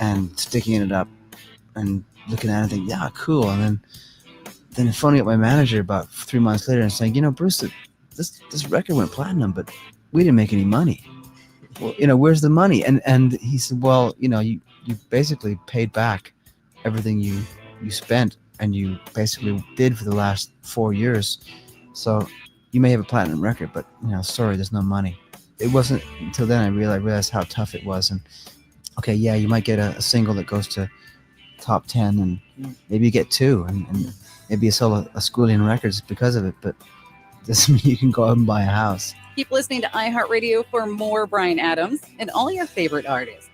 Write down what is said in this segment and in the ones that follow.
and sticking it up and looking at it and thinking, yeah, cool. And then phoning up my manager about 3 months later and saying, Bruce, this record went platinum, but we didn't make any money. Well, where's the money? And he said, well, you basically paid back everything you spent and you basically did for the last 4 years. So you may have a platinum record, but sorry, there's no money. It wasn't until then I realized how tough it was. And okay, yeah, you might get a single that goes to top 10 and maybe you get 2 and maybe you sell a Schooling Records because of it, but doesn't mean you can go out and buy a house. Keep listening to iHeartRadio for more Bryan Adams and all your favorite artists.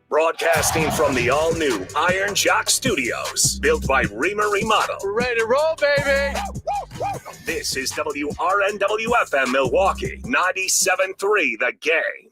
Broadcasting from the all-new Iron Jock Studios, built by Reamer Remodel. We're ready to roll, baby! This is WRNW-FM Milwaukee, 97.3 The Game.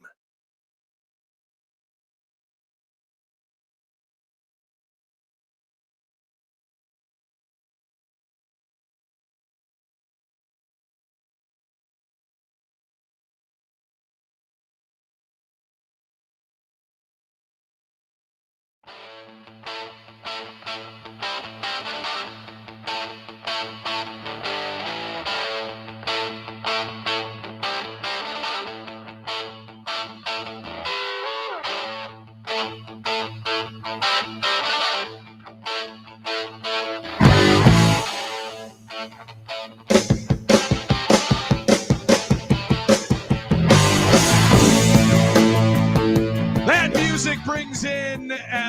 Brings in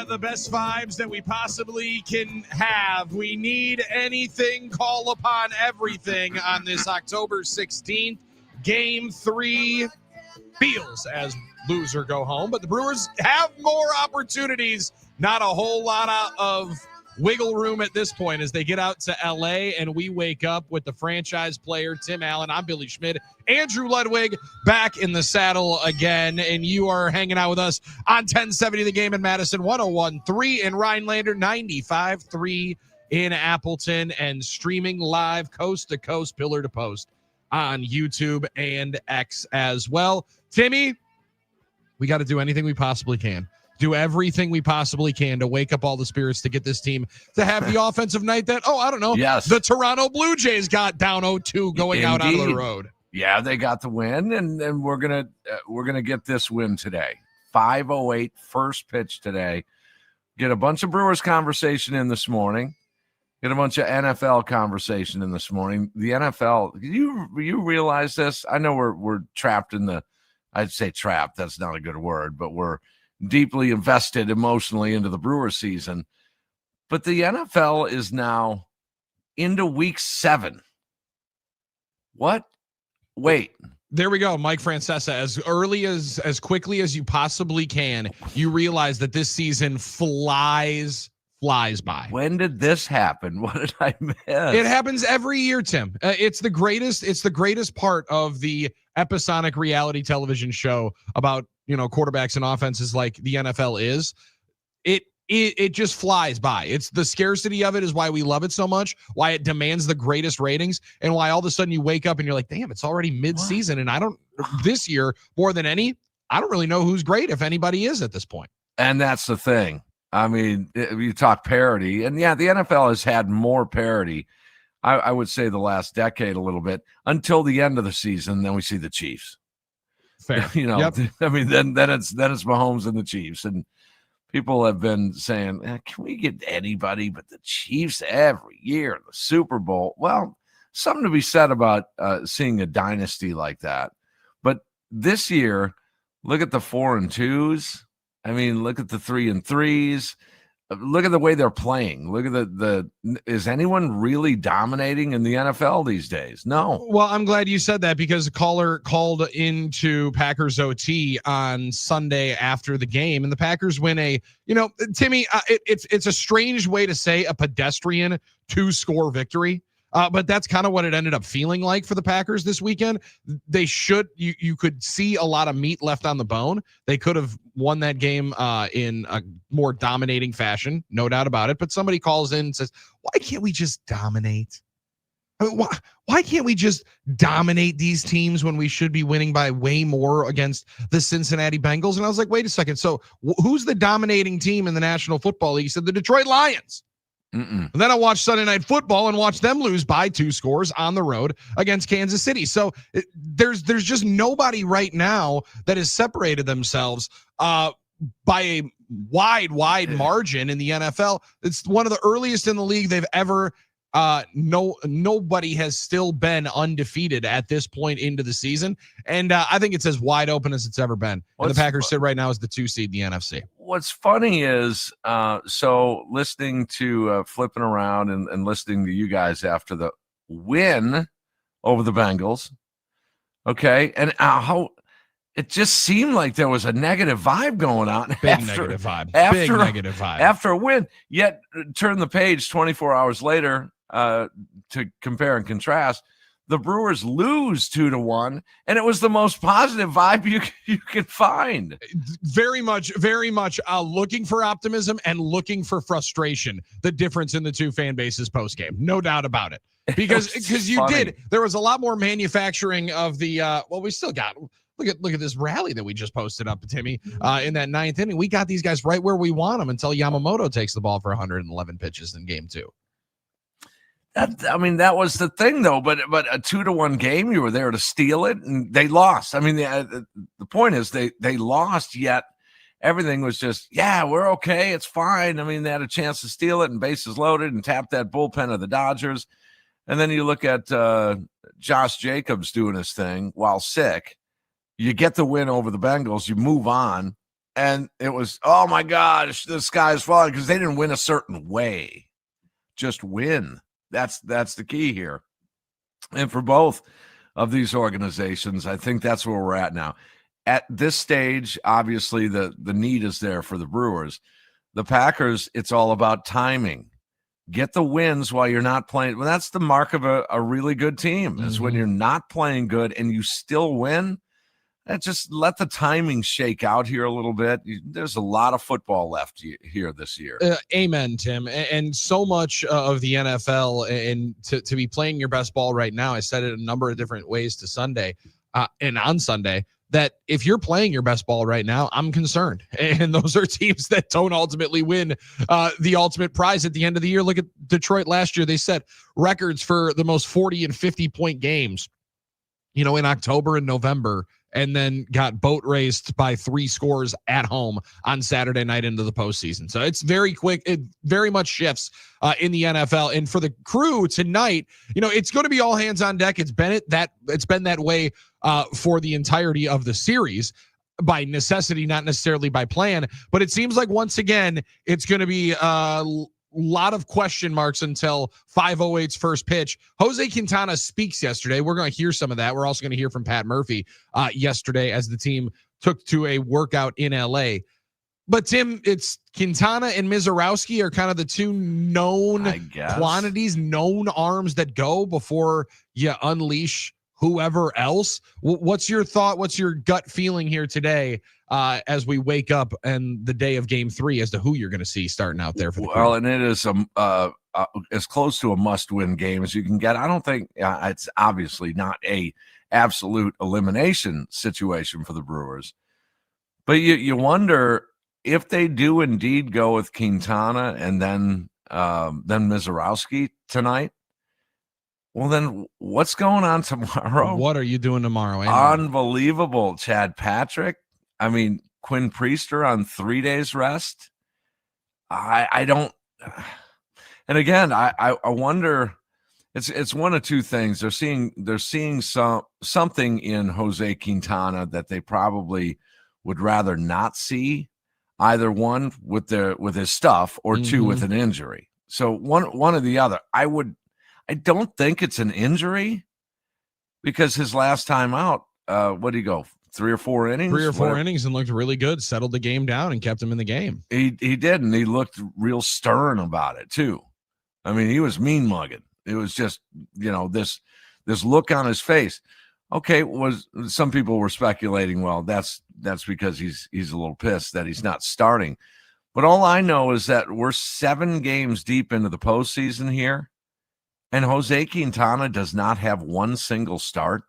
the best vibes that we possibly can have. We need anything, call upon everything on this October 16th. Game 3 feels as loser go home, but the Brewers have more opportunities. Not a whole lot of wiggle room at this point as they get out to LA and we wake up with the franchise player Tim Allen. I'm Billy Schmidt, Andrew Ludwig back in the saddle again, and you are hanging out with us on 1070 The Game in Madison, 101.3 in Rhinelander, 95.3 in Appleton, and streaming live coast to coast, pillar to post on YouTube and X as well. Timmy, we got to do anything we possibly can. Do everything we possibly can to wake up all the spirits to get this team to have the offensive night that, yes, the Toronto Blue Jays got down 0-2 going out onto the road. Yeah, they got the win, and we're gonna get this win today. 5:08 first pitch today. Get a bunch of Brewers conversation in this morning. Get a bunch of NFL conversation in this morning. The NFL, you realize this? I know we're trapped in the, I'd say trapped. That's not a good word, but we're deeply invested emotionally into the Brewers season. But the NFL is now into week 7. What? Wait. There we go. Mike Francesa, as quickly as you possibly can, you realize that this season flies by. When did this happen? What did I miss? It happens every year, Tim. It's the greatest part of the episodic reality television show about, quarterbacks and offenses like the NFL is. It just flies by. It's the scarcity of it is why we love it so much, why it demands the greatest ratings, and why all of a sudden you wake up and you're like, damn, it's already mid-season. And this year, more than any, I don't really know who's great, if anybody is at this point. And that's the thing. I mean, you talk parity, and yeah, the NFL has had more parity, I would say, the last decade a little bit, until the end of the season. Then we see the Chiefs. Fair. Yep. I mean, then it's Mahomes and the Chiefs, and people have been saying, can we get anybody but the Chiefs every year in the Super Bowl? Well, something to be said about seeing a dynasty like that. But this year, look at the 4-2s. I mean, look at the 3-3s. Look at the way they're playing. Look at is anyone really dominating in the NFL these days? No. Well, I'm glad you said that, because a caller called into Packers OT on Sunday after the game, and the Packers win Timmy, it's a strange way to say a pedestrian 2-score victory. But that's kind of what it ended up feeling like for the Packers this weekend. They you could see a lot of meat left on the bone. They could have won that game in a more dominating fashion, no doubt about it. But somebody calls in and says, why can't we just dominate? I mean, why can't we just dominate these teams when we should be winning by way more against the Cincinnati Bengals? And I was like, wait a second. So who's the dominating team in the National Football League? He said the Detroit Lions. And then I watched Sunday Night Football and watched them lose by 2 scores on the road against Kansas City. So there's just nobody right now that has separated themselves by a wide margin in the NFL. It's one of the earliest in the league they've ever. Nobody has still been undefeated at this point into the season, and I think it's as wide open as it's ever been. And the Packers sit right now as the 2 seed in the NFC. What's funny is, so listening to flipping around and listening to you guys after the win over the Bengals, okay, and how it just seemed like there was a negative vibe going on. Big negative vibe. After a win, yet turn the page 24 hours later to compare and contrast. The Brewers lose 2-1, and it was the most positive vibe you could find. Very much looking for optimism and looking for frustration. The difference in the two fan bases post game, no doubt about it. Because you did. There was a lot more manufacturing of the. We still got. Look at this rally that we just posted up, Timmy, in that 9th inning. We got these guys right where we want them until Yamamoto takes the ball for 111 pitches in game 2. That was the thing, though. But a 2-1 game, you were there to steal it, and they lost. I mean, the point is they lost, yet everything was just, yeah, we're okay, it's fine. I mean, they had a chance to steal it and bases loaded and tap that bullpen of the Dodgers. And then you look at Josh Jacobs doing his thing while sick. You get the win over the Bengals, you move on, and it was, oh my gosh, the sky's falling, because they didn't win a certain way. Just win. That's the key here. And for both of these organizations, I think that's where we're at now. At this stage, obviously, the need is there for the Brewers. The Packers, it's all about timing. Get the wins while you're not playing. Well, that's the mark of a really good team, is when you're not playing good and you still win. Just let the timing shake out here a little bit. There's a lot of football left here this year. Amen, Tim. And so much of the NFL, and to be playing your best ball right now, I said it a number of different ways to Sunday and on Sunday, that if you're playing your best ball right now, I'm concerned. And those are teams that don't ultimately win the ultimate prize at the end of the year. Look at Detroit last year. They set records for the most 40 and 50-point games, in October and November, and then got boat raced by 3 scores at home on Saturday night into the postseason. So it's very quick. It very much shifts in the NFL. And for the Crew tonight, it's going to be all hands on deck. It's been that way for the entirety of the series, by necessity, not necessarily by plan. But it seems like once again, it's going to be lot of question marks until 5:08's first pitch. Jose Quintana speaks yesterday. We're going to hear some of that. We're also going to hear from Pat Murphy yesterday as the team took to a workout in LA. But Tim, it's Quintana and Mizorowski are kind of the two known quantities, known arms that go before you unleash whoever else. What's your thought? What's your gut feeling here today as we wake up and the day of game 3 as to who you're going to see starting out there for the Crew? Well, and it is as close to a must-win game as you can get. I don't think it's obviously not a absolute elimination situation for the Brewers, but you wonder if they do indeed go with Quintana and then Mizorowski tonight. Well, then what's going on tomorrow? What are you doing tomorrow? Unbelievable. Chad Patrick. I mean, Quinn Priester on 3 days rest. I don't. And again, I wonder. It's one of two things. They're seeing something in Jose Quintana that they probably would rather not see. Either one with his stuff, or two with an injury. So one or the other. I don't think it's an injury, because his last time out, what did he go? 3 or 4 innings? 3 or 4 innings and looked really good, settled the game down and kept him in the game. He did, and he looked real stern about it too. I mean, he was mean mugging. It was just, this look on his face. Okay, some people were speculating, well, that's because he's a little pissed that he's not starting. But all I know is that we're 7 games deep into the postseason here, And Jose Quintana does not have one single start.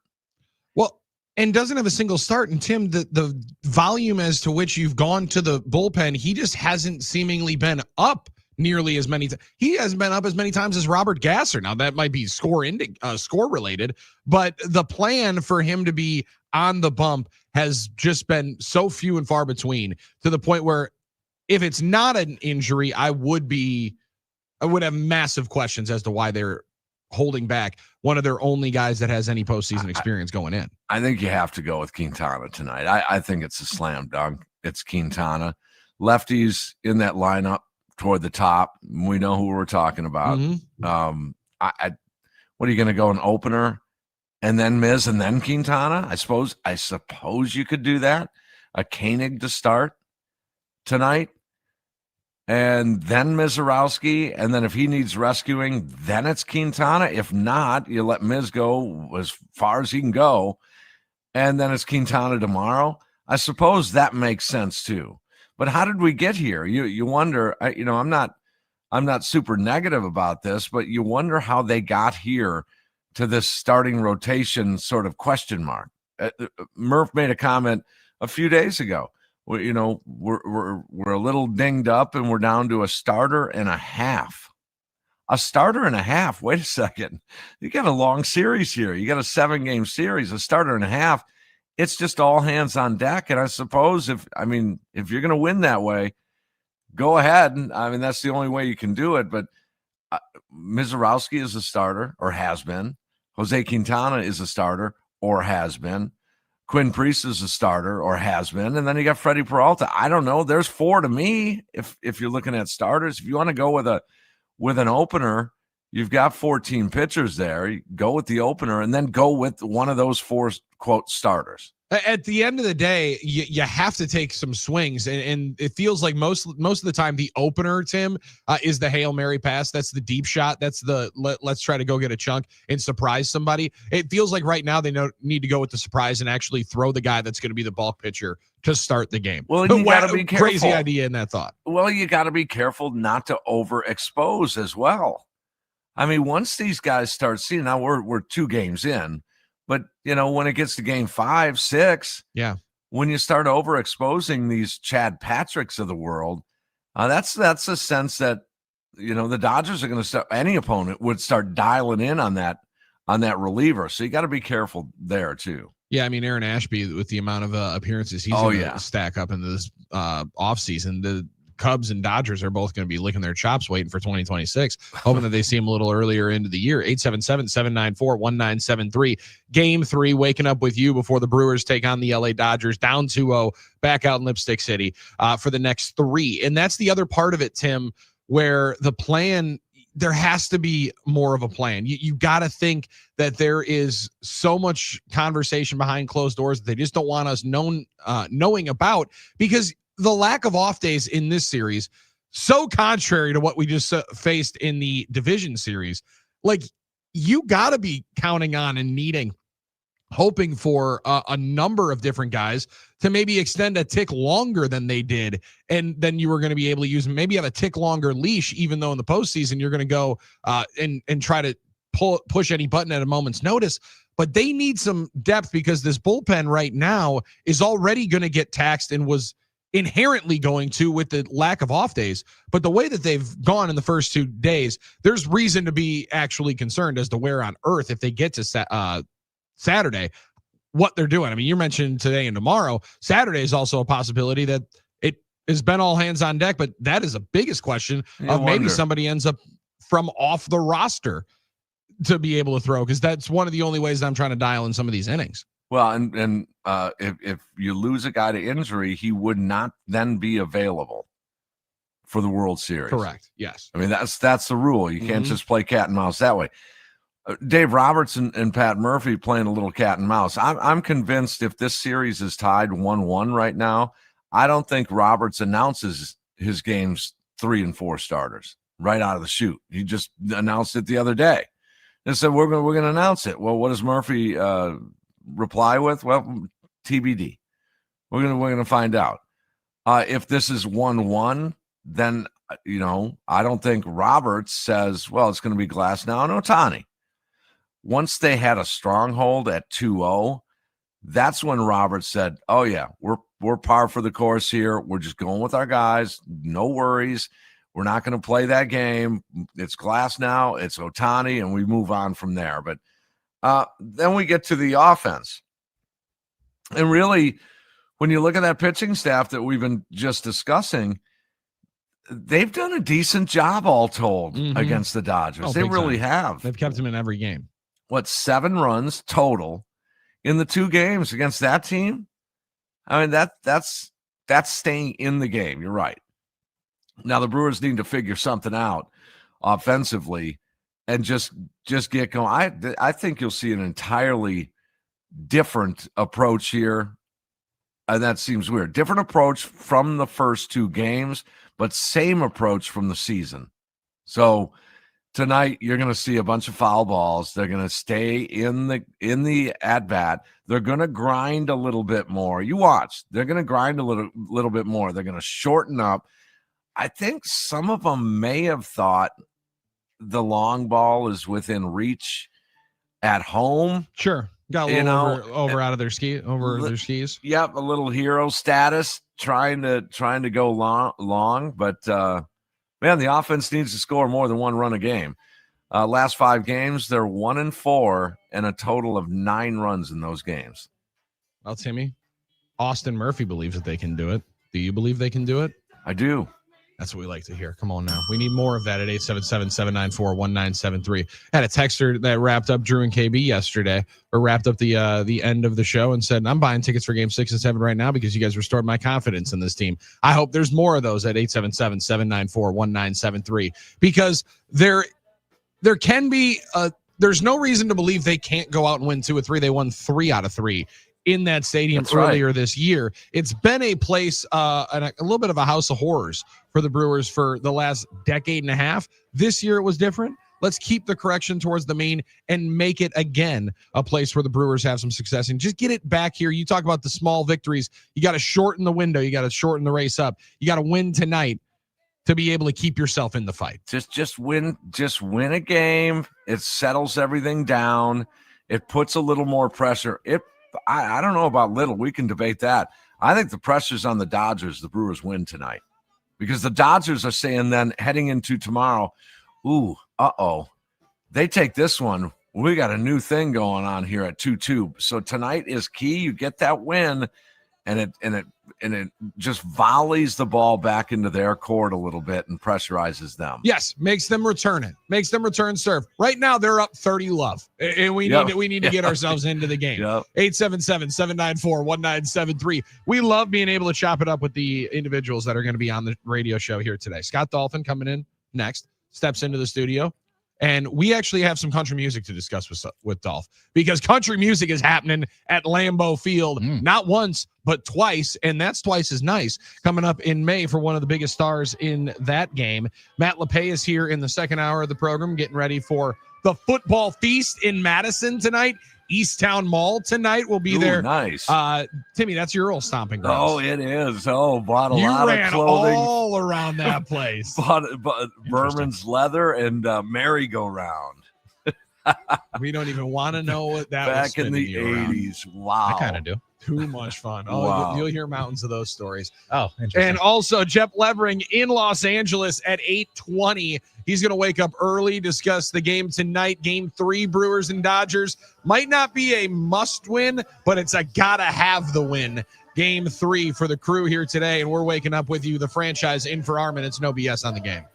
Well, and doesn't have a single start. And Tim, the volume as to which you've gone to the bullpen, he just hasn't seemingly been up nearly as many. He hasn't been up as many times as Robert Gasser. Now that might be score related, but the plan for him to be on the bump has just been so few and far between, to the point where if it's not an injury, I would have massive questions as to why they're holding back one of their only guys that has any postseason experience going in. I think you have to go with Quintana tonight. I think it's a slam dunk. It's Quintana. Lefties in that lineup toward the top. We know who we're talking about. Mm-hmm. What are you going to go an opener and then Miz and then Quintana? I suppose you could do that. A Koenig to start tonight, and then Mizorowski, and then if he needs rescuing, then it's Quintana. If not, you let Miz go as far as he can go, and then it's Quintana tomorrow. I suppose that makes sense too. But how did we get here? You wonder. I'm not super negative about this, but you wonder how they got here to this starting rotation sort of question mark. Murph made a comment a few days ago. We're a little dinged up and we're down to a starter and a half. A starter and a half. Wait a second. You got a long series here. You got a 7-game series, a starter and a half. It's just all hands on deck. And I suppose if you're going to win that way, go ahead. That's the only way you can do it. But Mizorowski is a starter or has been. Jose Quintana is a starter or has been. Quinn Priest is a starter or has been. And then you got Freddie Peralta. I don't know. There's 4 to me if you're looking at starters. If you want to go with an opener, you've got 14 pitchers there. You go with the opener and then go with one of those 4, quote, starters. At the end of the day, you have to take some swings, and it feels like most of the time the opener, Tim, is the Hail Mary pass. That's the deep shot. That's the let's try to go get a chunk and surprise somebody. It feels like right now they need to go with the surprise and actually throw the guy that's going to be the bulk pitcher to start the game. Well, you got to be careful. Crazy idea in that thought. Well, you got to be careful not to overexpose as well. Once these guys start seeing, now we're 2 games in. But, when it gets to game 5, 6, when you start overexposing these Chad Patricks of the world, that's a sense that, the Dodgers are going to start, any opponent would start dialing in on that reliever. So you got to be careful there too. Yeah. Aaron Ashby, with the amount of appearances he's going to stack up into this offseason, the Cubs and Dodgers are both going to be licking their chops waiting for 2026, hoping that they see him a little earlier into the year. 877-794-1973. Game 3, waking up with you before the Brewers take on the LA Dodgers, down 2-0, back out in Lipstick City for the next 3. And that's the other part of it, Tim, where the plan, there has to be more of a plan. You got to think that there is so much conversation behind closed doors that they just don't want us knowing about, because the lack of off days in this series, so contrary to what we just faced in the division series. Like, you got to be counting on and hoping for a number of different guys to maybe extend a tick longer than they did. And then you were going to be able to use maybe have a tick longer leash, even though in the postseason you're going to go and try to push any button at a moment's notice. But they need some depth, because this bullpen right now is already going to get taxed and was inherently going to with the lack of off days. But the way that they've gone in the first 2 days, there's reason to be actually concerned as to where on earth, if they get to Saturday, what they're doing. You mentioned today and tomorrow. Saturday is also a possibility that it has been all hands on deck, but that is the biggest question of maybe somebody ends up from off the roster to be able to throw, because that's one of the only ways that I'm trying to dial in some of these innings. Well, and if you lose a guy to injury, he would not then be available for the World Series. Correct. Yes. That's the rule. You can't just play cat and mouse that way. Dave Roberts and Pat Murphy playing a little cat and mouse. I'm convinced if this series is tied 1-1 right now, I don't think Roberts announces his game's 3 and 4 starters right out of the chute. He just announced it the other day and said we're going to announce it. Well, what does Murphy reply with? Well, TBD. We're gonna find out. If this is 1-1, then I don't think Roberts says, well, it's going to be Glasnow and Ohtani. Once they had a stronghold at 2-0, that's when Roberts said, oh, yeah, we're par for the course here. We're just going with our guys. No worries. We're not going to play that game. It's Glasnow, it's Ohtani, and we move on from there. But then we get to the offense. And really, when you look at that pitching staff that we've been just discussing, they've done a decent job all told against the Dodgers. They really have. They've kept them in every game. 7 runs total in the 2 games against that team? I mean, that's staying in the game. You're right. Now the Brewers need to figure something out offensively and just get going. I think you'll see an entirely different approach here. And that seems weird. Different approach from the first 2 games, but same approach from the season. So tonight you're going to see a bunch of foul balls. They're going to stay in the at bat. They're going to grind a little bit more. You watch. They're going to grind a little bit more. They're going to shorten up. I think some of them may have thought the long ball is within reach at home. Sure. Got a little over out of their their skis. Yep, a little hero status, trying to go long, but man, the offense needs to score more than 1 run a game. Last 5 games, they're 1-4 and a total of 9 runs in those games. Well, Timmy, Austin Murphy believes that they can do it. Do you believe they can do it? I do. That's what we like to hear. Come on now. We need more of that at 877-794-1973. Had a texter that wrapped up Drew and KB yesterday, or wrapped up the end of the show and said, I'm buying tickets for game 6 and 7 right now because you guys restored my confidence in this team. I hope there's more of those at 877-794-1973 because there can be there's no reason to believe they can't go out and win 2 or 3. They won 3 out of 3 in that stadium earlier this year. It's been a place and a little bit of a house of horrors for the Brewers for the last decade and a half. This year it was different. Let's keep the correction towards the mean and make it again a place where the Brewers have some success and just get it back here. You talk about the small victories. You got to shorten the window. You got to shorten the race up. You got to win tonight to be able to keep yourself in the fight. Just win a game. It settles everything down. It puts a little more pressure. I don't know about little. We can debate that. I think the pressure's on the Dodgers. The Brewers win tonight because the Dodgers are saying then heading into tomorrow, they take this one. We got a new thing going on here at 2-2. So tonight is key. You get that win, and it just volleys the ball back into their court a little bit and pressurizes them. Yes, makes them return it. Makes them return serve. Right now they're up 30-love, and we need to get ourselves into the game. 877-794-1973. We love being able to chop it up with the individuals that are going to be on the radio show here today. Scott Dolphin coming in next, steps into the studio. And we actually have some country music to discuss with Dolph because country music is happening at Lambeau Field, not once, but twice. And that's twice as nice coming up in May for one of the biggest stars in that game. Matt LePay is here in the second hour of the program, getting ready for the football feast in Madison tonight. Easttown Mall tonight will be there. Nice. Timmy, that's your old stomping grounds. Oh, it is. Oh, bought a you lot ran of clothing. all around that place. bought Berman's leather and merry-go-round. We don't even want to know what that back was in the 80s. Wow. I kind of do. Too much fun. Oh, wow. You'll hear mountains of those stories. Oh, interesting. And also Jeff Levering in Los Angeles at 8:20. He's going to wake up early, discuss the game tonight. Game 3, Brewers and Dodgers. Might not be a must win, but it's a gotta have the win. Game 3 for the crew here today. And we're waking up with you, the franchise, in for our minutes. No BS on the game.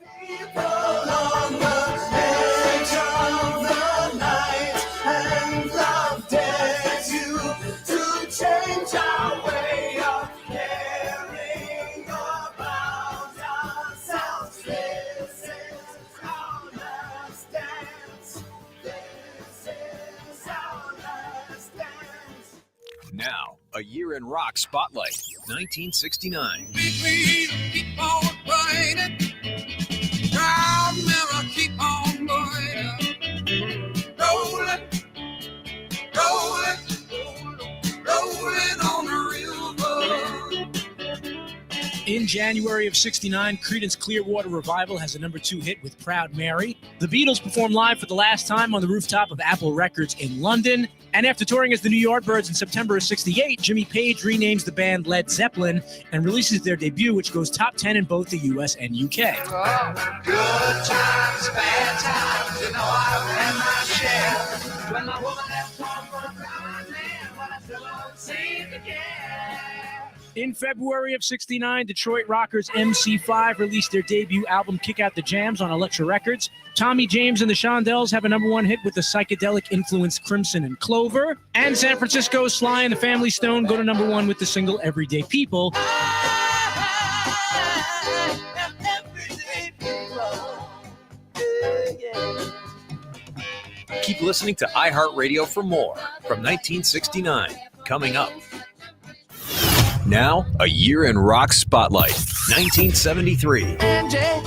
Now, a year in rock spotlight, 1969. Keep on burning. Proud mirror, keep on burning. Rolling, rolling, rolling on the river. In January of 69, Creedence Clearwater Revival has a number 2 hit with Proud Mary. The Beatles perform live for the last time on the rooftop of Apple Records in London. And after touring as the New Yardbirds in September of 68, Jimmy Page renames the band Led Zeppelin and releases their debut, which goes top 10 in both the US and UK. Good times, bad times, you know I've had my share. When my woman left home for a blind man, but I still don't see the care. In February of 69, Detroit rockers MC5 released their debut album Kick Out the Jams on Elektra Records. Tommy James and the Shondells have a number 1 hit with the psychedelic-influenced Crimson and Clover. And San Francisco's Sly and the Family Stone go to number 1 with the single Everyday People. Keep listening to iHeartRadio for more from 1969. Coming up. Now, a year in rock spotlight. 1973. Ain't it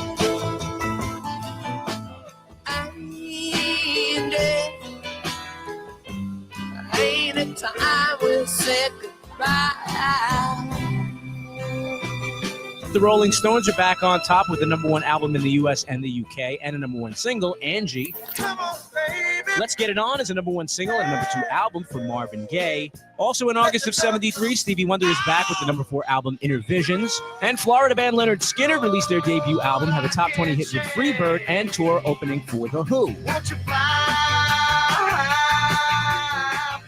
time we said goodbye? The Rolling Stones are back on top with the number 1 album in the US and the UK and a number 1 single, Angie. Come on, baby. Let's Get It On is a number 1 single and a number 2 album for Marvin Gaye. Also in August of 73, Stevie Wonder is back with the number 4 album, Inner Visions. And Florida band Leonard Skinner released their debut album, had a top 20 hit with Freebird, and tour opening for The Who. Won't you fly,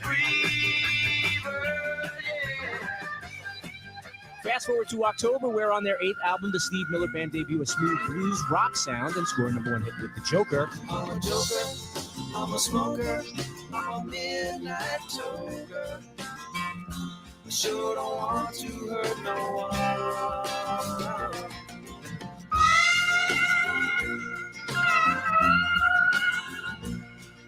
Freebird, yeah. Fast forward to October, where on their 8th album, the Steve Miller Band debut a smooth blues rock sound and scored number 1 hit with The Joker. I'm a joker, I'm a smoker, I'm a midnight toker. I sure don't want to hurt no one.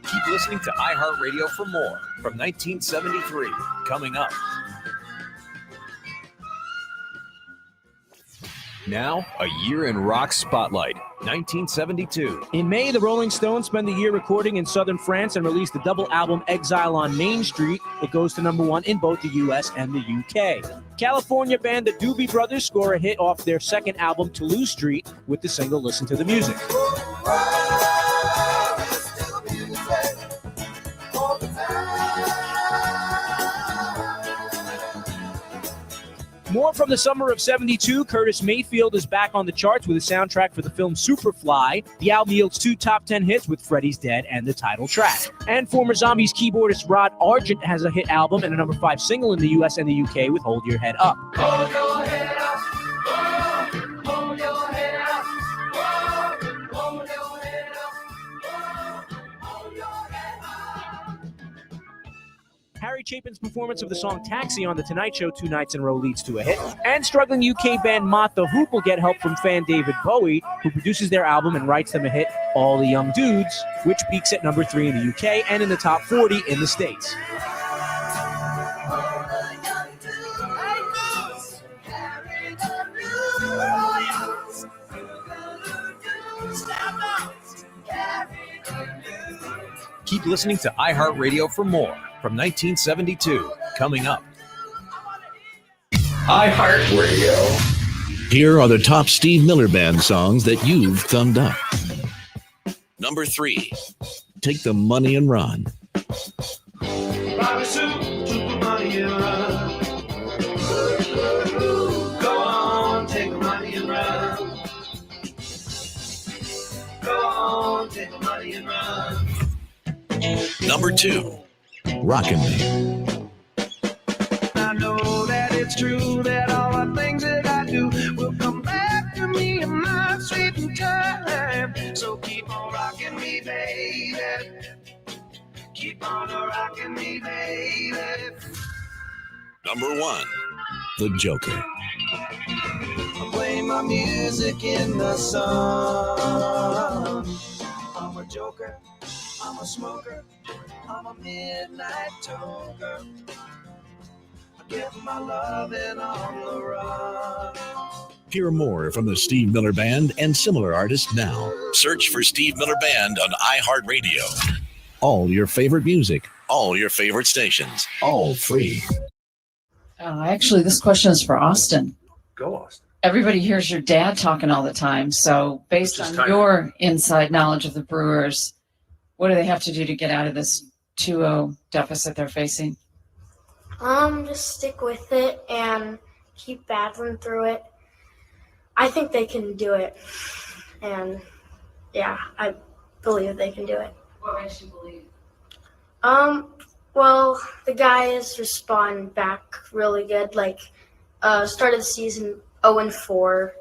Keep listening to iHeartRadio for more from 1973. Coming up. Now, a year in rock spotlight. 1972. In May, the Rolling Stones spend the year recording in southern France and release the double album Exile on Main Street. It goes to number 1 in both the US and the UK. California band the Doobie Brothers score a hit off their second album Toulouse Street with the single Listen to the Music. More from the summer of 72, Curtis Mayfield is back on the charts with a soundtrack for the film Superfly. The album yields 2 top 10 hits with Freddy's Dead and the title track. And former Zombies keyboardist Rod Argent has a hit album and a number 5 single in the US and the UK with Hold Your Head Up. Hold your head up, whoa, hold your head up, whoa, hold your head up, whoa, hold your head up. Harry Chapin's performance of the song Taxi on The Tonight Show 2 nights in a row leads to a hit. And struggling UK band Mott the Hoop will get help from fan David Bowie, who produces their album and writes them a hit, All the Young Dudes, which peaks at number 3 in the UK and in the top 40 in the States. Keep listening to iHeartRadio for more from 1972. Coming up. iHeartRadio. Here are the top Steve Miller Band songs that you've thumbed up. Number 3, Take the Money and Run. Bobby Sue, took the money and run. Go on, take the money and run. Go on, take the money and run. Number 2, Rockin' Me. I know that it's true that all the things that I do will come back to me in my sweet time. So keep on rocking me, baby. Keep on rocking me, baby. Number 1, The Joker. I play my music in the sun. I'm a joker, I'm a smoker, I'm a midnight toker. I get my loving on the run. Hear more from the Steve Miller Band and similar artists now. Search for Steve Miller Band on iHeartRadio. All your favorite music, all your favorite stations, all free. Actually, this question is for Austin. Go, Austin. everybody hears your dad talking all the time. So based on your inside knowledge of the Brewers, what do they have to do to get out of this 2-0 deficit they're facing? Just stick with it and keep battling through it. I think they can do it. And yeah, I believe they can do it. What makes you believe? Well, the guys respond back really good. Like, started the season 0-4.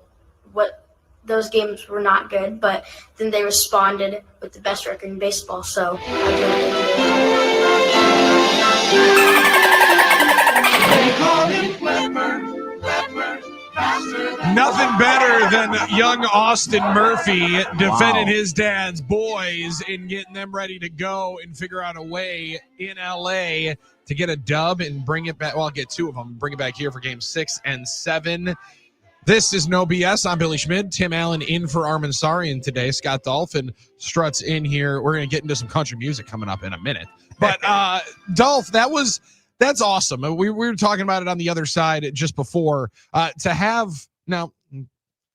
Those games were not good, but then they responded with the best record in baseball. So I think They call him Flipper. Nothing better than young Austin Murphy defending his dad's boys and getting them ready to go and figure out a way in LA to get a dub and bring it back. Well, I'll get 2 of them, bring it back here for games 6 and 7. This is No BS. I'm Billy Schmid. Tim Allen in for Armin Sarian today. Scott Dolphin struts in here. We're going to get into some country music coming up in a minute. But Dolph, that's awesome. We were talking about it on the other side just before. To have now a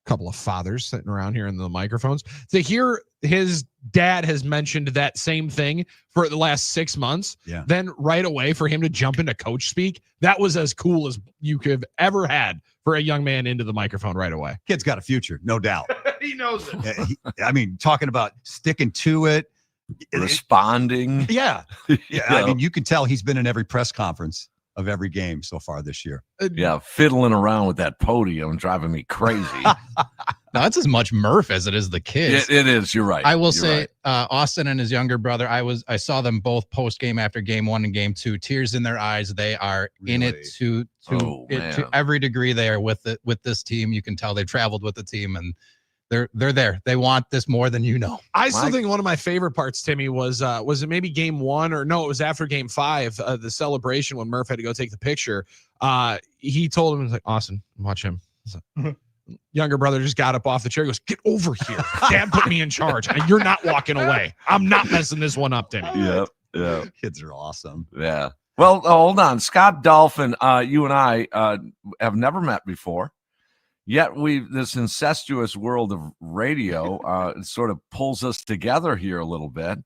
couple of fathers sitting around here in the microphones, to hear his dad has mentioned that same thing for the last 6 months, then right away for him to jump into coach speak, that was as cool as you could have ever had for a young man into the microphone right away. Kid's got a future, no doubt. He knows it. I mean, talking about sticking to it. Responding. Yeah. I mean, you can tell he's been in every press conference of every game so far this year. Yeah, fiddling around with that podium driving me crazy. No, it's as much Murph as it is the kids. It is. You're right. I will You're say, right. Austin and his younger brother. I saw them both post game after game 1 and game 2. Tears in their eyes. They are in it to every degree. They are with this team. You can tell they've traveled with the team and they're there. They want this more than you know. I still think one of my favorite parts, Timmy, was it maybe game 1 or no? It was after game 5, the celebration when Murph had to go take the picture. He told him, he was like, Austin, watch him. Younger brother just got up off the chair. He goes, get over here. Dad put me in charge, and you're not walking away. I'm not messing this one up, Timmy. Yeah. Kids are awesome. Yeah. Well, hold on. Scott Dolphin, you and I have never met before. Yet this incestuous world of radio sort of pulls us together here a little bit.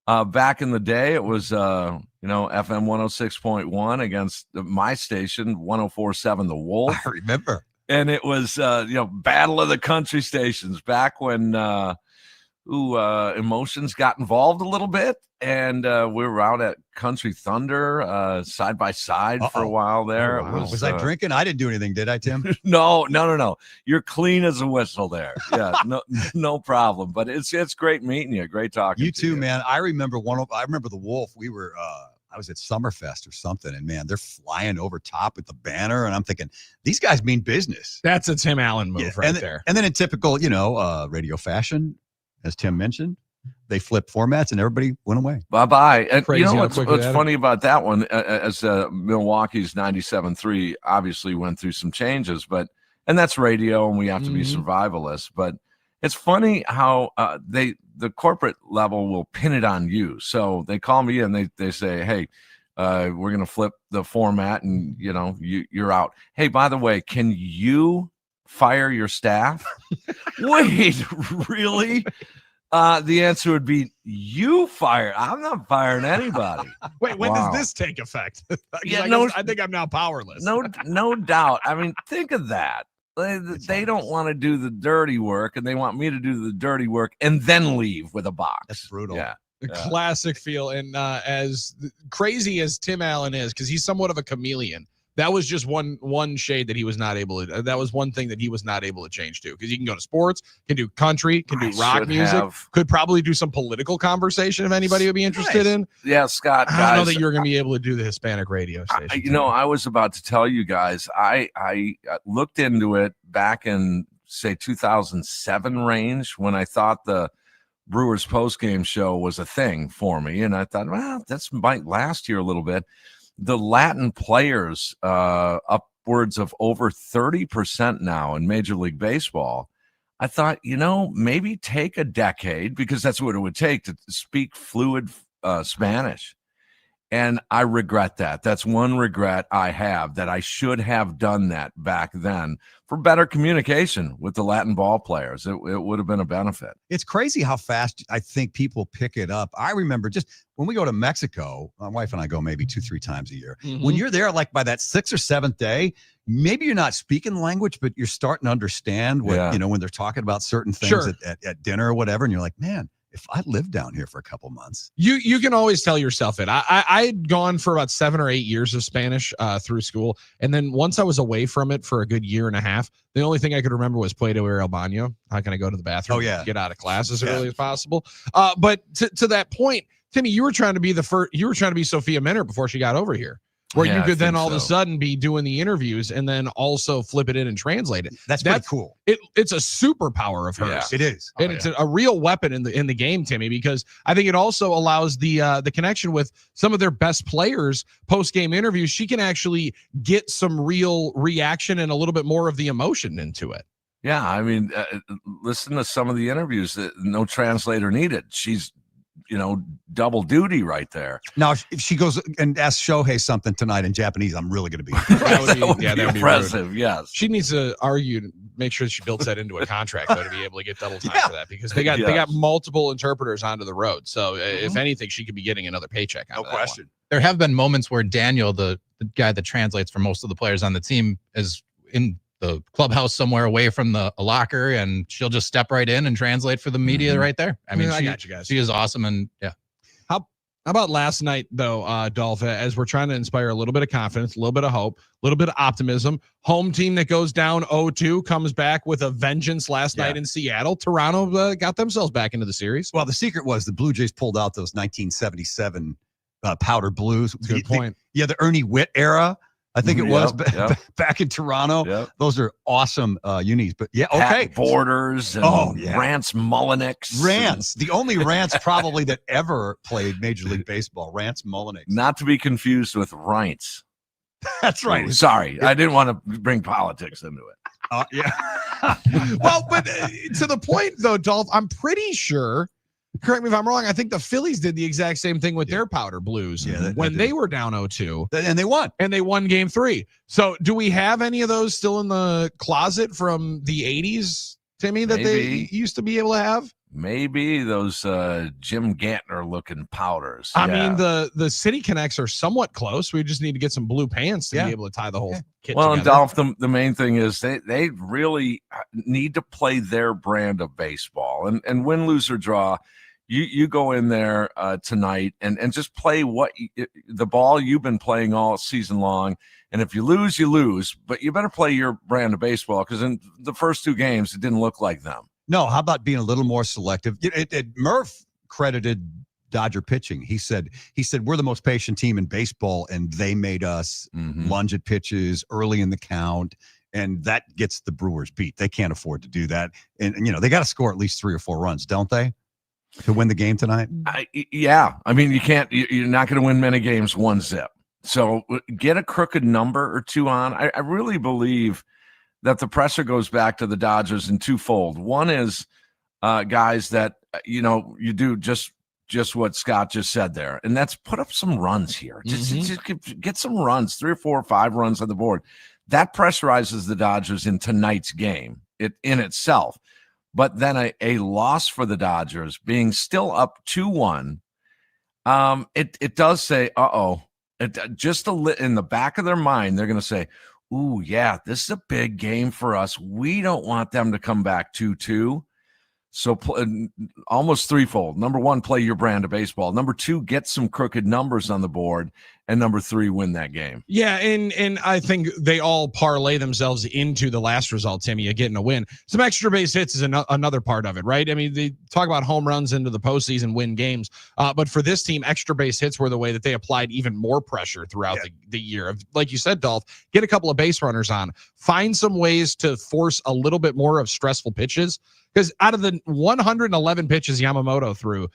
Back in the day, it was FM 106.1 against my station 104.7 The Wolf. I remember. And it was battle of the country stations back when Emotions got involved a little bit, and we were out at Country Thunder side by side for a while there. Oh, wow. Was I drinking? I didn't do anything, did I, Tim? No. You're clean as a whistle there. Yeah, no problem. But it's great meeting you. Great talking. You too, man. I remember the Wolf. We were I was at Summerfest or something, and man, they're flying over top with the banner, and I'm thinking these guys mean business. That's a Tim Allen move there. And then in typical, radio fashion, as Tim mentioned, they flipped formats and everybody went away. Bye-bye. And Crazy what's funny about that one, as Milwaukee's 97.3 obviously went through some changes, and that's radio and we have to be survivalists. But it's funny how the corporate level will pin it on you. So they call me and they say, hey, we're going to flip the format and, you're out. Hey, by the way, can you fire your staff? Wait, really? The answer would be you fire. I'm not firing anybody. Wait, when does this take effect? I think I'm now powerless. No doubt. I mean, think of that. They don't want to do the dirty work, and they want me to do the dirty work and then leave with a box. That's brutal. Yeah. The classic feel. And as crazy as Tim Allen is, because he's somewhat of a chameleon, that was just one shade that he was not able to. That was one thing that he was not able to change to, because he can go to sports, can do country, can do rock music, could probably do some political conversation if anybody would be interested in. Yeah, Scott. I don't know that you're going to be able to do the Hispanic radio station. I was about to tell you guys. I looked into it back in say 2007 range when I thought the Brewers postgame show was a thing for me, and I thought, well, this might last here a little bit. The Latin players, upwards of over 30% now in Major League Baseball. I thought, maybe take a decade, because that's what it would take to speak fluid Spanish. And I regret that. That's one regret I have, that I should have done that back then for better communication with the Latin ball players. It would have been a benefit. It's crazy how fast I think people pick it up. I remember just when we go to Mexico, my wife and I go maybe 2-3 times a year. When you're there, like by that 6th or 7th day, maybe you're not speaking the language, but you're starting to understand what, when they're talking about certain things at dinner or whatever. And you're like, man, if I lived down here for a couple months. You can always tell yourself it. I'd gone for about 7 or 8 years of Spanish through school. And then once I was away from it for a good year and a half, the only thing I could remember was Play-Doh or El Baño. How can I go to the bathroom? Get out of class as early as possible. But to that point, Timmy, you were trying to be Sophia Minter before she got over here. Where you could then all of a sudden be doing the interviews and then also flip it in and translate it. That's pretty cool. It's a superpower of hers. It is. And it's a real weapon in the game, Timmy, because I think it also allows the connection with some of their best players post-game interviews. She can actually get some real reaction and a little bit more of the emotion into it. Yeah, I mean, listen to some of the interviews. No translator needed. She's double duty right there. Now, if she goes and asks Shohei something tonight in Japanese, I'm really going to be that would be impressive. Yes, she needs to argue, make sure she builds that into a contract though, to be able to get double time for that, because they got multiple interpreters onto the road. So if anything, she could be getting another paycheck. No question. There have been moments where Daniel, the guy that translates for most of the players on the team, is in the clubhouse somewhere away from the locker, and she'll just step right in and translate for the media right there. I mean, I got you guys. She is awesome. And How about last night though, Dolph, as we're trying to inspire a little bit of confidence, a little bit of hope, a little bit of optimism. Home team that goes down 0-2 comes back with a vengeance last night in Seattle. Toronto got themselves back into the series. Well, the secret was the Blue Jays pulled out those 1977 powder blues. Good point. The Ernie Witt era. I think it was back in Toronto. Yep. Those are awesome unis. But Pat Borders and Rance Mullenix. Rance, the only Rance probably that ever played Major League Baseball. Rance Mullenix. Not to be confused with Reince. That's right. Oh, sorry, I didn't want to bring politics into it. Well, but to the point though, Dolph, I'm pretty sure. Correct me if I'm wrong. I think the Phillies did the exact same thing with their powder blues when they were down 0-2. And they won. And they won game 3. So do we have any of those still in the closet from the 80s, Timmy, that they used to be able to have? Maybe those Jim Gantner looking powders. I mean, the City Connects are somewhat close. We just need to get some blue pants to be able to tie the whole kit together. And Dolph, the main thing is they really need to play their brand of baseball. And win, lose, or draw, you go in there tonight and just play the ball you've been playing all season long. And if you lose, you lose. But you better play your brand of baseball, because in the first 2 games, it didn't look like them. No, how about being a little more selective? Murph credited Dodger pitching. He said we're the most patient team in baseball, and they made us lunge at pitches early in the count, and that gets the Brewers beat. They can't afford to do that, and they got to score at least 3 or 4 runs, don't they, to win the game tonight? I mean, you can't. You're not going to win many games 1-0. So get a crooked number or 2 on. I really believe that the pressure goes back to the Dodgers in twofold. One is guys that you do just what Scott just said there, and that's put up some runs here. Just get some runs, 3 or 4 or 5 runs on the board. That pressurizes the Dodgers in tonight's game in itself. But then a loss for the Dodgers, being still up 2-1, it does say, just in the back of their mind, they're going to say, ooh, yeah, this is a big game for us. We don't want them to come back 2-2. So almost threefold. Number 1, play your brand of baseball. Number 2, get some crooked numbers on the board. And number 3, win that game. Yeah, and I think they all parlay themselves into the last result, Timmy, of getting a win. Some extra base hits is another part of it, right? I mean, they talk about home runs into the postseason, win games. But for this team, extra base hits were the way that they applied even more pressure throughout the year. Like you said, Dolph, get a couple of base runners on. Find some ways to force a little bit more of stressful pitches. Because out of the 111 pitches Yamamoto threw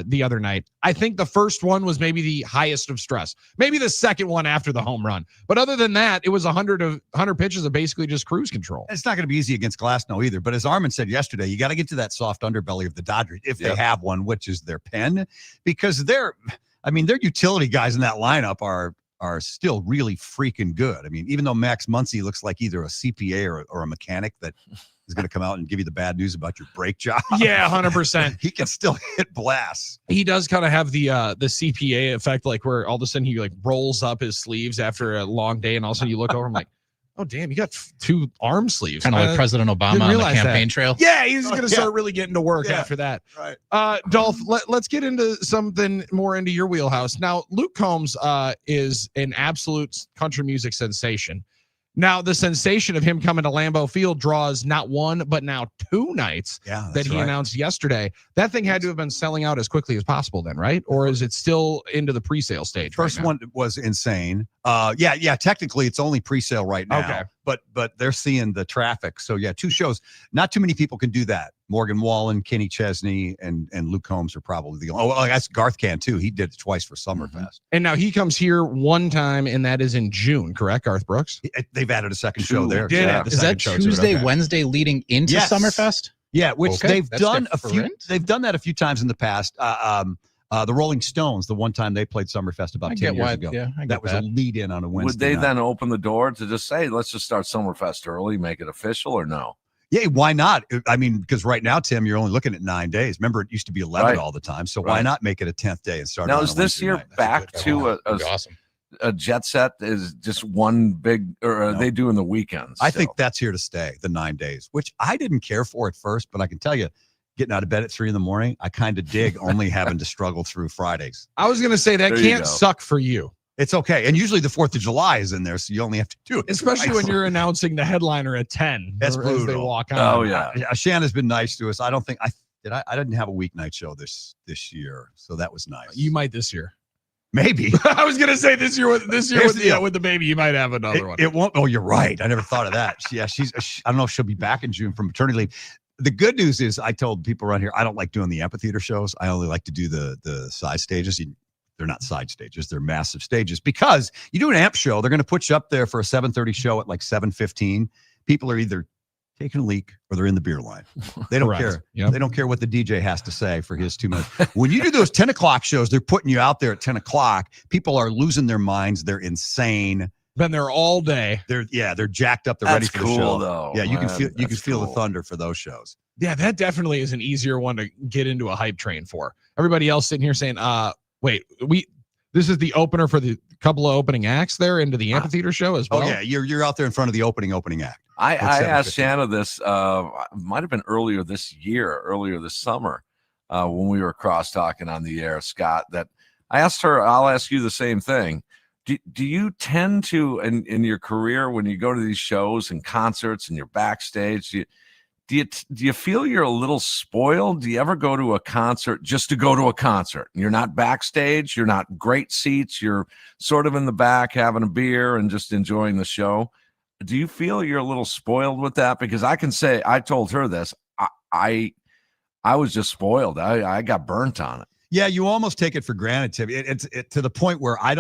the other night, I think the first one was maybe the highest of stress. Maybe the second one after the home run. But other than that, it was 100 pitches of basically just cruise control. It's not going to be easy against Glasnow either. But as Armin said yesterday, you got to get to that soft underbelly of the Dodgers if they have one, which is their pen. Because I mean, their utility guys in that lineup are still really freaking good. I mean, even though Max Muncy looks like either a CPA or a mechanic that is going to come out and give you the bad news about your brake job. Yeah, 100%. He can still hit blasts. He does kind of have the CPA effect, like where all of a sudden he like rolls up his sleeves after a long day, and all of a sudden you look over, I'm like, oh damn, you got 2 arm sleeves. Kind of like President Obama on the campaign trail. Yeah, he's going to start really getting to work after that. Right. Dolph, let's get into something more into your wheelhouse. Now, Luke Combs is an absolute country music sensation. Now, the sensation of him coming to Lambeau Field draws not 1, but now 2 nights that he announced yesterday. That thing had to have been selling out as quickly as possible then, right? Or is it still into the pre-sale stage? First one was insane. Yeah, technically it's only pre-sale right now. Okay. But they're seeing the traffic. So yeah, 2 shows. Not too many people can do that. Morgan Wallen, Kenny Chesney, and Luke Combs are probably the only. Oh, I guess Garth can too. He did it twice for Summerfest. And now he comes here one time, and that is in June, correct, Garth Brooks? They've added a second show there. Is that Tuesday, Wednesday leading into Summerfest? Yeah, which they've That's done different. They've done that a few times in the past. The Rolling Stones, the one time they played Summerfest about 10 years ago. Yeah, that was a lead in on a Wednesday. Would they night. then open the door to just say, let's just start Summerfest early, make it official, or no? Yeah, why not? I mean, because right now, Tim, you're only looking at 9 days. Remember, it used to be 11 Right. all the time. So why not make it a 10th day and start? Now, on is a this Wednesday year night? back to a jet set? Is just one big, or are they doing the weekends? I think that's here to stay, the 9 days, which I didn't care for at first, but I can tell you, getting out of bed at 3 a.m, I kind of dig only having to struggle through Fridays. I was going to say that There you can't go. suck for you. It's okay. And usually the 4th of July is in there, so you only have to do it. Especially twice. when you're announcing the headliner at 10 That's as brutal. they walk on. Oh, yeah. Shanna's been nice to us. I don't think I didn't have a weeknight show this year, so that was nice. You might this year. Maybe. I was gonna say this year with Here's the deal. with the baby, you might have another one. It won't. Oh, you're right. I never thought of that. Yeah, I don't know if she'll be back in June from maternity leave. The good news is I told people around here I don't like doing the amphitheater shows. I only like to do the side stages. They're not side stages. They're massive stages because you do an amp show. They're going to put you up there for a 7:30 show at like 7:15. People are either taking a leak or they're in the beer line. They don't care. Yep. They don't care what the DJ has to say for his 2 minutes. When you do those 10 o'clock shows, they're putting you out there at 10 o'clock. People are losing their minds. They're insane. Been there all day. They're jacked up. They're ready That's for the cool, show. though. Yeah, you can Man, feel the cool. thunder for those shows. Yeah, that definitely is an easier one to get into a hype train for. Everybody else sitting here saying, wait, this is the opener for the couple of opening acts there into the amphitheater show as well. Oh yeah, you're out there in front of the opening act. I At asked 7:15. Shanna this, might have been earlier this summer, when we were cross talking on the air, Scott, that I asked her, I'll ask you the same thing. Do you tend to, in your career, when you go to these shows and concerts and you're backstage, do you feel you're a little spoiled? Do you ever go to a concert just to go to a concert? You're not backstage, you're not great seats, you're sort of in the back having a beer and just enjoying the show. Do you feel you're a little spoiled with that? Because I can say, I told her this, I was just spoiled. I got burnt on it. Yeah, you almost take it for granted, Tim. It's to the point where I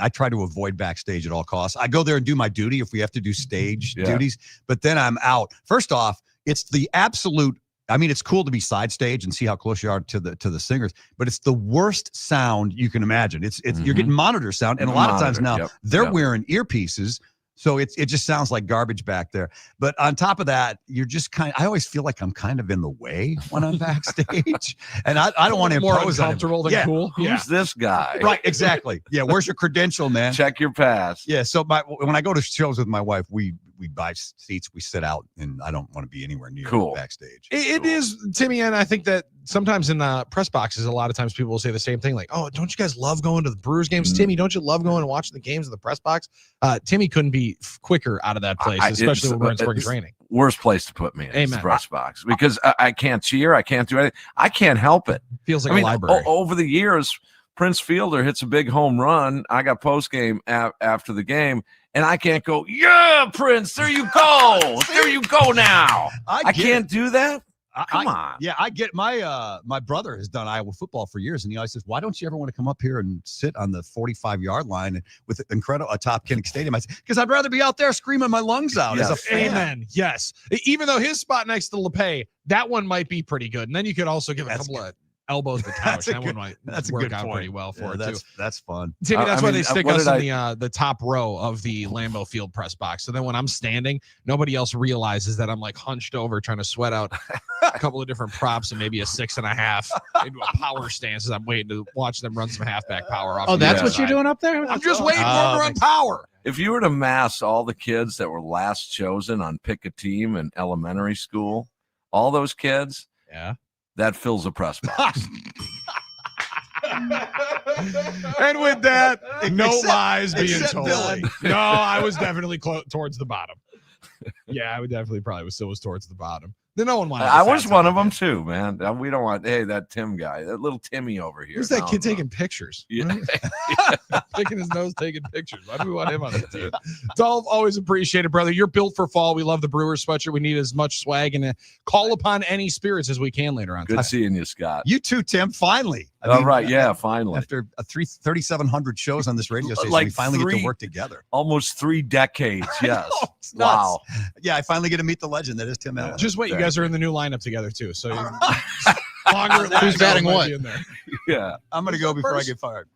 try to avoid backstage at all costs. I go there and do my duty if we have to do stage duties, but then I'm out. First off, it's the absolute, I mean, it's cool to be side stage and see how close you are to the singers, but it's the worst sound you can imagine. It's you're getting monitor sound, and a lot of times now they're wearing earpieces. So it just sounds like garbage back there. But on top of that, you're just I always feel like I'm kind of in the way when I'm backstage. And I don't want to more impose on uncomfortable than everybody. cool. Who's this guy? Right, exactly. Yeah, where's your credential, man? Check your pass. Yeah, so when I go to shows with my wife, we buy seats, we sit out, and I don't want to be anywhere near backstage. It is, Timmy, and I think that sometimes in the press boxes, a lot of times people will say the same thing, like, "Oh, don't you guys love going to the Brewers games, Timmy? Don't you love going and watching the games in the press box?" Timmy couldn't be quicker out of that place, especially when we're in spring training. Worst place to put me in the press box because I can't cheer, I can't do anything, I can't help it. Feels like a library. Over the years, Prince Fielder hits a big home run. I got post game after the game. And I can't go, yeah, Prince, there you go. There you go now. I can't do that. Come on. Yeah, I get my brother has done Iowa football for years, and he always says, "Why don't you ever want to come up here and sit on the 45-yard line with incredible atop Kinnick Stadium?" I said, "Because I'd rather be out there screaming my lungs out as a fan." Amen. Yes. Even though his spot next to LePay, that one might be pretty good, and then you could also give a couple of elbows the couch. That's a that good- one might that's a work good out point. pretty well for it, too. That's fun. Timmy, that's why they stick what us did in the top row of the Lambeau Field press box. So then when I'm standing, nobody else realizes that I'm like hunched over trying to sweat out a couple of different props and maybe a 6.5 into a power stance as I'm waiting to watch them run some halfback power off. Oh, the that's other what you're side. doing up there? I'm just waiting for them to run power. If you were to mass all the kids that were last chosen on Pick a Team in elementary school, all those kids, that fills a press box. And with that, no lies being told. Billy. No, I was definitely towards the bottom. Yeah, I would definitely probably was towards the bottom. Then no one wanted. I was one of them too, man. We don't want, hey, that Tim guy, that little Timmy over here. Who's that No, kid no. taking pictures? Yeah. Picking his nose, taking pictures. Why do we want him on the team? Dolph, always appreciate it, brother. You're built for fall. We love the Brewers sweatshirt. We need as much swag and call upon any spirits as we can later on. Good seeing you, Scott. You too, Tim. Finally. All right, yeah, finally. After 3,700 shows on this radio station, we finally get to work together. Almost 3 decades. Yes. It's nuts. Wow. Yeah, I finally get to meet the legend that is Tim Allen. Just wait, you guys are in the new lineup together too. So longer. Who's batting what? Yeah. I'm going to go before I get fired.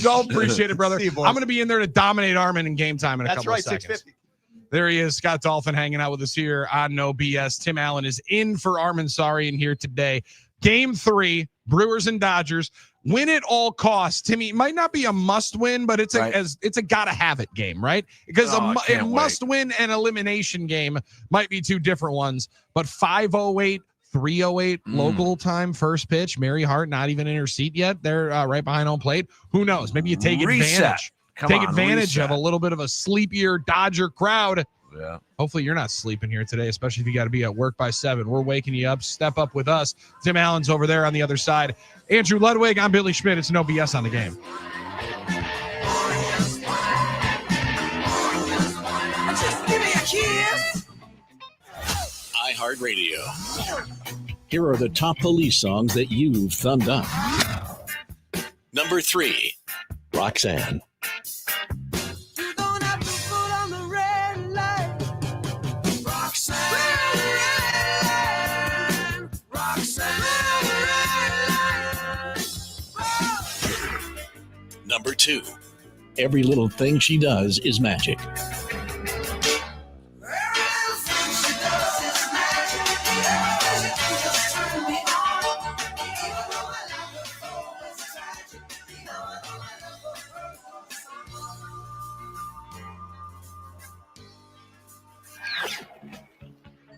Dolph, appreciate it, brother. See you, boys. I'm going to be in there to dominate Armin in game time in a That's couple right, of seconds. 650. There he is, Scott Dolphin, hanging out with us here on No BS. Tim Allen is in for Armin Sarian here today. Game 3, Brewers and Dodgers. Win at all costs. Timmy, it might not be a must win, but it's a gotta have it game, right? Because a must win and elimination game might be two different ones. But 5:08, 3:08 local time, first pitch. Mary Hart not even in her seat yet. They're right behind home plate. Who knows? Maybe you take advantage. Take advantage of a little bit of a sleepier Dodger crowd. Yeah. Hopefully you're not sleeping here today, especially if you got to be at work by 7. We're waking you up. Step up with us. Tim Allen's over there on the other side. Andrew Ludwig, I'm Billy Schmidt. It's No BS on the game. Just give me a kiss. iHeartRadio. Here are the top police songs that you've thumbed up. Number 3, Roxanne. Number 2, Every Little Thing She Does Is Magic.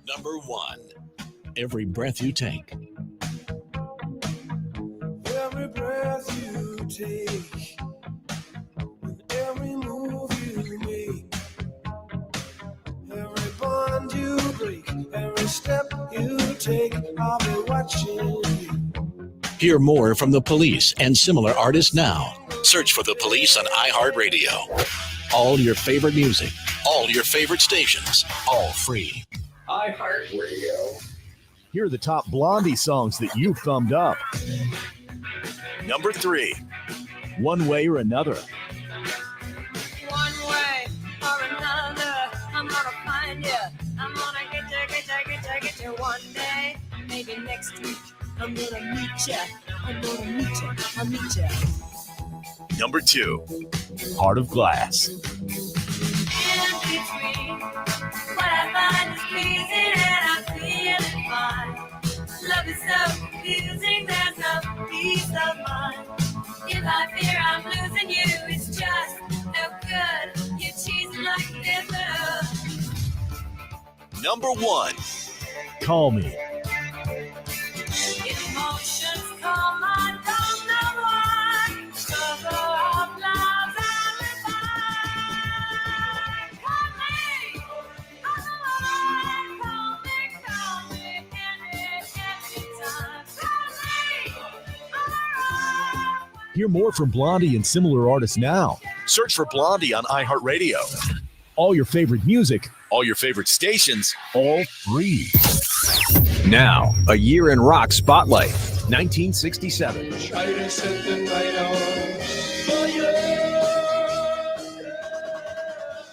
Number 1, Every Breath You Take. Every breath you take, and every move you make, every bond you break, every step you take, I'll be watching you. Hear more from the Police and similar artists now. Search for the Police on iHeartRadio. All your favorite music, all your favorite stations, all free. iHeartRadio. Here are the top Blondie songs that you've thumbed up. Number 3, One Way or Another. One way or another, I'm gonna find you. I'm gonna get you one day, maybe next week. I'm gonna meet you. I'll meet you. Number 2, Heart of Glass. In between, what I find is pleasing and I feel it fine. Love is so confusing, there's no peace of mind. If I fear I'm losing you, it's just no good. You're cheesing like liver. Number 1, Call Me. Emotions come, I don't know why. Cover up lies I live by. Call me, call me anytime. Call me, Hear more from Blondie and similar artists now. Search for Blondie on iHeartRadio. All your favorite music, all your favorite stations, all free. Now, a year in rock spotlight, 1967. Try to set the night on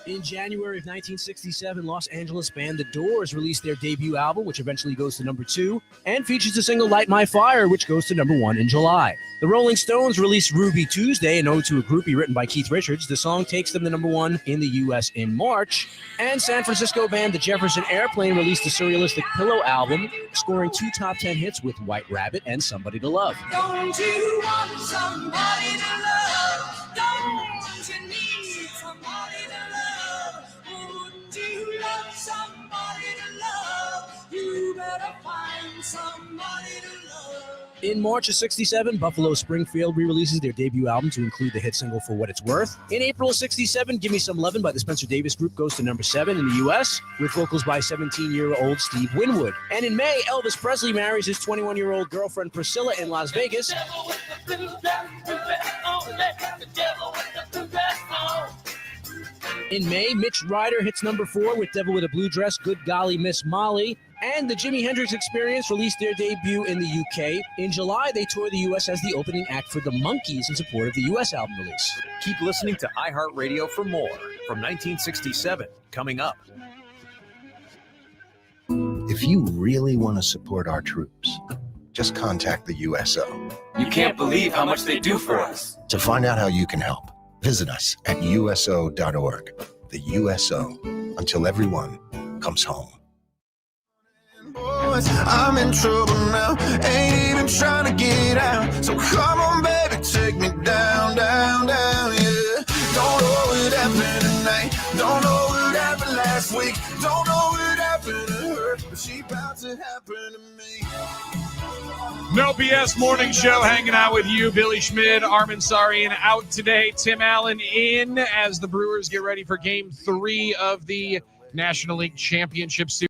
In January of 1967, Los Angeles band The Doors released their debut album, which eventually goes to number 2, and features the single Light My Fire, which goes to number 1 in July. The Rolling Stones released Ruby Tuesday, an ode to a groupie written by Keith Richards. The song takes them to number 1 in the U.S. in March. And San Francisco band The Jefferson Airplane released the surrealistic Pillow album, scoring 2 top 10 hits with White Rabbit and Somebody to Love. Don't you want somebody to love? Don't you need somebody to love? Wouldn't you love somebody to love? You better find somebody to love. In March of 67, Buffalo Springfield re-releases their debut album to include the hit single For What It's Worth. In April of 67, Give Me Some Lovin' by the Spencer Davis Group goes to number 7 in the U.S., with vocals by 17-year-old Steve Winwood. And in May, Elvis Presley marries his 21-year-old girlfriend Priscilla in Las Vegas. In May, Mitch Ryder hits number 4 with Devil with a Blue Dress, Good Golly Miss Molly. And the Jimi Hendrix Experience released their debut in the UK. In July, they toured the U.S. as the opening act for the Monkees in support of the U.S. album release. Keep listening to iHeartRadio for more from 1967, coming up. If you really want to support our troops, just contact the USO. You can't believe how much they do for us. To find out how you can help, visit us at USO.org. The USO, until everyone comes home. Boys, I'm in trouble now, ain't even trying to get out. So come on, baby, take me down, down, down, yeah. Don't know what happened tonight, don't know what happened last week, don't know what happened to her, but she about to happen to me. No BS Morning Show hanging out with you. Billy Schmid, Armin Sarian out today. Tim Allen in as the Brewers get ready for Game 3 of the National League Championship Series.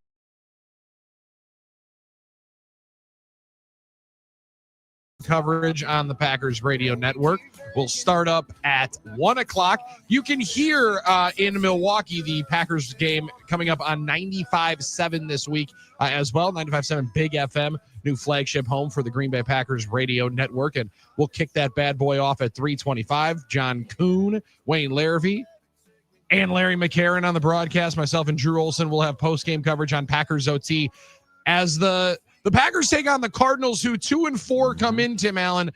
Coverage on the Packers Radio Network will start up at 1 o'clock. You can hear in Milwaukee the Packers game coming up on 95.7 this week as well. 95.7 Big FM, new flagship home for the Green Bay Packers Radio Network. And we'll kick that bad boy off at 3:25. John Kuhn, Wayne Larrivee, and Larry McCarron on the broadcast. Myself and Drew Olson will have post-game coverage on Packers OT as the Packers take on the Cardinals, who 2-4 come in, Tim Allen.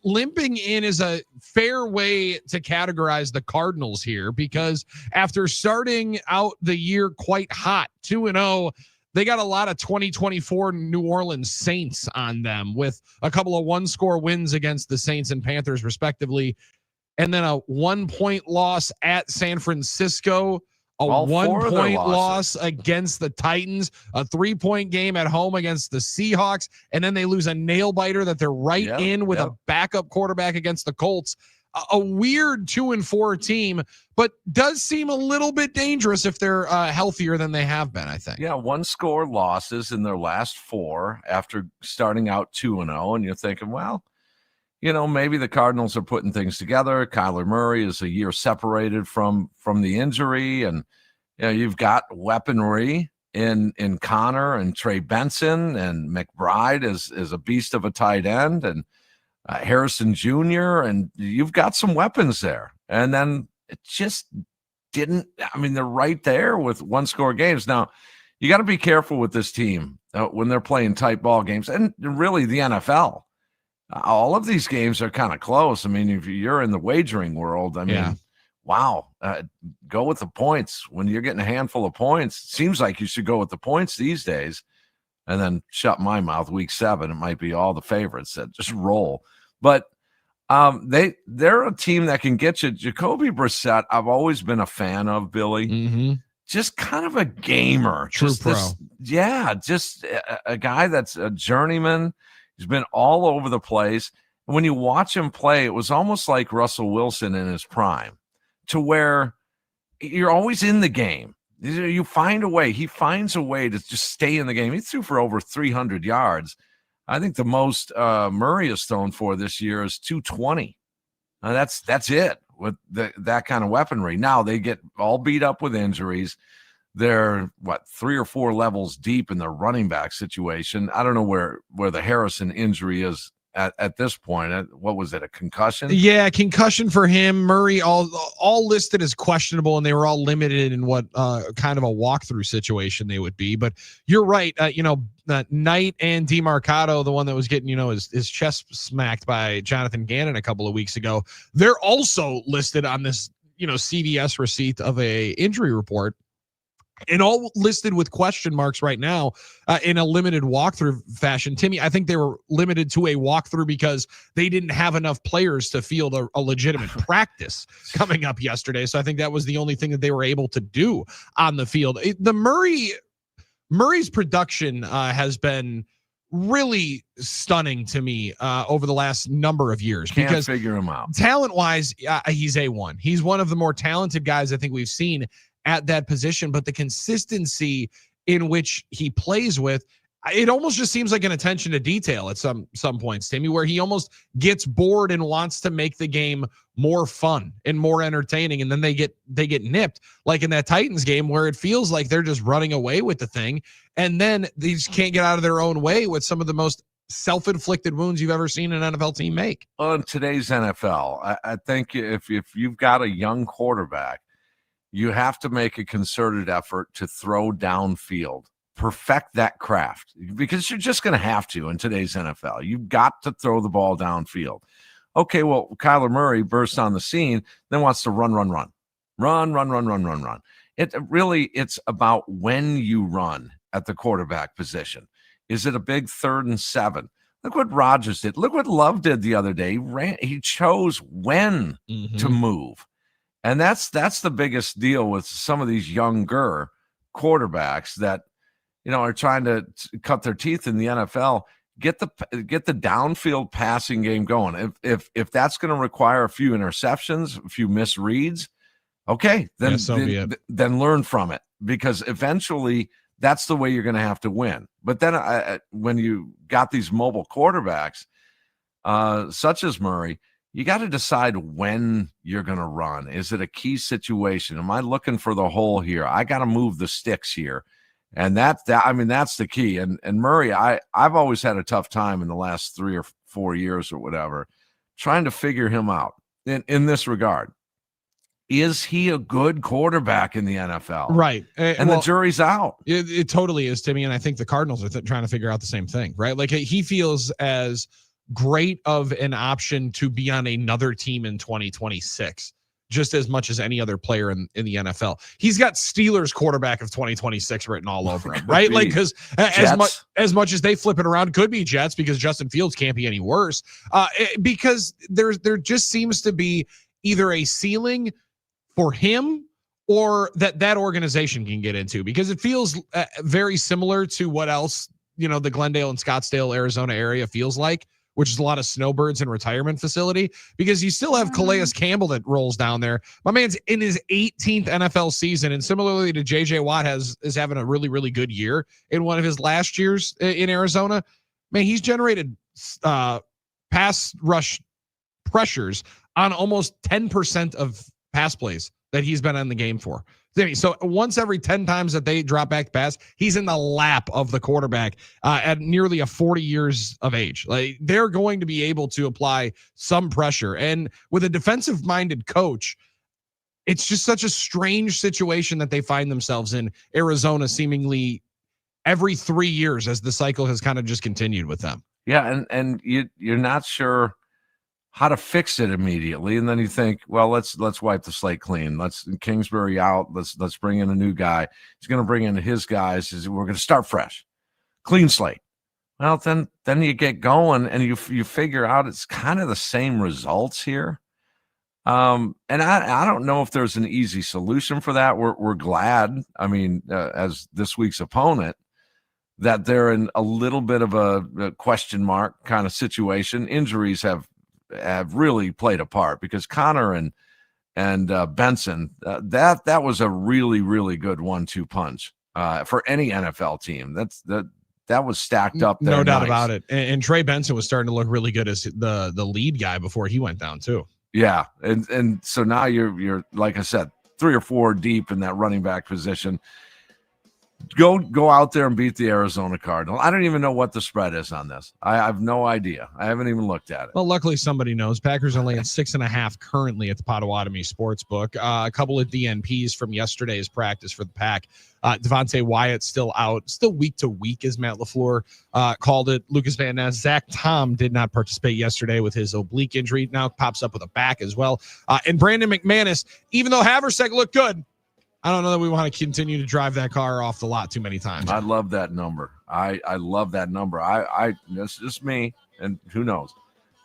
Limping in is a fair way to categorize the Cardinals here, because after starting out the year quite hot, 2-0, they got a lot of 2024 New Orleans Saints on them, with a couple of one-score wins against the Saints and Panthers, respectively, and then a 1-point loss at San Francisco. A 1-point loss against the Titans, a 3-point game at home against the Seahawks, and then they lose a nail-biter that they're in with a backup quarterback against the Colts. A weird 2-4 team, but does seem a little bit dangerous if they're healthier than they have been, I think. Yeah, 1-score losses in their last 4 after starting out 2-0, and you're thinking, well, you know, maybe the Cardinals are putting things together. Kyler Murray is a year separated from the injury, and you know, you've got weaponry in Connor and Trey Benson, and McBride is a beast of a tight end, and Harrison Jr., and you've got some weapons there. And then it just didn't. I mean, they're right there with 1-score games. Now, you got to be careful with this team when they're playing tight ball games, and really the NFL. All of these games are kind of close. I mean, if you're in the wagering world, I mean, wow, go with the points. When you're getting a handful of points, it seems like you should go with the points these days, and then shut my mouth. Week 7, it might be all the favorites that just roll. But they're a team that can get you. Jacoby Brissett, I've always been a fan of, Billy. Mm-hmm. Just kind of a gamer. True pro. Just a guy that's a journeyman. He's been all over the place. When you watch him play, it was almost like Russell Wilson in his prime, to where you're always in the game. You find a way. He finds a way to just stay in the game. He threw for over 300 yards. I think the most Murray has thrown for this year is 220. That's it with that kind of weaponry. Now they get all beat up with injuries. They're 3 or 4 levels deep in their running back situation. I don't know where the Harrison injury is at this point. What was it, a concussion? Yeah, concussion for him. Murray, all listed as questionable, and they were all limited in what kind of a walkthrough situation they would be. But you're right. Knight and DeMarcado, the one that was getting, his chest smacked by Jonathan Gannon a couple of weeks ago, they're also listed on this, CVS receipt of a injury report. And all listed with question marks right now in a limited walkthrough fashion. Timmy, I think they were limited to a walkthrough because they didn't have enough players to field a legitimate practice coming up yesterday. So I think that was the only thing that they were able to do on the field. Murray's production has been really stunning to me over the last number of years. Can't figure him out. Talent-wise, he's A1. He's one of the more talented guys I think we've seen at that position, but the consistency in which he plays with, it almost just seems like an attention to detail at some points, Timmy, where he almost gets bored and wants to make the game more fun and more entertaining, and then they get nipped, like in that Titans game where it feels like they're just running away with the thing, and then they just can't get out of their own way with some of the most self-inflicted wounds you've ever seen an NFL team make. On today's NFL, I think if you've got a young quarterback, you have to make a concerted effort to throw downfield, perfect that craft, because you're just going to have to in today's NFL. You've got to throw the ball downfield. Okay, well, Kyler Murray bursts on the scene, then wants to run. It's about when you run at the quarterback position. Is it a big 3rd and 7? Look what Rodgers did. Look what Love did the other day. He chose when to move. And that's the biggest deal with some of these younger quarterbacks that, are trying to cut their teeth in the NFL. Get the downfield passing game going. If that's going to require a few interceptions, a few misreads, okay, then learn from it, because eventually that's the way you're going to have to win. But then when you got these mobile quarterbacks, such as Murray, you got to decide when you're going to run. Is it a key situation? Am I looking for the hole here? I got to move the sticks here. And that's the key. And Murray, I've always had a tough time in the last 3 or 4 years or whatever, trying to figure him out in this regard. Is he a good quarterback in the NFL? Right. The jury's out. It totally is, Timmy. And I think the Cardinals are trying to figure out the same thing, right? Like he feels as great of an option to be on another team in 2026, just as much as any other player in the NFL. He's got Steelers quarterback of 2026 written all over him, right? Like, because as much as they flip it around, could be Jets, because Justin Fields can't be any worse. Because there just seems to be either a ceiling for him or that organization can get into, because it feels very similar to what else, the Glendale and Scottsdale, Arizona area feels like, which is a lot of snowbirds and retirement facility, because you still have Calais Campbell that rolls down there. My man's in his 18th NFL season, and similarly to JJ Watt is having a really, really good year in one of his last years in Arizona. Man, he's generated pass rush pressures on almost 10% of pass plays that he's been in the game for. So once every 10 times that they drop back to pass, he's in the lap of the quarterback at nearly a 40 years of age. Like, they're going to be able to apply some pressure. And with a defensive-minded coach, it's just such a strange situation that they find themselves in, Arizona, seemingly every 3 years, as the cycle has kind of just continued with them. Yeah, and you're not sure how to fix it immediately, and then you think, well, let's wipe the slate clean. Let's Kingsbury out. Let's bring in a new guy. He's going to bring in his guys. We're going to start fresh, clean slate. Well, then you get going and you figure out it's kind of the same results here. And I don't know if there's an easy solution for that. We're glad. I mean, as this week's opponent, that they're in a little bit of a question mark kind of situation. Injuries have really played a part, because Connor and Benson, that was a really, really good 1-2 punch for any NFL team. That was stacked up there. No doubt about it. And Trey Benson was starting to look really good as the lead guy before he went down too. Yeah, and so now you're like I said, 3 or 4 deep in that running back position. Go out there and beat the Arizona Cardinals. I don't even know what the spread is on this. I have no idea. I haven't even looked at it. Well, luckily somebody knows. Packers are laying 6.5 currently at the Potawatomi Sportsbook. A couple of DNPs from yesterday's practice for the Pack. Devontae Wyatt still out, still week to week, as Matt LaFleur called it. Lucas Van Ness, Zach Tom did not participate yesterday with his oblique injury. Now pops up with a back as well. And Brandon McManus, even though Haversack looked good, I don't know that we want to continue to drive that car off the lot too many times. I love that number. I love that number. That's just me, and who knows.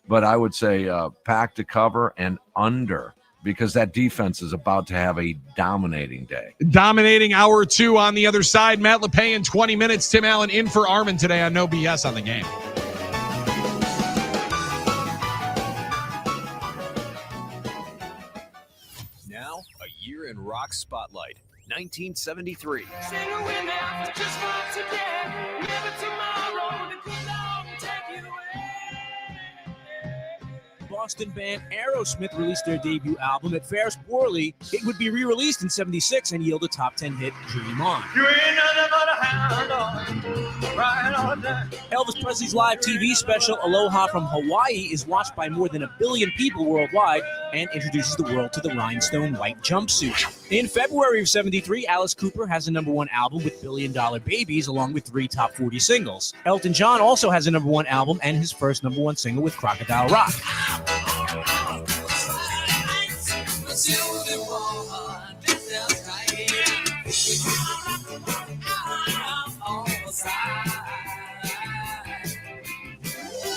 But I would say Pack to cover and under, because that defense is about to have a dominating day. Dominating hour 2 on the other side. Matt LePay in 20 minutes. Tim Allen in for Armin today on No BS on the Game. Now, a year in rock spotlight. 1973. Boston band Aerosmith released their debut album. It fares poorly. It would be re-released in 76 and yield a top 10 hit, Dream On. You ain't nothing but a hound dog, right on that. Elvis Presley's live TV special, Aloha from Hawaii, is watched by more than 1 billion people worldwide and introduces the world to the rhinestone white jumpsuit. In February of 73, Alice Cooper has a #1 album with Billion Dollar Babies, along with 3 top 40 singles. Elton John also has a #1 album and his first #1 single with Crocodile Rock.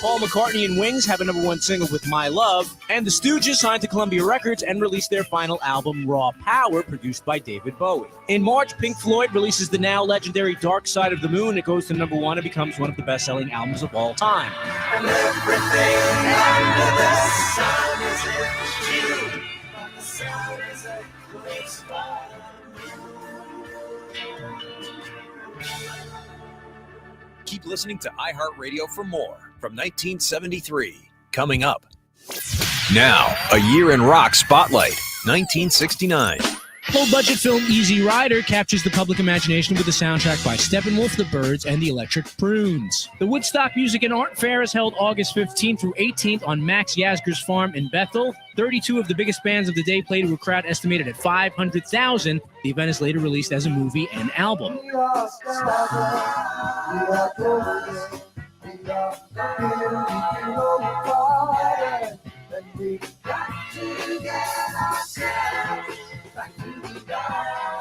Paul McCartney and Wings have a #1 single with My Love, and the Stooges signed to Columbia Records and released their final album, Raw Power, produced by David Bowie. In March, Pink Floyd releases the now legendary Dark Side of the Moon. It goes to #1 and becomes one of the best-selling albums of all time. And everything under the sun is you. The sun is a great spot. Keep listening to iHeartRadio for more from 1973. Coming up. Now, a year in rock spotlight. 1969. Low-budget film Easy Rider captures the public imagination with a soundtrack by Steppenwolf, the Byrds, and the Electric Prunes. The Woodstock Music and Art Fair is held August 15th through 18th on Max Yasgur's farm in Bethel. 32 of the biggest bands of the day played to a crowd estimated at 500,000. The event is later released as a movie and album.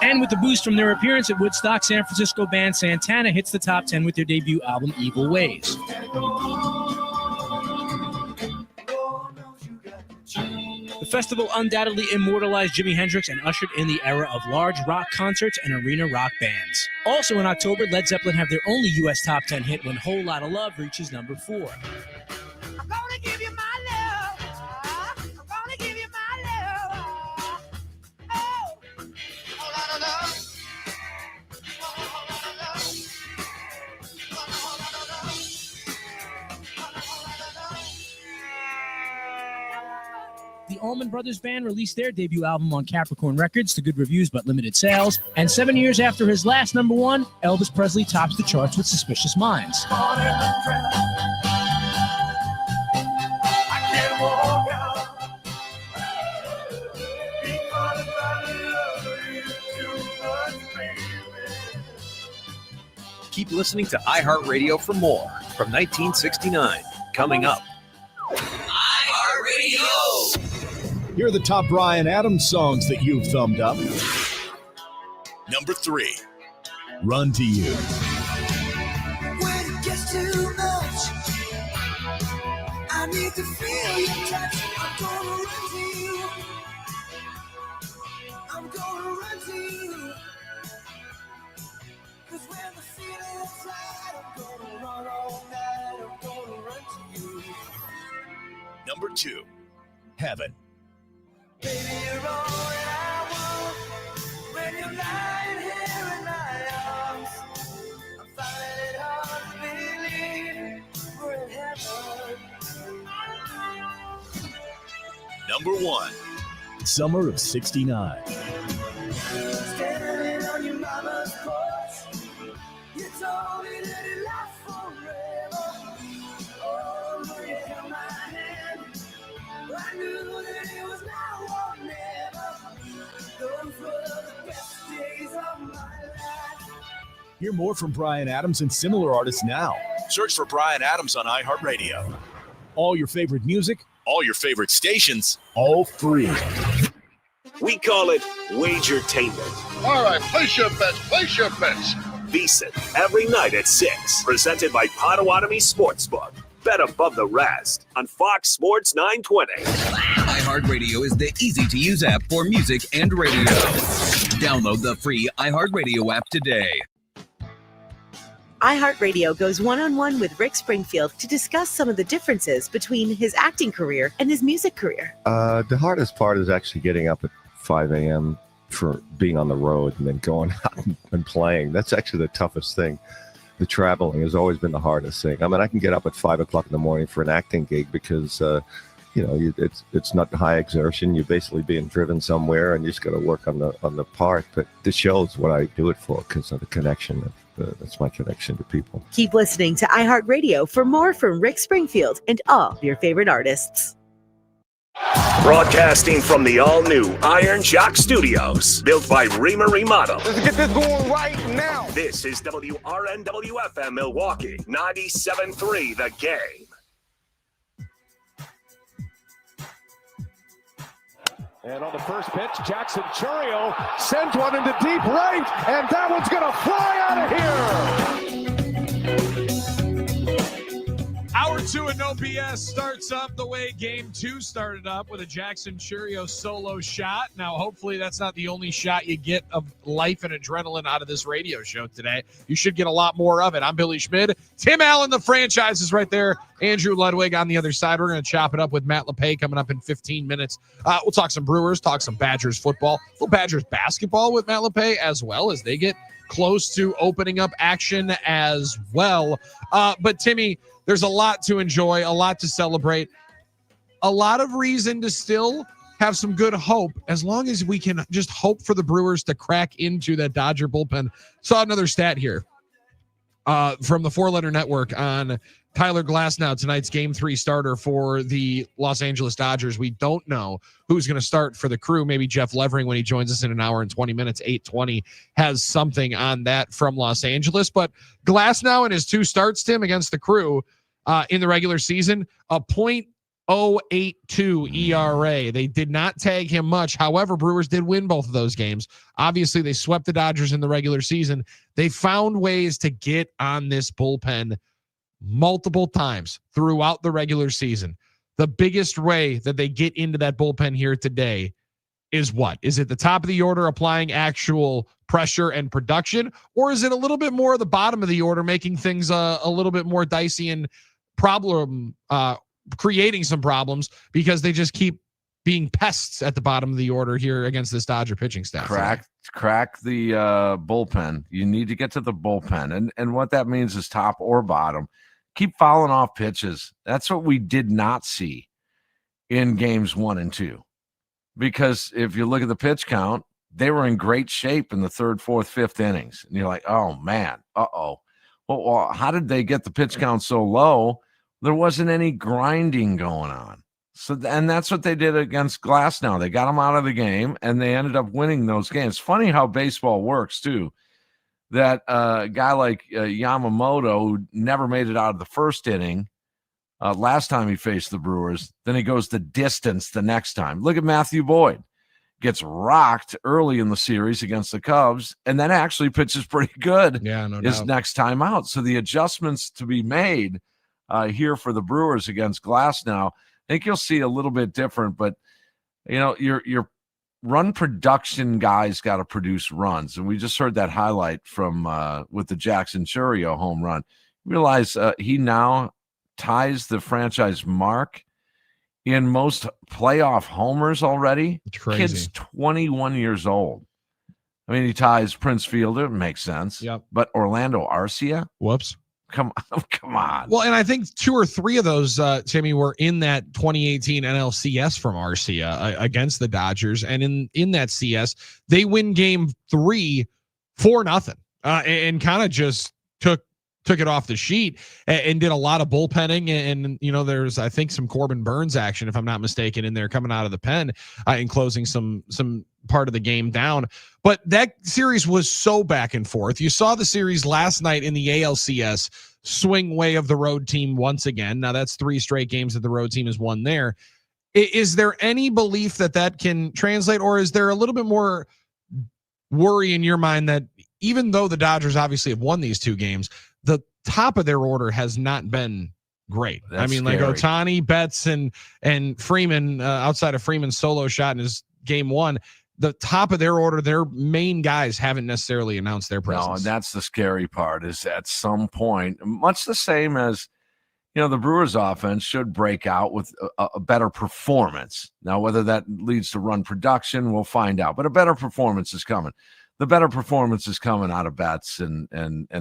And with the boost from their appearance at Woodstock, San Francisco band Santana hits the top 10 with their debut album, Evil Ways. The festival undoubtedly immortalized Jimi Hendrix and ushered in the era of large rock concerts and arena rock bands. Also in October, Led Zeppelin have their only U.S. top 10 hit when Whole Lotta Love reaches #4. I'm gonna give you my love. I'm gonna give you my love. Oh, whole lot of love. The Allman Brothers Band released their debut album on Capricorn Records to good reviews but limited sales. And 7 years after his last #1, Elvis Presley tops the charts with Suspicious Minds. Keep listening to iHeartRadio for more from 1969. Coming up. Here are the top Bryan Adams songs that you've thumbed up. Number 3. Run to You. When it gets too much, I need to feel your touch. I'm gonna run to you. I'm gonna run to you. 'Cause when the feeling's right, I'm gonna run all night. I'm gonna run to you. Number 2. Heaven. Baby, you're all that I want. When you're lying here in my arms, I'm finding it hard to believe we're in heaven. Number 1. Summer of '69. Standing on your mama's porch, Hear more from Bryan Adams and similar artists now. Search for Bryan Adams on iHeartRadio. All your favorite music, all your favorite stations, all free. We call it Wagertainment. All right, place your bets. Place your bets. VSiN, every night at 6. Presented by Potawatomi Sportsbook. Bet above the rest on Fox Sports 920. iHeartRadio is the easy-to-use app for music and radio. Download the free iHeartRadio app today. iHeartRadio goes one-on-one with Rick Springfield to discuss some of the differences between his acting career and his music career. The hardest part is actually getting up at 5 a.m. for being on the road and then going out and playing. That's actually the toughest thing. The traveling has always been the hardest thing. I mean, I can get up at 5 o'clock in the morning for an acting gig because, it's not high exertion. You're basically being driven somewhere and you just got to work on the part. But the show's what I do it for because of the connection. That's my connection to people. Keep listening to iHeartRadio for more from Rick Springfield and all your favorite artists. Broadcasting from the all-new Iron Jock Studios, built by Rima Remodel. Let's get this going right now. This is WRNWFM Milwaukee, 97.3 The Game. And on the first pitch, Jackson Churio sends one into deep right, and that one's going to fly out of here. Hour 2 of No BS starts up the way Game 2 started up with a Jackson Churio solo shot. Now, hopefully that's not the only shot you get of life and adrenaline out of this radio show today. You should get a lot more of it. I'm Billy Schmid. Tim Allen, the franchise, is right there. Andrew Ludwig on the other side. We're going to chop it up with Matt LePay coming up in 15 minutes. We'll talk some Brewers, talk some Badgers football, a little Badgers basketball with Matt LePay as well as they get close to opening up action as well. But Timmy, there's a lot to enjoy, a lot to celebrate, a lot of reason to still have some good hope as long as we can just hope for the Brewers to crack into that Dodger bullpen. Saw another stat here from the Four Letter Network on Tyler Glasnow, tonight's Game 3 starter for the Los Angeles Dodgers. We don't know who's going to start for the Crew. Maybe Jeff Levering, when he joins us in an hour and 20 minutes, 8:20, has something on that from Los Angeles. But Glasnow in his 2 starts, Tim, against the Crew in the regular season, a .082 ERA. They did not tag him much. However, Brewers did win both of those games. Obviously, they swept the Dodgers in the regular season. They found ways to get on this bullpen multiple times throughout the regular season. The biggest way that they get into that bullpen here today is what? Is it the top of the order applying actual pressure and production, or is it a little bit more of the bottom of the order making things a little bit more dicey and creating some problems because they just keep being pests at the bottom of the order here against this Dodger pitching staff? Crack the bullpen. You need to get to the bullpen. And what that means is top or bottom. Keep fouling off pitches. That's what we did not see in games 1 and 2. Because if you look at the pitch count, they were in great shape in the 3rd, 4th, 5th innings. And you're like, oh, man, uh-oh. Well, how did they get the pitch count so low? There wasn't any grinding going on. And that's what they did against Glasnow. They got him out of the game, and they ended up winning those games. Funny how baseball works, too. That guy like Yamamoto, who never made it out of the first inning last time he faced the Brewers, then he goes the distance the next time. Look at Matthew Boyd. Gets rocked early in the series against the Cubs, and then actually pitches pretty good his next time out. So the adjustments to be made here for the Brewers against Glasnow, I think you'll see a little bit different, but your run production guys got to produce runs. And we just heard that highlight from with the Jackson Churio home run. You realize he now ties the franchise mark in most playoff homers already. It's crazy. Kid's 21 years old. I mean, he ties Prince Fielder. It makes sense. Yep. But Orlando Arcia? Whoops. Come on. Well, and I think 2 or 3 of those, Timmy, were in that 2018 NLCS from Arcia against the Dodgers. And in that CS, they win game 3 4-0 and kind of just took it off the sheet and did a lot of bullpenning. And there's, I think, some Corbin Burns action, if I'm not mistaken, in there coming out of the pen and closing some part of the game down. But that series was so back and forth. You saw the series last night in the ALCS swing way of the road team once again. Now that's 3 straight games that the road team has won there. Is there any belief that can translate, or is there a little bit more worry in your mind that even though the Dodgers obviously have won these 2 games, the top of their order has not been great? That's I mean, scary. like Ohtani, Betts, and Freeman, outside of Freeman's solo shot in his game 1, the top of their order, their main guys haven't necessarily announced their presence. No, and that's the scary part, is at some point, much the same as, the Brewers offense should break out with a better performance. Now, whether that leads to run production, we'll find out, but a better performance is coming. The better performance is coming out of Betts and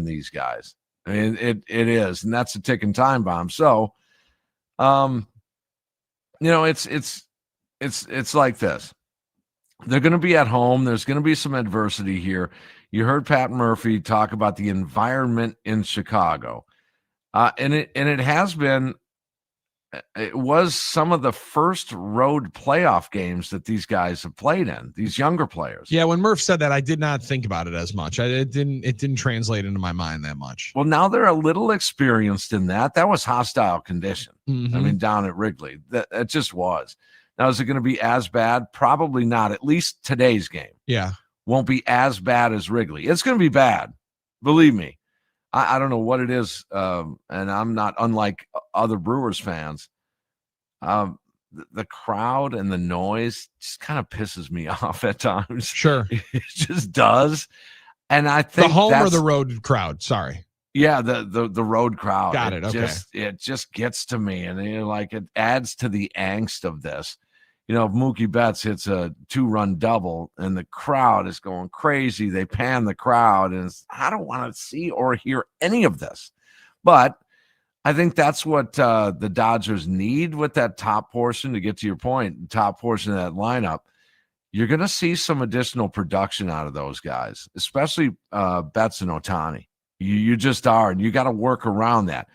these guys. I mean, it is, and that's a ticking time bomb. So, it's like this. They're going to be at home. There's going to be some adversity here. You heard Pat Murphy talk about the environment in Chicago, and it has been. It was some of the first road playoff games that these guys have played in. These younger players. Yeah, when Murph said that, I did not think about it as much. It didn't translate into my mind that much. Well, now they're a little experienced in that. That was hostile condition. Mm-hmm. I mean, down at Wrigley, that just was. Now, is it going to be as bad? Probably not. At least today's game. Yeah. Won't be as bad as Wrigley. It's going to be bad. Believe me. I don't know what it is. And I'm not unlike other Brewers fans. The crowd and the noise just kind of pisses me off at times. Sure. It just does. And I think the home or the road crowd. Sorry. Yeah, the road crowd. Got it. Okay. It just gets to me, and it adds to the angst of this. If Mookie Betts hits a 2-run double and the crowd is going crazy, they pan the crowd, and I don't want to see or hear any of this. But I think that's what the Dodgers need with that top portion. To get to your point, the top portion of that lineup, you're going to see some additional production out of those guys, especially Betts and Ohtani. You just are, and you got to work around that.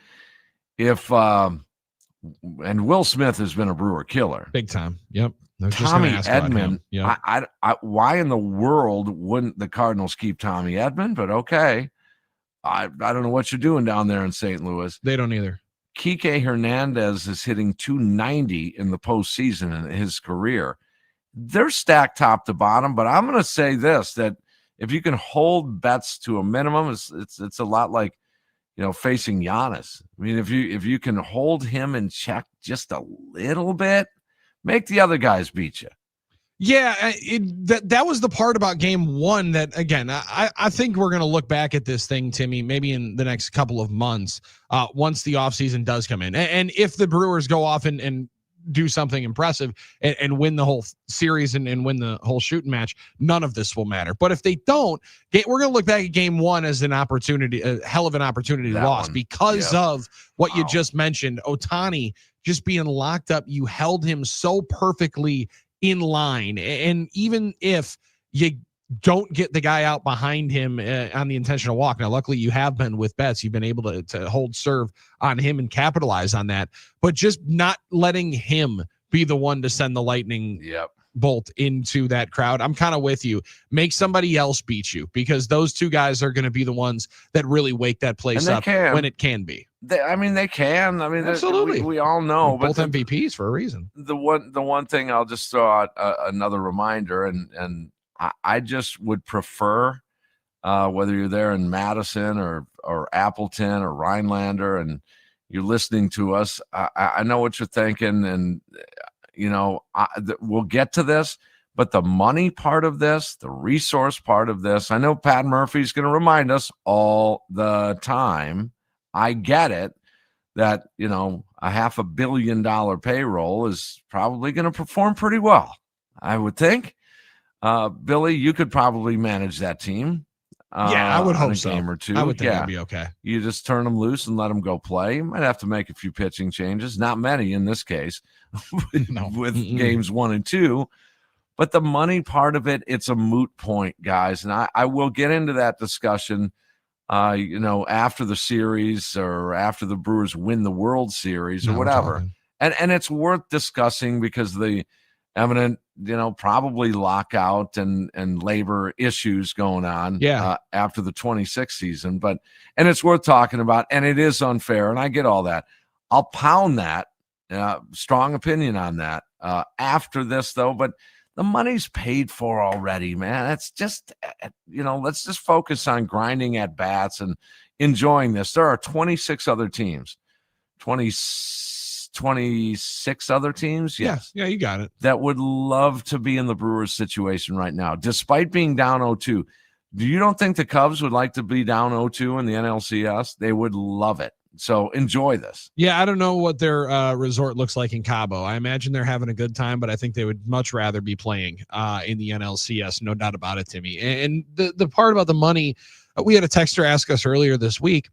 And Will Smith has been a Brewer killer, big time. Yep. Tommy Edman. Yep. I why in the world wouldn't the Cardinals keep Tommy Edman? But okay, I don't know what you're doing down there in St. Louis. They don't either. Kike Hernandez is hitting 290 in the postseason in his career. They're stacked top to bottom, but I'm going to say this: that if you can hold Betts to a minimum, it's a lot like, facing Giannis. I mean, if you can hold him in check just a little bit, make the other guys beat you. Yeah, that was the part about game 1 that, again, I think we're going to look back at this thing, Timmy, maybe in the next couple of months, once the offseason does come in. And if the Brewers go off and do something impressive and win the whole series and win the whole shooting match, none of this will matter. But if they don't, we're going to look back at game 1 as an opportunity, a hell of an opportunity lost because of what you just mentioned. Ohtani just being locked up. You held him so perfectly in line. And even if you don't get the guy out behind him on the intentional walk. Now, luckily you have been with Betts. You've been able to hold serve on him and capitalize on that, but just not letting him be the one to send the lightning bolt into that crowd. I'm kind of with you. Make somebody else beat you, because those 2 guys are going to be the ones that really wake that place up when it can be. They can. I mean, absolutely. We all know. Both MVPs for a reason. The one thing I'll just throw out another reminder, and I just would prefer, whether you're there in Madison or Appleton or Rhinelander and you're listening to us, I know what you're thinking, and we'll get to this, but the money part of this, the resource part of this, I know Pat Murphy's going to remind us all the time. I get it that, a $500 million payroll is probably going to perform pretty well, I would think. Billy, you could probably manage that team. I would hope so. Game or 2. I would think it'd be okay. You just turn them loose and let them go play. You might have to make a few pitching changes. Not many in this case with games 1 and 2. But the money part of it, it's a moot point, guys. And I will get into that discussion, after the series or after the Brewers win the World Series or whatever. And it's worth discussing because the evident, probably lockout and labor issues going on after the 26th season. And it's worth talking about, and it is unfair, and I get all that. I'll pound that, strong opinion on that after this, though. But the money's paid for already, man. It's just, let's just focus on grinding at bats and enjoying this. There are 26 other teams. 26 other teams, yes. Yeah, you got it. That would love to be in the Brewers situation right now, despite being down 0-2. You don't think the Cubs would like to be down 0-2 in the NLCS? They would love it. So enjoy this. Yeah, I don't know what their resort looks like in Cabo. I imagine they're having a good time, but I think they would much rather be playing in the NLCS. No doubt about it, Timmy. And the part about the money, we had a texter ask us earlier this week,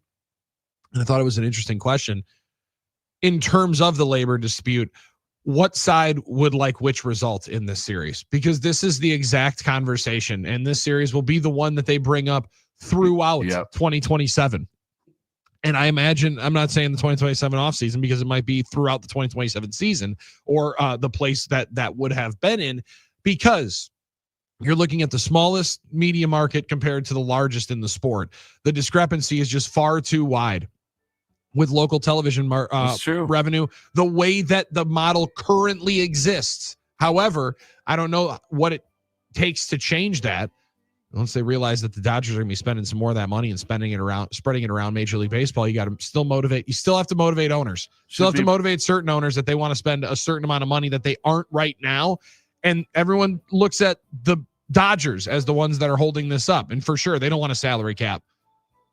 and I thought it was an interesting question. In terms of the labor dispute, what side would like which result in this series? Because this is the exact conversation, and this series will be the one that they bring up throughout 2027. And I imagine, I'm not saying the 2027 offseason because it might be throughout the 2027 season or the place that would have been in, because you're looking at the smallest media market compared to the largest in the sport. The discrepancy is just far too wide with local television revenue, the way that the model currently exists. However, I don't know what it takes to change that once they realize that the Dodgers are going to be spending some more of that money and spreading it around Major League Baseball. You got to still motivate. You still have to motivate owners. Still have to motivate certain owners that they want to spend a certain amount of money that they aren't right now. And everyone looks at the Dodgers as the ones that are holding this up. And for sure, they don't want a salary cap.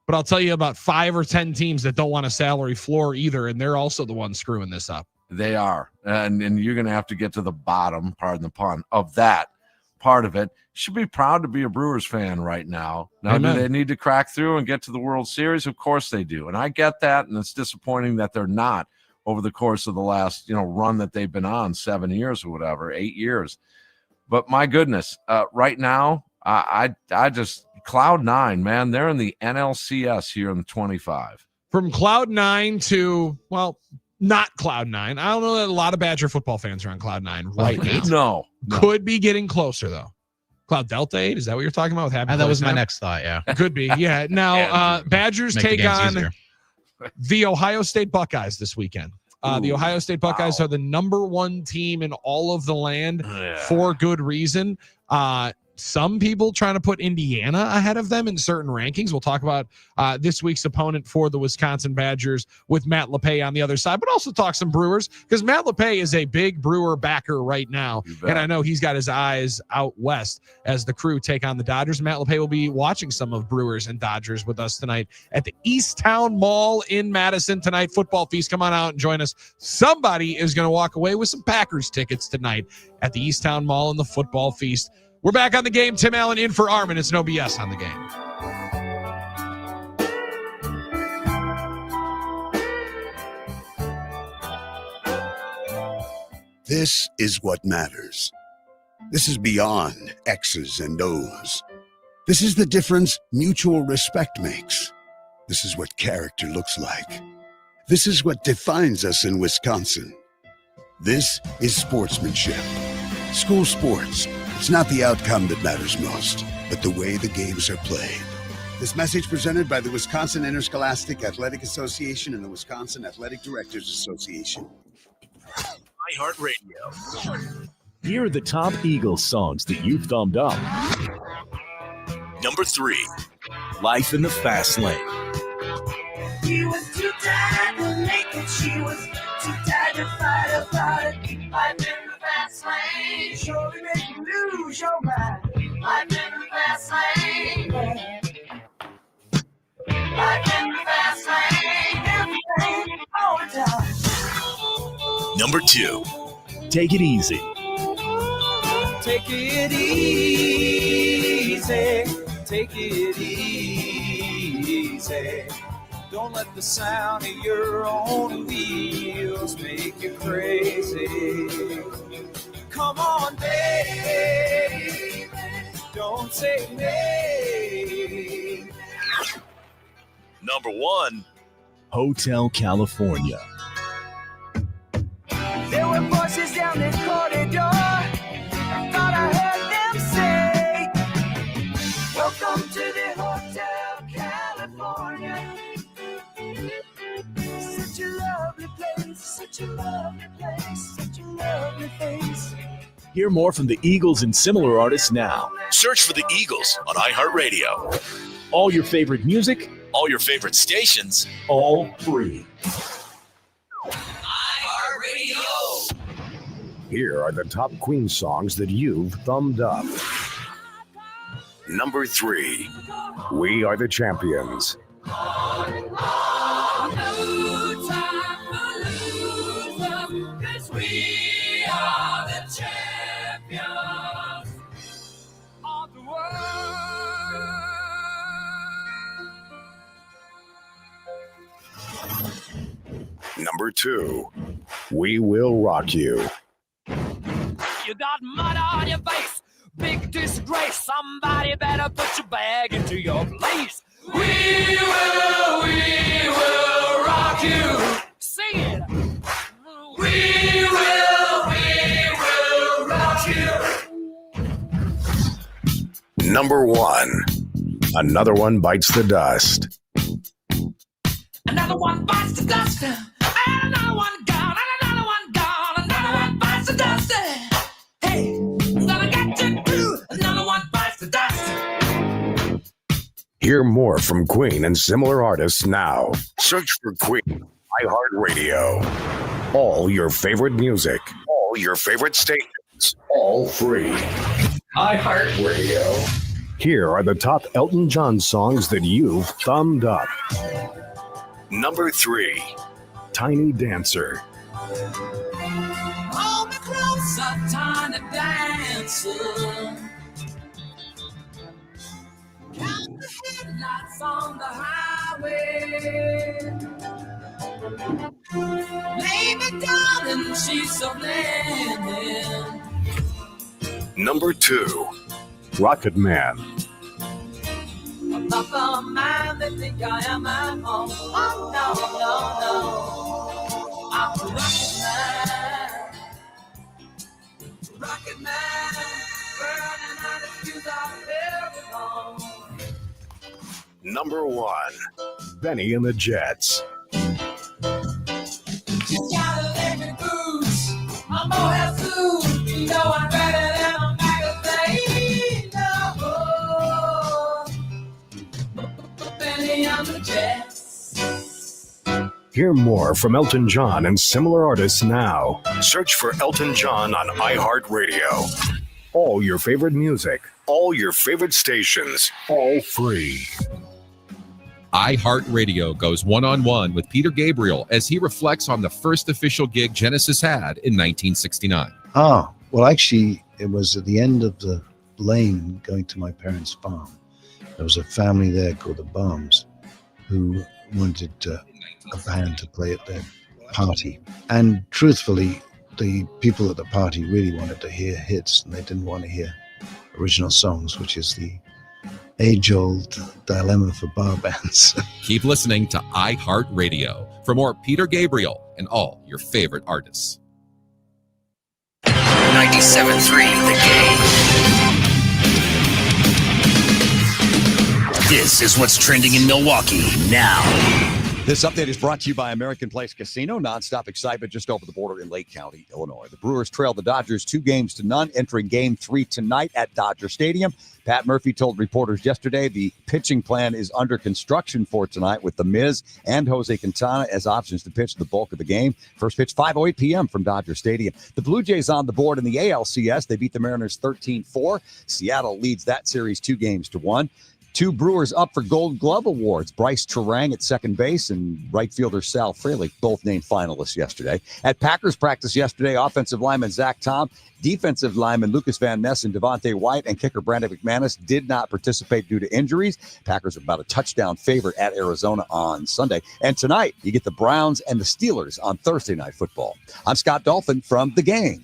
But I'll tell you about 5 or 10 teams that don't want a salary floor either, and they're also the ones screwing this up. They are. And you're going to have to get to the bottom, pardon the pun, of that part of it. Should be proud to be a Brewers fan right now. Now, Amen. Do they need to crack through and get to the World Series? Of course they do. And I get that, and it's disappointing that they're not over the course of the last, run that they've been on, 7 years or whatever, 8 years. But my goodness, right now, I just Cloud 9, man, they're in the NLCS here in the 25. From Cloud 9 to, well, not Cloud 9. I don't know that a lot of Badger football fans are on Cloud 9 right now. No. Could be getting closer, though. Cloud Delta 8, is that what you're talking about with Happy? That was my next thought, yeah. Could be, yeah. Now, Badgers take on the Ohio State Buckeyes this weekend. The Ohio State Buckeyes are the #1 team in all of the land for good reason. Some people trying to put Indiana ahead of them in certain rankings. We'll talk about this week's opponent for the Wisconsin Badgers with Matt LePay on the other side, but also talk some Brewers because Matt LePay is a big Brewer backer right now. And I know he's got his eyes out west as the Crew take on the Dodgers. Matt LePay will be watching some of Brewers and Dodgers with us tonight at the Easttown Mall in Madison tonight. Football Feast. Come on out and join us. Somebody is going to walk away with some Packers tickets tonight at the Easttown Mall in the Football Feast. We're back on the game. Tim Allen in for Armin. It's no BS on the game. This is what matters. This is beyond X's and O's. This is the difference mutual respect makes. This is what character looks like. This is what defines us in Wisconsin. This is sportsmanship. School sports. It's not the outcome that matters most, but the way the games are played. This message presented by the Wisconsin Interscholastic Athletic Association and the Wisconsin Athletic Directors Association. iHeartRadio. Here are the top Eagles songs that you've thumbed up. Number 3, Life in the Fast Lane. He was too tired to make it. She was too tired to fight about it. Life in the fast lane. Surely make you lose your mind. Life in the fast lane. Life in the fast lane. Everything all the time. Number 2, Take It Easy. Take it easy. Take it easy. Don't let the sound of your own wheels make you crazy. Come on, baby. Don't say nay. Number 1, Hotel California. There were voices down this corridor Hear more from the Eagles and similar artists now. Search for the Eagles on iHeartRadio. All your favorite music, all your favorite stations, all free. iHeartRadio. Here are the top Queen songs that you've thumbed up. Number 3, We Are the Champions. We are the champions of the world. Number 2, We Will Rock You. You got mud on your face, big disgrace. Somebody better put your bag into your place. We will rock you. Sing it. We will rock you. Number 1, Another One Bites the Dust. Another one bites the dust. And another one gone. And another one gone. Another one bites the dust. Hey, I'm gonna get you too. Another one bites the dust. Hear more from Queen and similar artists now. Search for Queen iHeartRadio. All your favorite music, all your favorite stations, all free. iHeartRadio. Here are the top Elton John songs that you've thumbed up. Number 3, Tiny Dancer. Hold me closer, tiny dancer. Count the headlights on the highway. Lay me down in sheets of linen. Number 2, Rocket Man. I'm not the man that think I am at home. Oh, no, no, no. I'm a rocket man. Rocket man. Burning out the fuse out of every home. Number 1, Benny and the Jets. She's got electric boots. I'm more have food. You know I'm better than a magazine. No. Benny and the Jets. Hear more from Elton John and similar artists now. Search for Elton John on iHeartRadio. All your favorite music, all your favorite stations, all free. iHeartRadio goes one-on-one with Peter Gabriel as he reflects on the first official gig Genesis had in 1969. Ah, well, actually, it was at the end of the lane going to my parents' farm. There was a family there called the Barnes who wanted a band to play at their party. And truthfully, the people at the party really wanted to hear hits, and they didn't want to hear original songs, which is the age-old dilemma for bar bands. Keep listening to iHeartRadio for more Peter Gabriel and all your favorite artists. 97.3 The Game. This is what's trending in Milwaukee now. This update is brought to you by American Place Casino. Nonstop excitement just over the border in Lake County, Illinois. The Brewers trail the Dodgers 2-0 entering Game 3 tonight at Dodger Stadium. Pat Murphy told reporters yesterday the pitching plan is under construction for tonight with The Miz and Jose Quintana as options to pitch the bulk of the game. First pitch 5:08 p.m. from Dodger Stadium. The Blue Jays on the board in the ALCS. They beat the Mariners 13-4. Seattle leads that series 2-1. Two Brewers up for Gold Glove awards. Bryce Terang at second base and right fielder Sal Frelick, both named finalists yesterday. At Packers practice yesterday, offensive lineman Zach Tom, defensive lineman Lucas Van Ness and Devontae White, and kicker Brandon McManus did not participate due to injuries. Packers are about a touchdown favorite at Arizona on Sunday. And tonight, you get the Browns and the Steelers on Thursday Night Football. I'm Scott Dolphin from The Game.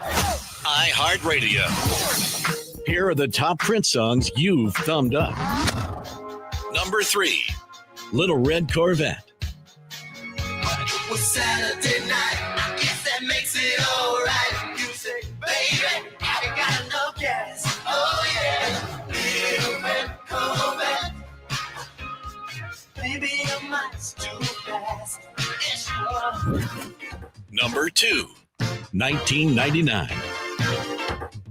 iHeartRadio. Here are the top Prince songs you've thumbed up. Number 3, Little Red Corvette. It was Saturday night. I guess that makes it all right. You say, baby, I got enough gas. Oh, yeah. Little red Corvette. Baby, your mind's too fast. Yes, you are. Number Number 2, 1999.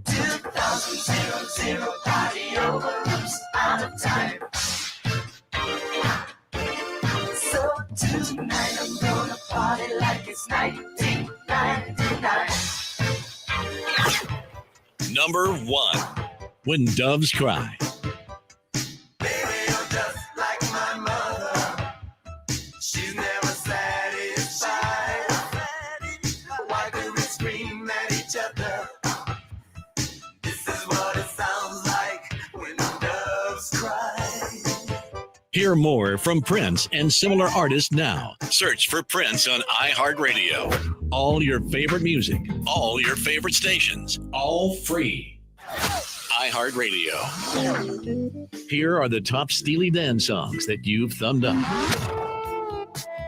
2000 party over, oops, out of time. So tonight I'm gonna party like it's 1999. Number 1, When Doves Cry. She's never satisfied. Why do we scream at each other? This is what it sounds like when doves cry. Hear more from Prince and similar artists now. Search for Prince on iHeartRadio. All your favorite music, all your favorite stations, all free. iHeartRadio. Here are the top Steely Dan songs that you've thumbed up.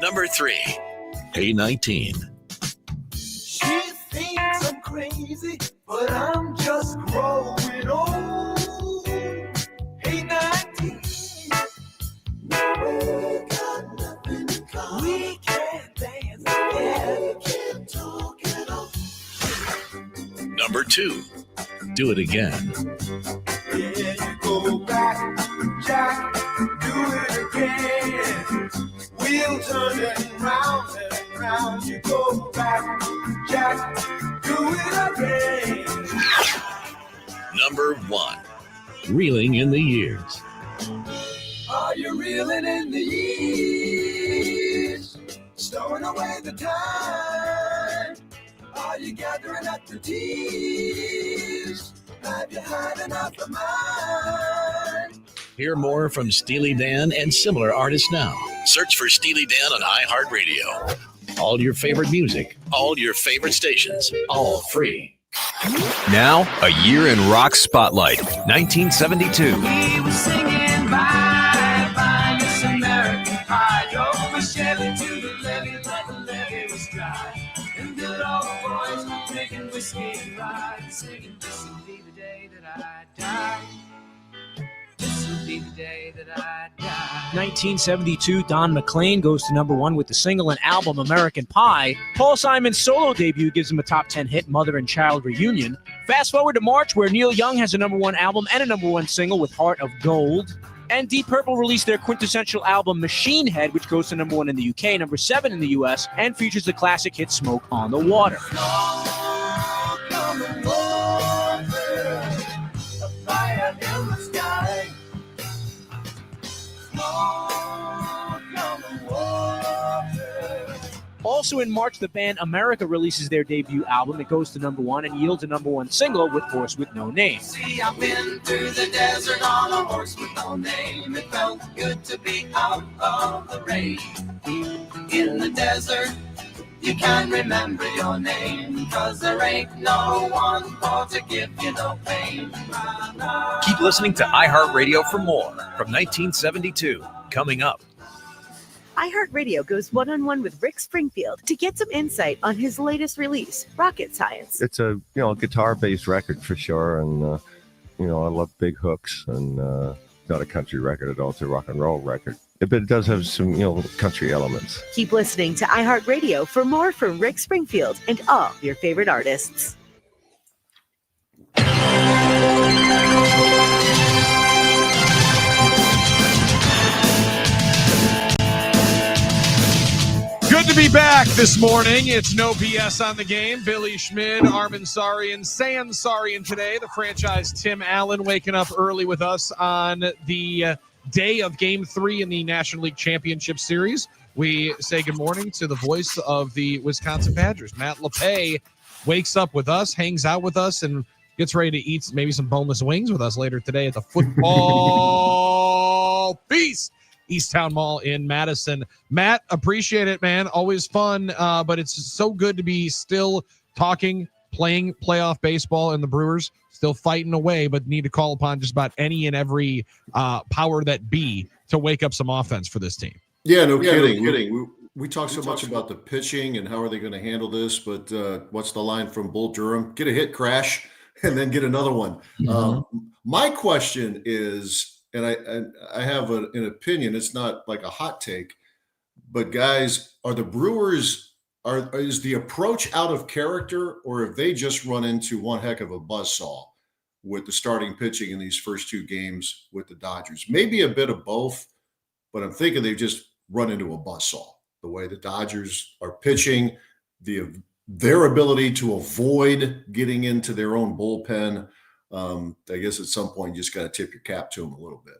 Number 3, A19. She thinks I'm crazy, but I'm just growing old. Hey, 19. Now we got nothing in common. We can't dance again. We can't talk at all. Number 2, Do It Again. Yeah, you go back, Jack, do it again. We'll turn it round and round. You go back, Jack, do it again. Number 1, Reeling in the Years. Are you reeling in the years? Stowing away the time? Are you gathering up the tears? Have you had enough of mine? Hear more from Steely Dan and similar artists now. Search for Steely Dan on iHeartRadio. All your favorite music, all your favorite stations, all free. Now, a year in rock spotlight, 1972. He was singing bye, bye, Miss American Pie. Drove a Chevy to the levee, but the levee was dry. And good old boys were drinking whiskey and rye, singing, this will be the day that I die. This will be the day that I die. 1972, Don McLean goes to number 1 with the single and album American Pie. Paul Simon's solo debut gives him a top 10 hit, Mother and Child Reunion. Fast forward to March, where Neil Young has a number 1 album and a number 1 single with Heart of Gold. And Deep Purple released their quintessential album Machine Head, which goes to number 1 in the UK, number 7 in the US, and features the classic hit Smoke on the Water. Smoke on the water, a fire in the sky. Smoke on the water. Also in March, the band America releases their debut album. It goes to number 1 and yields a number 1 single with Horse with No Name. See, I've been through the desert on a horse with no name. It felt good to be out of the rain. In the desert, you can't remember your name, 'cause there ain't no one for to give you no pain. Keep listening to iHeartRadio for more from 1972. Coming up. iHeartRadio goes one-on-one with Rick Springfield to get some insight on his latest release, Rocket Science. It's a guitar-based record for sure, and I love big hooks, and not a country record at all. It's a rock and roll record, but it does have some country elements. Keep listening to iHeartRadio for more from Rick Springfield and all your favorite artists. Good to be back this morning. It's no BS on the game. Billy Schmid, Armin Sarian, Sam Sarian today. The franchise Tim Allen waking up early with us on the day of Game 3 in the National League Championship Series. We say good morning to the voice of the Wisconsin Badgers. Matt LePay wakes up with us, hangs out with us, and gets ready to eat maybe some boneless wings with us later today at the Football Feast. Easttown Mall in Madison. Matt, appreciate it, man. Always fun, but it's so good to be still talking, playing playoff baseball, and the Brewers still fighting away, but need to call upon just about any and every power that be to wake up some offense for this team. Yeah, no kidding. We talk so much about the pitching and how are they going to handle this, but what's the line from Bull Durham? Get a hit, crash, and then get another one. Mm-hmm. My question is, and I have an opinion. It's not like a hot take, but guys, are the Brewers is the approach out of character, or have they just run into one heck of a buzzsaw with the starting pitching in these first two games with the Dodgers? Maybe a bit of both, but I'm thinking they've just run into a buzzsaw. The way the Dodgers are pitching, their ability to avoid getting into their own bullpen. I guess at some point you just got to tip your cap to them a little bit.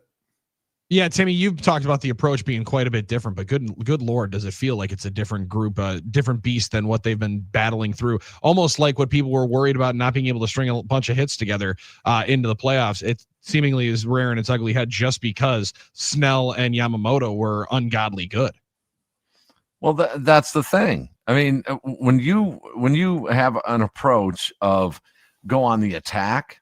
Yeah, Timmy, you've talked about the approach being quite a bit different, but good Lord, does it feel like it's a different group, different beast than what they've been battling through? Almost like what people were worried about not being able to string a bunch of hits together into the playoffs. It seemingly is rearing its ugly head just because Snell and Yamamoto were ungodly good. Well, that's the thing. I mean, when you have an approach of go on the attack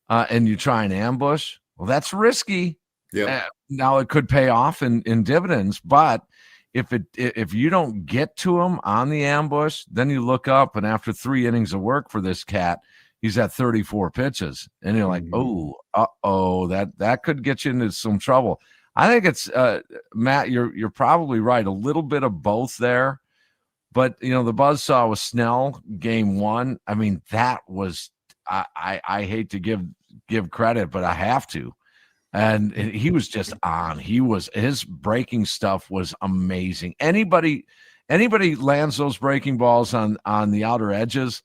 and you try and ambush, well, that's risky. Yeah. Now it could pay off in dividends, but if you don't get to him on the ambush, then you look up and after 3 innings of work for this cat, he's at 34 pitches, and you're like, that could get you into some trouble. I think it's Matt. You're probably right. A little bit of both there, but the buzzsaw with Snell game 1. I mean, that was I hate to give credit, but I have to. And he was just on. His breaking stuff was amazing. Anybody lands those breaking balls on the outer edges,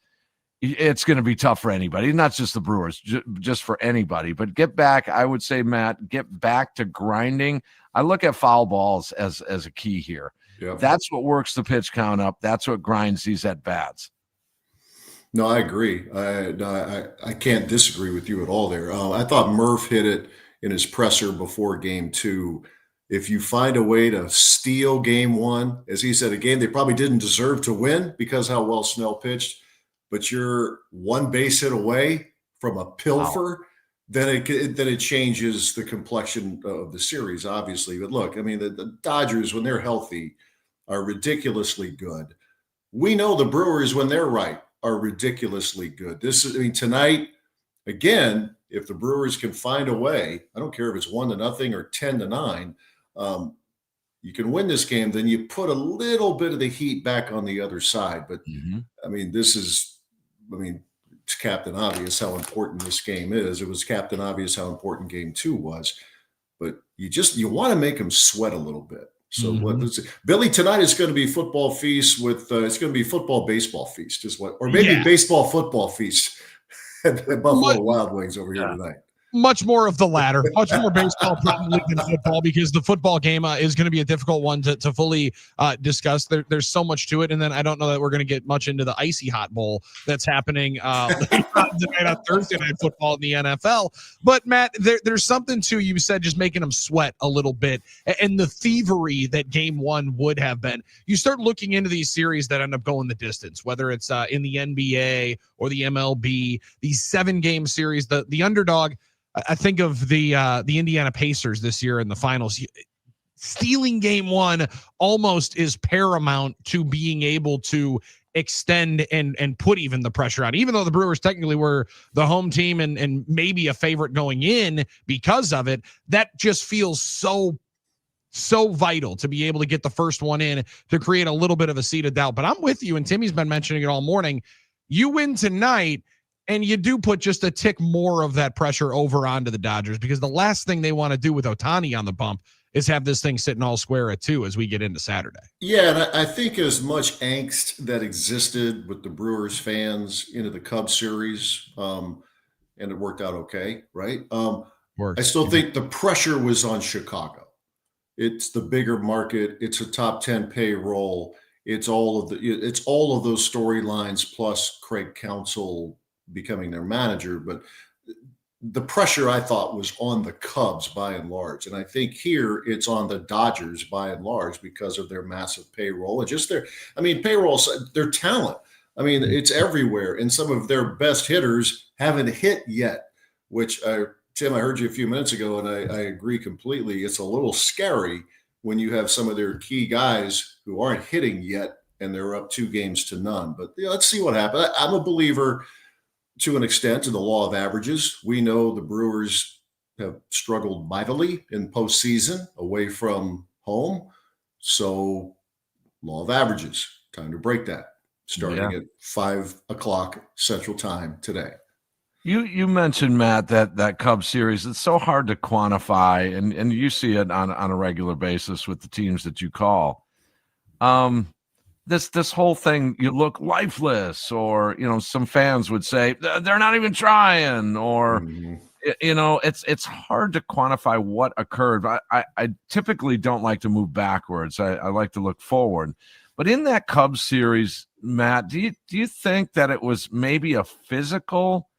it's going to be tough for anybody, not just the Brewers, just for anybody. But get back, I would say, Matt, get back to grinding. I look at foul balls as a key here. Yep. That's what works the pitch count up. That's what grinds these at bats. No, I agree. I can't disagree with you at all there. I thought Murph hit it in his presser before game 2. If you find a way to steal game 1, as he said, a game they probably didn't deserve to win because how well Snell pitched, but you're one base hit away from a pilfer, then it changes the complexion of the series, obviously. But look, I mean, the Dodgers, when they're healthy, are ridiculously good. We know the Brewers, when they're right, are ridiculously good. Tonight, again, if the Brewers can find a way, I don't care if it's 1-0 or 10-9, you can win this game, then you put a little bit of the heat back on the other side. But I mean, it's Captain Obvious how important this game is. It was Captain Obvious how important game 2 was. But you want to make them sweat a little bit. So Billy, tonight is going to be football feast with it's going to be football baseball feast or maybe baseball football feast at Buffalo Wild Wings over here tonight. Much more of the latter, much more baseball probably than football, because the football game is going to be a difficult one to fully discuss. There's so much to it. And then I don't know that we're going to get much into the Icy Hot Bowl that's happening later on tonight on Thursday Night Football in the NFL. But Matt, there's something to, you said, just making them sweat a little bit, and the thievery that game 1 would have been. You start looking into these series that end up going the distance, whether it's in the NBA or the MLB, these 7-game series, the underdog. I think of the Indiana Pacers this year in the finals. Stealing game 1 almost is paramount to being able to extend and put even the pressure on. Even though the Brewers technically were the home team and maybe a favorite going in because of it, that just feels so vital to be able to get the first one in to create a little bit of a seed of doubt. But I'm with you, and Timmy's been mentioning it all morning. You win tonight, and you do put just a tick more of that pressure over onto the Dodgers, because the last thing they want to do with Ohtani on the bump is have this thing sitting all square at 2 as we get into Saturday. Yeah, and I think as much angst that existed with the Brewers fans into the Cubs series, and it worked out okay, right? I still think the pressure was on Chicago. It's the bigger market. It's a top 10 payroll. It's all of those storylines plus Craig Counsell becoming their manager. But the pressure, I thought, was on the Cubs by and large. And I think here it's on the Dodgers by and large because of their massive payroll and just payroll, their talent. I mean, it's everywhere. And some of their best hitters haven't hit yet, which Tim, I heard you a few minutes ago, and I agree completely. It's a little scary when you have some of their key guys who aren't hitting yet and they're up 2-0. But let's see what happens. I'm a believer to an extent in the law of averages. We know the Brewers have struggled mightily in postseason away from home. So law of averages. time to break that, starting at 5 o'clock Central Time today. You mentioned, Matt, that Cubs series. It's so hard to quantify, and you see it on a regular basis with the teams that you call. This whole thing, you look lifeless, or some fans would say they're not even trying, or it's hard to quantify what occurred. I typically don't like to move backwards. I like to look forward. But in that Cubs series, Matt, do you think that it was maybe a physical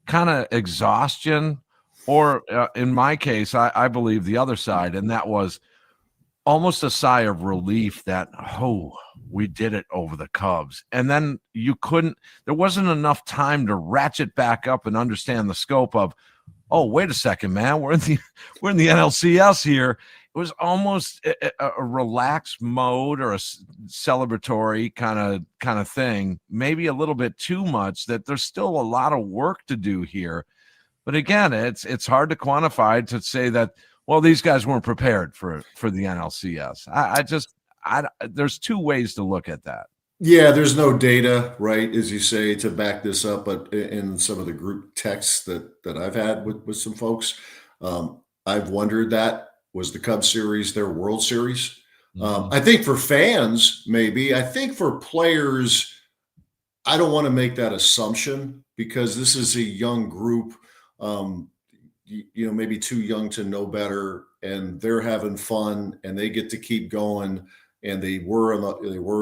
kind of exhaustion, or in my case, I believe the other side, and that was almost a sigh of relief that, we did it over the Cubs. And then there wasn't enough time to ratchet back up and understand the scope of, wait a second, man, we're in the NLCS here. It was almost a relaxed mode, or a celebratory kind of thing, maybe a little bit too much, that there's still a lot of work to do here. But again, it's hard to quantify, to say that, well, these guys weren't prepared for the NLCS. There's two ways to look at that. Yeah, there's no data, right, as you say, to back this up. But in some of the group texts that I've had with some folks, I've wondered, that was the Cubs series their World Series? I think for fans, maybe. I think for players, I don't want to make that assumption, because this is a young group, maybe too young to know better, and they're having fun, and they get to keep going. And they were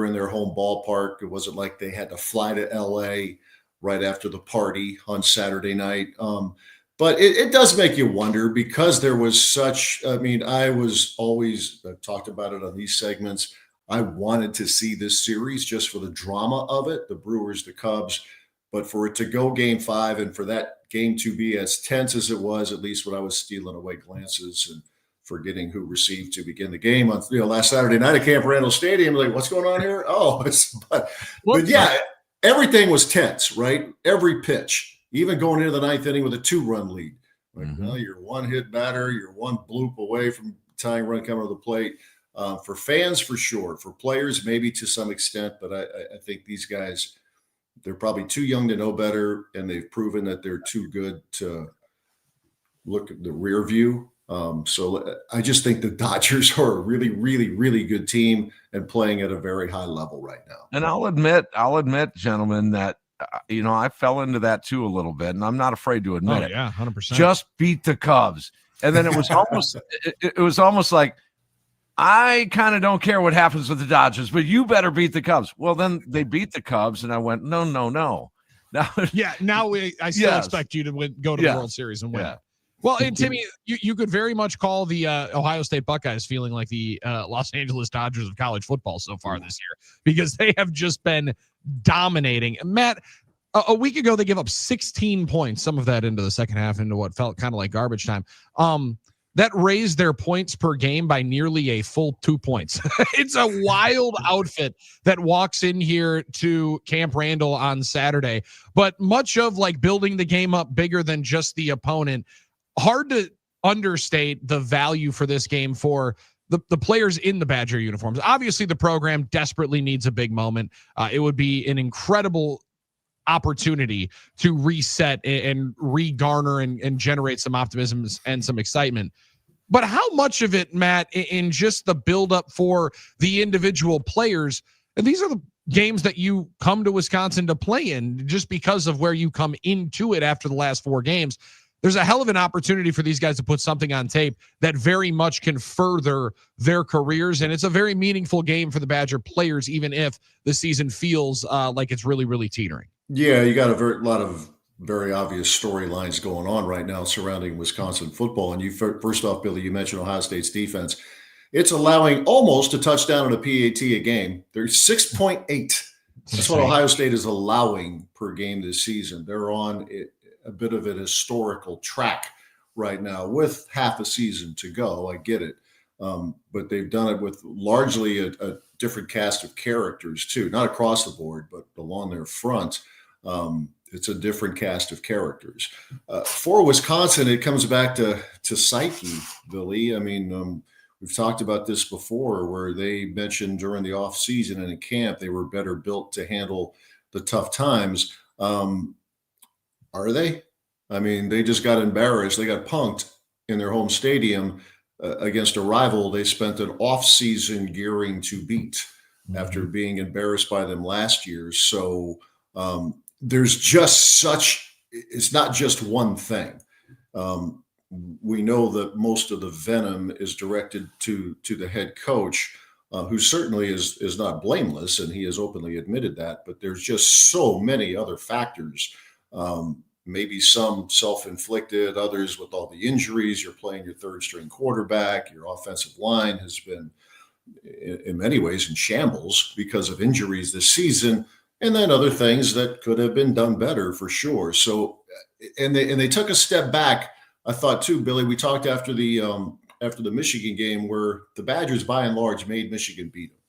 in their home ballpark. It wasn't like they had to fly to LA right after the party on Saturday night. But it does make you wonder, because there was I've talked about it on these segments. I wanted to see this series just for the drama of it, the Brewers, the Cubs, but for it to go Game 5 and for that game to be as tense as it was, at least when I was stealing away glances and forgetting who received to begin the game on last Saturday night at Camp Randall Stadium. Like, what's going on here? But yeah, everything was tense, right? Every pitch, even going into the ninth inning with a 2-run lead. You're one hit batter, you're one bloop away from tying run coming to the plate. For fans, for sure. For players, maybe to some extent. But I think these guys, they're probably too young to know better, and they've proven that they're too good to look at the rear view. So I just think the Dodgers are a really, really, really good team, and playing at a very high level right now. And I'll admit, gentlemen, that I fell into that too a little bit, and I'm not afraid to admit it. Yeah, 100%. Just beat the Cubs, and then it was almost it was almost like, I kind of don't care what happens with the Dodgers, but you better beat the Cubs. Well, then they beat the Cubs, and I went, no. Now, I still expect you to go to the World Series and win. Yeah. Well, and Timmy, you could very much call the Ohio State Buckeyes feeling like the Los Angeles Dodgers of college football so far this year, because they have just been dominating. Matt, a week ago, they gave up 16 points, some of that into the second half, into what felt kind of like garbage time. That raised their points per game by nearly a full 2 points. It's a wild outfit that walks in here to Camp Randall on Saturday, but much of like building the game up bigger than just the opponent. Hard to understate the value for this game for the players in the Badger uniforms. Obviously, the program desperately needs a big moment. It would be an incredible opportunity to reset and re-garner and generate some optimism and some excitement. But how much of it, Matt, in just the buildup for the individual players, and these are the games that you come to Wisconsin to play in just because of where you come into it after the last 4 games, there's a hell of an opportunity for these guys to put something on tape that very much can further their careers. And it's a very meaningful game for the Badger players, even if the season feels like it's really, really teetering. Yeah, you got a lot of very obvious storylines going on right now surrounding Wisconsin football. And first off, Billy, you mentioned Ohio State's defense. It's allowing almost a touchdown and a PAT a game. They're 6.8. That's what Ohio State is allowing per game this season. They're on a bit of an historical track right now with half a season to go. I get it. But they've done it with largely a different cast of characters too, not across the board, but along their front. It's a different cast of characters. For Wisconsin, it comes back to psyche, Billy. I mean, We've talked about this before, where they mentioned during the off season and in camp they were better built to handle the tough times. Are they? I mean, they just got embarrassed. They got punked in their home stadium against a rival they spent an off-season gearing to beat after being embarrassed by them last year. So there's just it's not just one thing. We know that most of the venom is directed to the head coach, who certainly is not blameless, and he has openly admitted that. But there's just so many other factors. Maybe some self-inflicted, others with all the injuries. You're playing your third-string quarterback. Your offensive line has been, in many ways, in shambles because of injuries this season, and then other things that could have been done better for sure. So, and they took a step back. I thought too, Billy. We talked after the Michigan game where the Badgers, by and large, made Michigan beat them.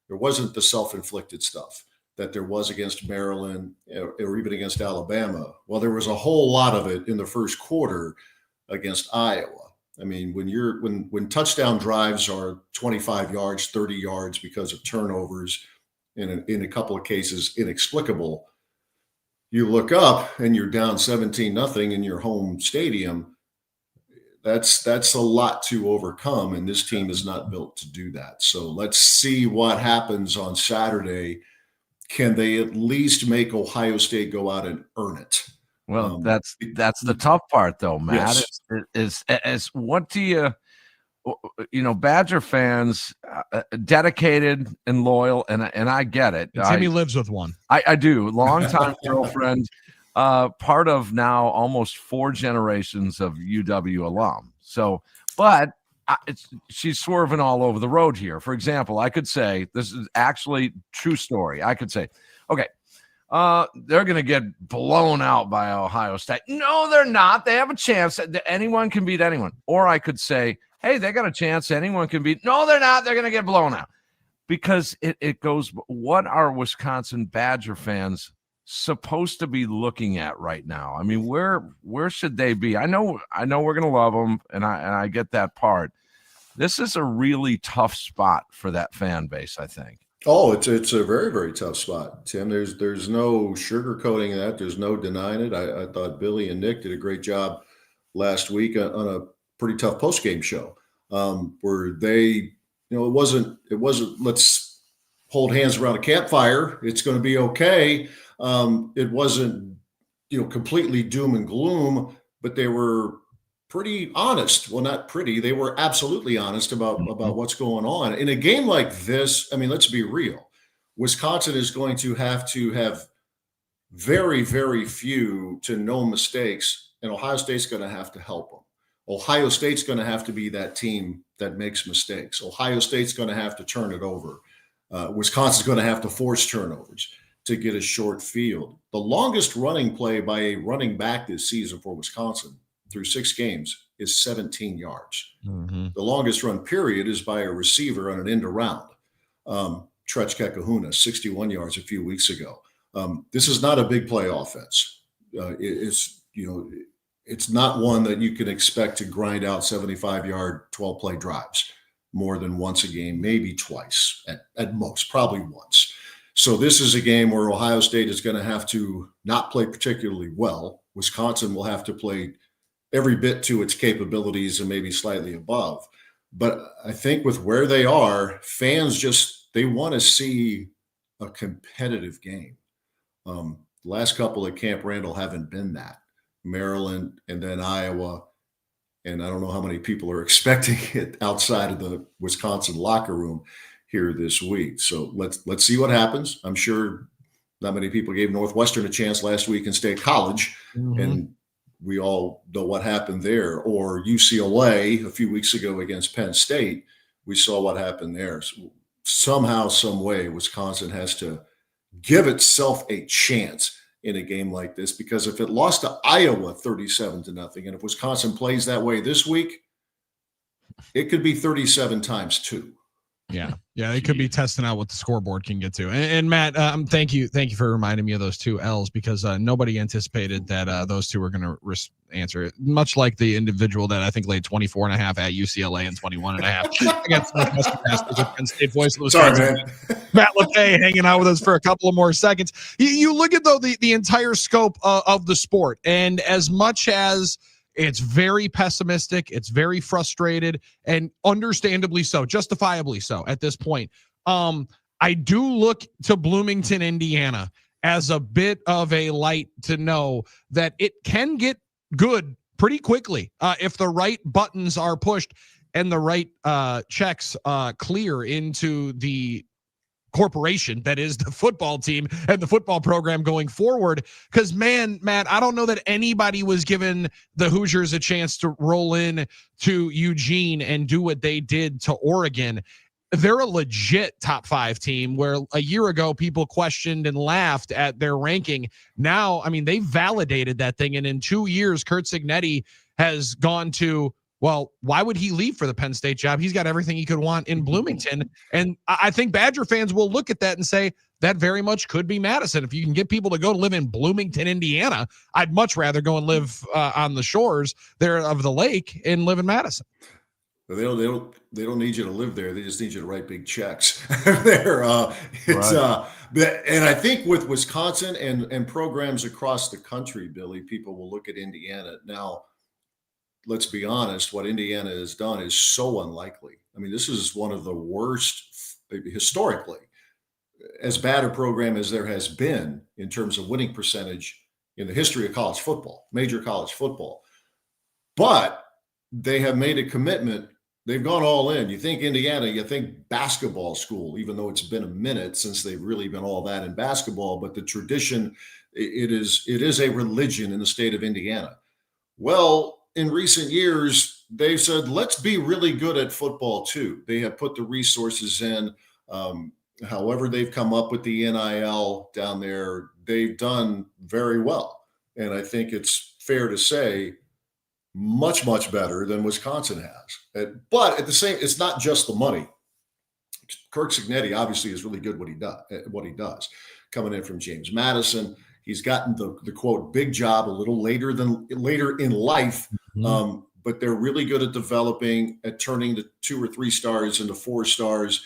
There wasn't the self-inflicted stuff that there was against Maryland or even against Alabama. Well, there was a whole lot of it in the first quarter against Iowa. I mean, when touchdown drives are 25 yards, 30 yards because of turnovers, in a couple of cases inexplicable, you look up and you're down 17-0 in your home stadium. That's a lot to overcome, and this team is not built to do that. So let's see what happens on Saturday. Can they at least make Ohio State go out and earn it? Well, that's the tough part, though, Matt. Yes. Is what do you Badger fans, dedicated and loyal, and I get it. Timmy lives with one. I do. Longtime girlfriend, part of now almost 4 generations of UW alum. So, but she's swerving all over the road here. For example, I could say, this is actually true story. I could say, okay, they're going to get blown out by Ohio State. No, they're not. They have a chance. Anyone can beat anyone. Or I could say, hey, they got a chance. Anyone can beat. No, they're not. They're going to get blown out. Because it goes, what are Wisconsin Badger fans supposed to be looking at right now? I mean, where should they be? I know we're going to love them, and I get that part. This is a really tough spot for that fan base, I think. Oh, it's a very, very tough spot, Tim. There's no sugarcoating that. There's no denying it. I thought Billy and Nick did a great job last week on a pretty tough post-game show, where they, it wasn't let's hold hands around a campfire. It's going to be okay. It wasn't, completely doom and gloom, but they were pretty honest. Well, not pretty. They were absolutely honest about what's going on. In a game like this, I mean, let's be real. Wisconsin is going to have very, very few to no mistakes, and Ohio State's going to have to help them. Ohio State's going to have to be that team that makes mistakes. Ohio State's going to have to turn it over. Wisconsin's going to have to force turnovers to get a short field. The longest running play by a running back this season for Wisconsin through 6 games is 17 yards. Mm-hmm. The longest run period is by a receiver on an end around. Tretchka Kahuna, 61 yards a few weeks ago. This is not a big play offense. It's not one that you can expect to grind out 75-yard, 12-play drives more than once a game, maybe twice at most, probably once. So this is a game where Ohio State is going to have to not play particularly well. Wisconsin will have to play every bit to its capabilities and maybe slightly above. But I think with where they are, fans they want to see a competitive game. The last couple at Camp Randall haven't been that. Maryland and then Iowa. And I don't know how many people are expecting it outside of the Wisconsin locker room here this week. So let's see what happens. I'm sure not many people gave Northwestern a chance last week in State College. Mm-hmm. And we all know what happened there. Or UCLA a few weeks ago against Penn State. We saw what happened there. So somehow, some way, Wisconsin has to give itself a chance in a game like this, because if it lost to Iowa 37-0, and if Wisconsin plays that way this week, it could be 37 times 2. Yeah, they could be testing out what the scoreboard can get to. And Matt, thank you for reminding me of those two L's, because nobody anticipated that those two were going to answer it. Much like the individual that I think laid 24.5 at UCLA and 21.5 against the Penn State voice of Sorry, man. Matt LePay hanging out with us for a couple of more seconds. You look at the entire scope of the sport, and as much as it's very pessimistic, it's very frustrated, and understandably so, justifiably so at this point. I do look to Bloomington, Indiana as a bit of a light to know that it can get good pretty quickly if the right buttons are pushed and the right checks clear into the corporation that is the football team and the football program going forward. Because, man, Matt, I don't know that anybody was giving the Hoosiers a chance to roll in to Eugene and do what they did to Oregon. They're a legit top 5 team, where a year ago people questioned and laughed at their ranking. Now, I mean, they validated that thing. And in 2 years, Curt Cignetti has gone to, well, why would he leave for the Penn State job? He's got everything he could want in Bloomington. And I think Badger fans will look at that and say that very much could be Madison. If you can get people to go live in Bloomington, Indiana, I'd much rather go and live on the shores there of the lake and live in Madison. They don't need you to live there. They just need you to write big checks there. And I think with Wisconsin and programs across the country, Billy, people will look at Indiana now. Let's be honest, what Indiana has done is so unlikely. I mean, this is one of the worst historically, as bad a program as there has been in terms of winning percentage in the history of college football, major college football. But they have made a commitment. They've gone all in. You think Indiana, you think basketball school, even though it's been a minute since they've really been all that in basketball, but the tradition, it is a religion in the state of Indiana. Well, in recent years, they've said, let's be really good at football too. They have put the resources in. However, they've come up with the NIL down there. They've done very well. And I think it's fair to say much, much better than Wisconsin has. But at the same, it's not just the money. Curt Cignetti obviously is really good what he does. Coming in from James Madison, he's gotten the quote big job a little later in life, but they're really good at developing, at turning the 2 or 3 stars into 4 stars.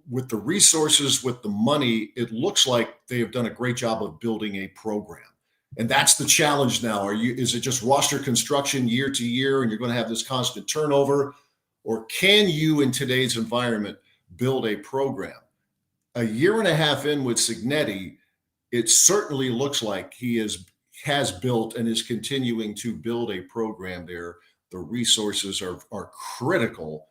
With the resources, with the money, it looks like they have done a great job of building a program. And that's the challenge now. Is it just roster construction year to year and you're going to have this constant turnover? Or can you, in today's environment, build a program? A year and a half in with Cignetti, it certainly looks like he has built and is continuing to build a program there. The resources are critical,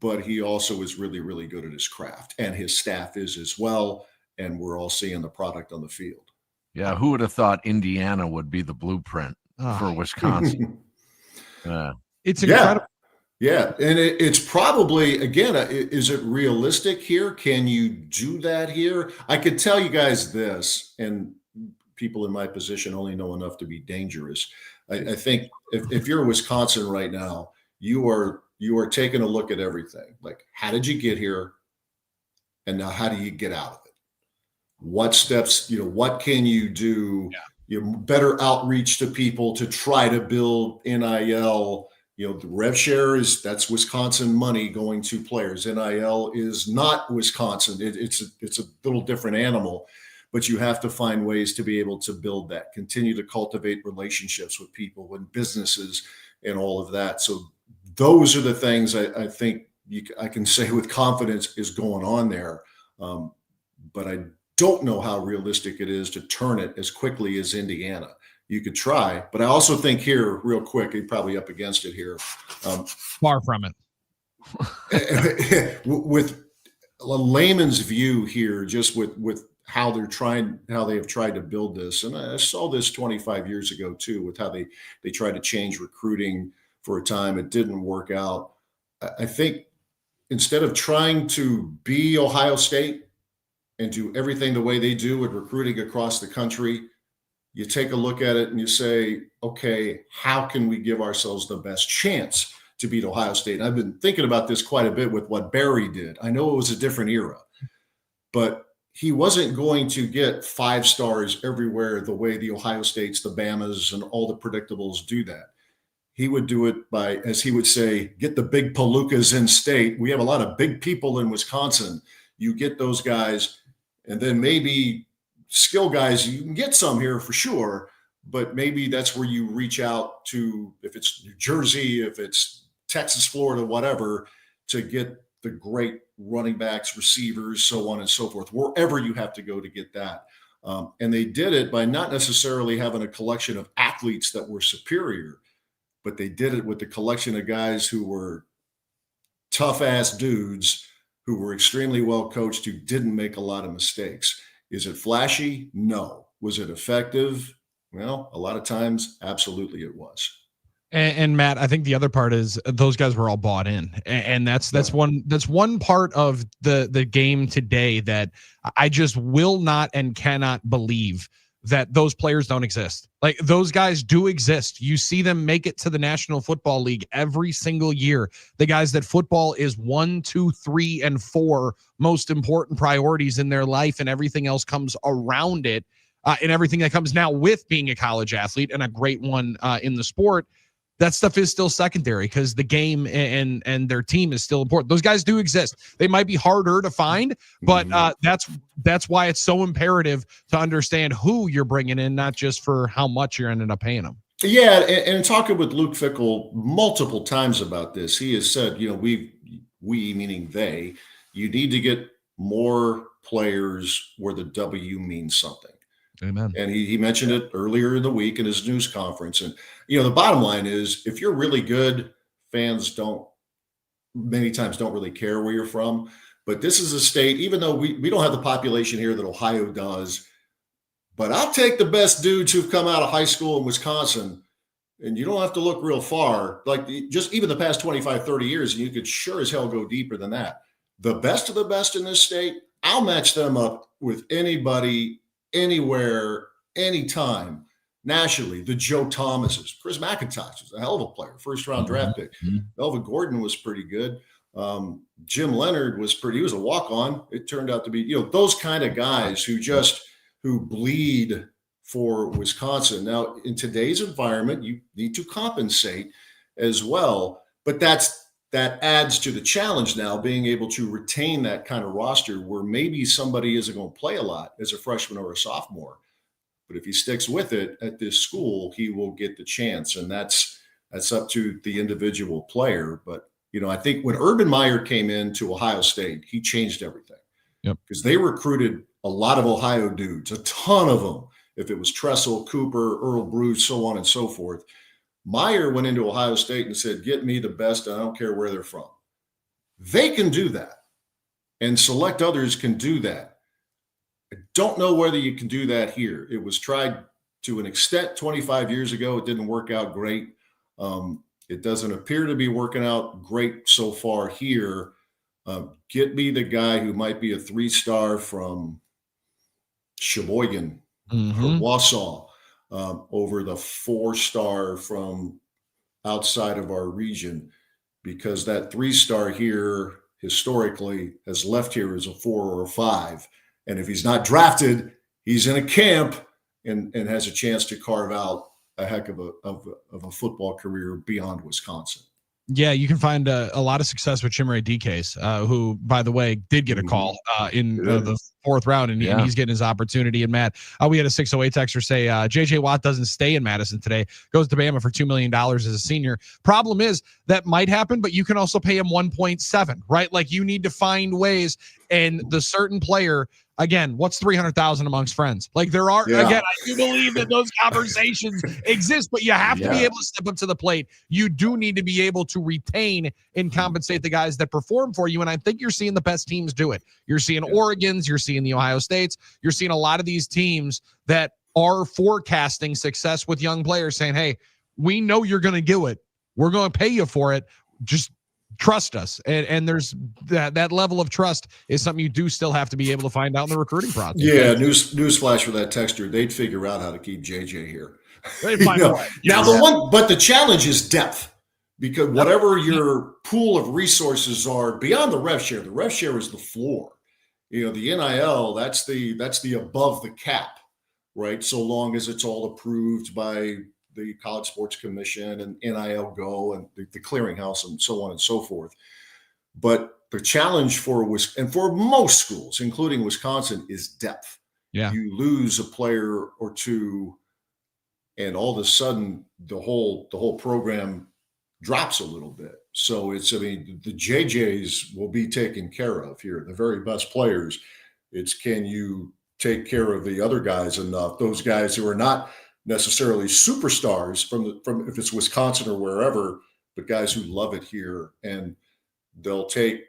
but he also is really, really good at his craft, and his staff is as well. And we're all seeing the product on the field. Yeah, who would have thought Indiana would be the blueprint for Wisconsin? It's incredible. Yeah, and it's probably, again, is it realistic here? Can you do that here? I could tell you guys this, and people in my position only know enough to be dangerous. I think if you're in Wisconsin right now, you are taking a look at everything. Like, how did you get here? And now how do you get out of it? What steps, what can you do? Better outreach to people to try to build NIL. The rev share that's Wisconsin money going to players. NIL is not Wisconsin. It's a little different animal, but you have to find ways to be able to build that, continue to cultivate relationships with people and businesses and all of that. So those are the things I think I can say with confidence is going on there. But I don't know how realistic it is to turn it as quickly as Indiana. You could try, but I also think here, real quick, you're probably up against it here. Far from it. With a layman's view here, just with how they have tried to build this. And I saw this 25 years ago too, with how they tried to change recruiting for a time. It didn't work out. I think instead of trying to be Ohio State and do everything the way they do with recruiting across the country, you take a look at it and you say, okay, how can we give ourselves the best chance to beat Ohio State. And I've been thinking about this quite a bit with what Barry did. I know it was a different era, but he wasn't going to get 5 stars everywhere the way the Ohio States, the Bamas, and all the predictables do that. He would do it by, as he would say, get the big palookas in state. We have a lot of big people in Wisconsin. You get those guys, and then maybe skill guys, you can get some here for sure, but maybe that's where you reach out to, if it's New Jersey, if it's Texas, Florida, whatever, to get the great running backs, receivers, so on and so forth, wherever you have to go to get that. And they did it by not necessarily having a collection of athletes that were superior, but they did it with the collection of guys who were tough-ass dudes who were extremely well coached, who didn't make a lot of mistakes. Is it flashy? No. Was it effective? Well, a lot of times, absolutely it was. And Matt, I think the other part is those guys were all bought in, and that's one part of the game today that I just will not and cannot believe that those players don't exist. Like, those guys do exist. You see them make it to the National Football League every single year. The guys that football is 1, 2, 3, and 4 most important priorities in their life, and everything else comes around it, and everything that comes now with being a college athlete and a great one in the sport. That stuff is still secondary because the game and their team is still important. Those guys do exist. They might be harder to find, but that's why it's so imperative to understand who you're bringing in, not just for how much you're ending up paying them. Yeah, and talking with Luke Fickell multiple times about this, he has said, we meaning they, you need to get more players where the W means something. Amen. And he mentioned it earlier in the week in his news conference. And, the bottom line is, if you're really good, fans many times don't really care where you're from. But this is a state, even though we don't have the population here that Ohio does, but I'll take the best dudes who've come out of high school in Wisconsin, and you don't have to look real far. Like, just even the past 25, 30 years, and you could sure as hell go deeper than that. The best of the best in this state, I'll match them up with anybody, anywhere, anytime, nationally. The Joe Thomases, Chris McIntosh is a hell of a player, first-round draft pick. Melvin Gordon was pretty good. Jim Leonard he was a walk-on. It turned out to be, those kind of guys who bleed for Wisconsin. Now, in today's environment, you need to compensate as well, but that adds to the challenge now, being able to retain that kind of roster where maybe somebody isn't going to play a lot as a freshman or a sophomore. But if he sticks with it at this school, he will get the chance. And that's up to the individual player. But, I think when Urban Meyer came into Ohio State, he changed everything. Yep. Because they recruited a lot of Ohio dudes, a ton of them. If it was Tressel, Cooper, Earl Bruce, so on and so forth. Meyer went into Ohio State and said, get me the best. I don't care where they're from. They can do that. And select others can do that. I don't know whether you can do that here. It was tried to an extent 25 years ago. It didn't work out great. It doesn't appear to be working out great so far here. Get me the guy who might be a 3-star from Sheboygan or Wausau. Over the 4-star from outside of our region, because that 3-star here historically has left here as a 4 or a 5. And if he's not drafted, he's in a camp and has a chance to carve out a heck of a football career beyond Wisconsin. Yeah, you can find a lot of success with Chimere Dikes, who, by the way, did get a call in the 4th round, and he's getting his opportunity. And Matt, we had a 608 texter say J.J. Watt doesn't stay in Madison today, goes to Bama for $2 million as a senior. Problem is that might happen, but you can also pay him 1.7, right? Like, you need to find ways, and the certain player. Again, what's 300,000 amongst friends? Like, there are, again, I do believe that those conversations exist, but you have to be able to step up to the plate. You do need to be able to retain and compensate the guys that perform for you. And I think you're seeing the best teams do it. You're seeing Oregon's, you're seeing the Ohio States, you're seeing a lot of these teams that are forecasting success with young players saying, hey, we know you're going to do it. We're going to pay you for it. Just trust us. And there's that level of trust is something you do still have to be able to find out in the recruiting process. Yeah, newsflash for that texter, they'd figure out how to keep JJ here. Now the challenge is depth, because whatever your pool of resources are beyond the rev share is the floor. You know, the NIL, that's the above the cap, right? So long as it's all approved by the College Sports Commission and NIL Go and the clearinghouse and so on and so forth. But the challenge for most schools, including Wisconsin, is depth. Yeah. You lose a player or two, and all of a sudden the whole program drops a little bit. So the JJs will be taken care of here, the very best players. It's, can you take care of the other guys enough, those guys who are not necessarily superstars from if it's Wisconsin or wherever, but guys who love it here, and they'll take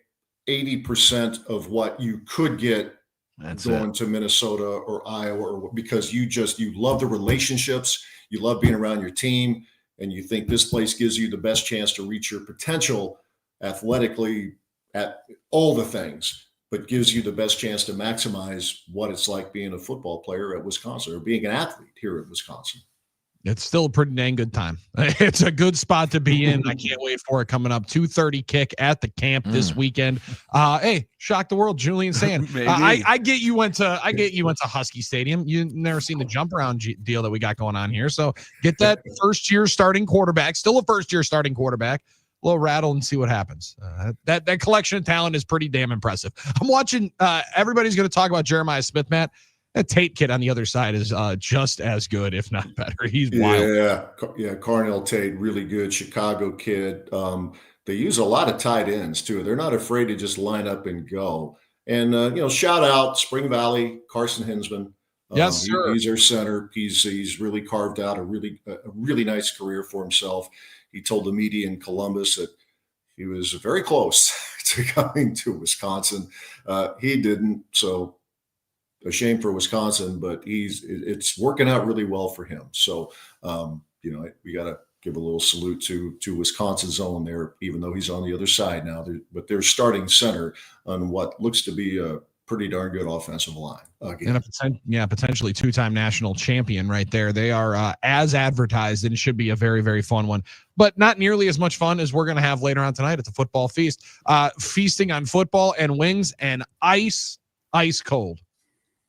80% of what you could get going to Minnesota or Iowa, or because you love the relationships, you love being around your team, and you think this place gives you the best chance to reach your potential athletically at all the things, but gives you the best chance to maximize what it's like being a football player at Wisconsin or being an athlete here at Wisconsin. It's still a pretty dang good time. It's a good spot to be in. I can't wait for it coming up. 2:30 kick at the camp this weekend. Hey, shock the world, Julian saying. I get you went to Husky Stadium. You've never seen the jump around deal that we got going on here. So get that first year starting quarterback, still a first year starting quarterback. A little rattle and see what happens. That collection of talent is pretty damn impressive. I'm watching. Everybody's going to talk about Jeremiah Smith, Matt. That Tate kid on the other side is just as good, if not better. He's wild. Yeah. Carnell Tate, really good Chicago kid. They use a lot of tight ends too. They're not afraid to just line up and go. And shout out Spring Valley, Carson Hinsman. Yes, sir. He's their center. He's really carved out a really nice career for himself. He told the media in Columbus that he was very close to coming to Wisconsin. He didn't, so a shame for Wisconsin, but it's working out really well for him. So, we got to give a little salute to Wisconsin's own there, even though he's on the other side now. But they're starting center on what looks to be a pretty darn good offensive line. And potentially two-time national champion right there. They are as advertised, and it should be a very, very fun one, but not nearly as much fun as we're going to have later on tonight at the football feast. Feasting on football and wings and ice cold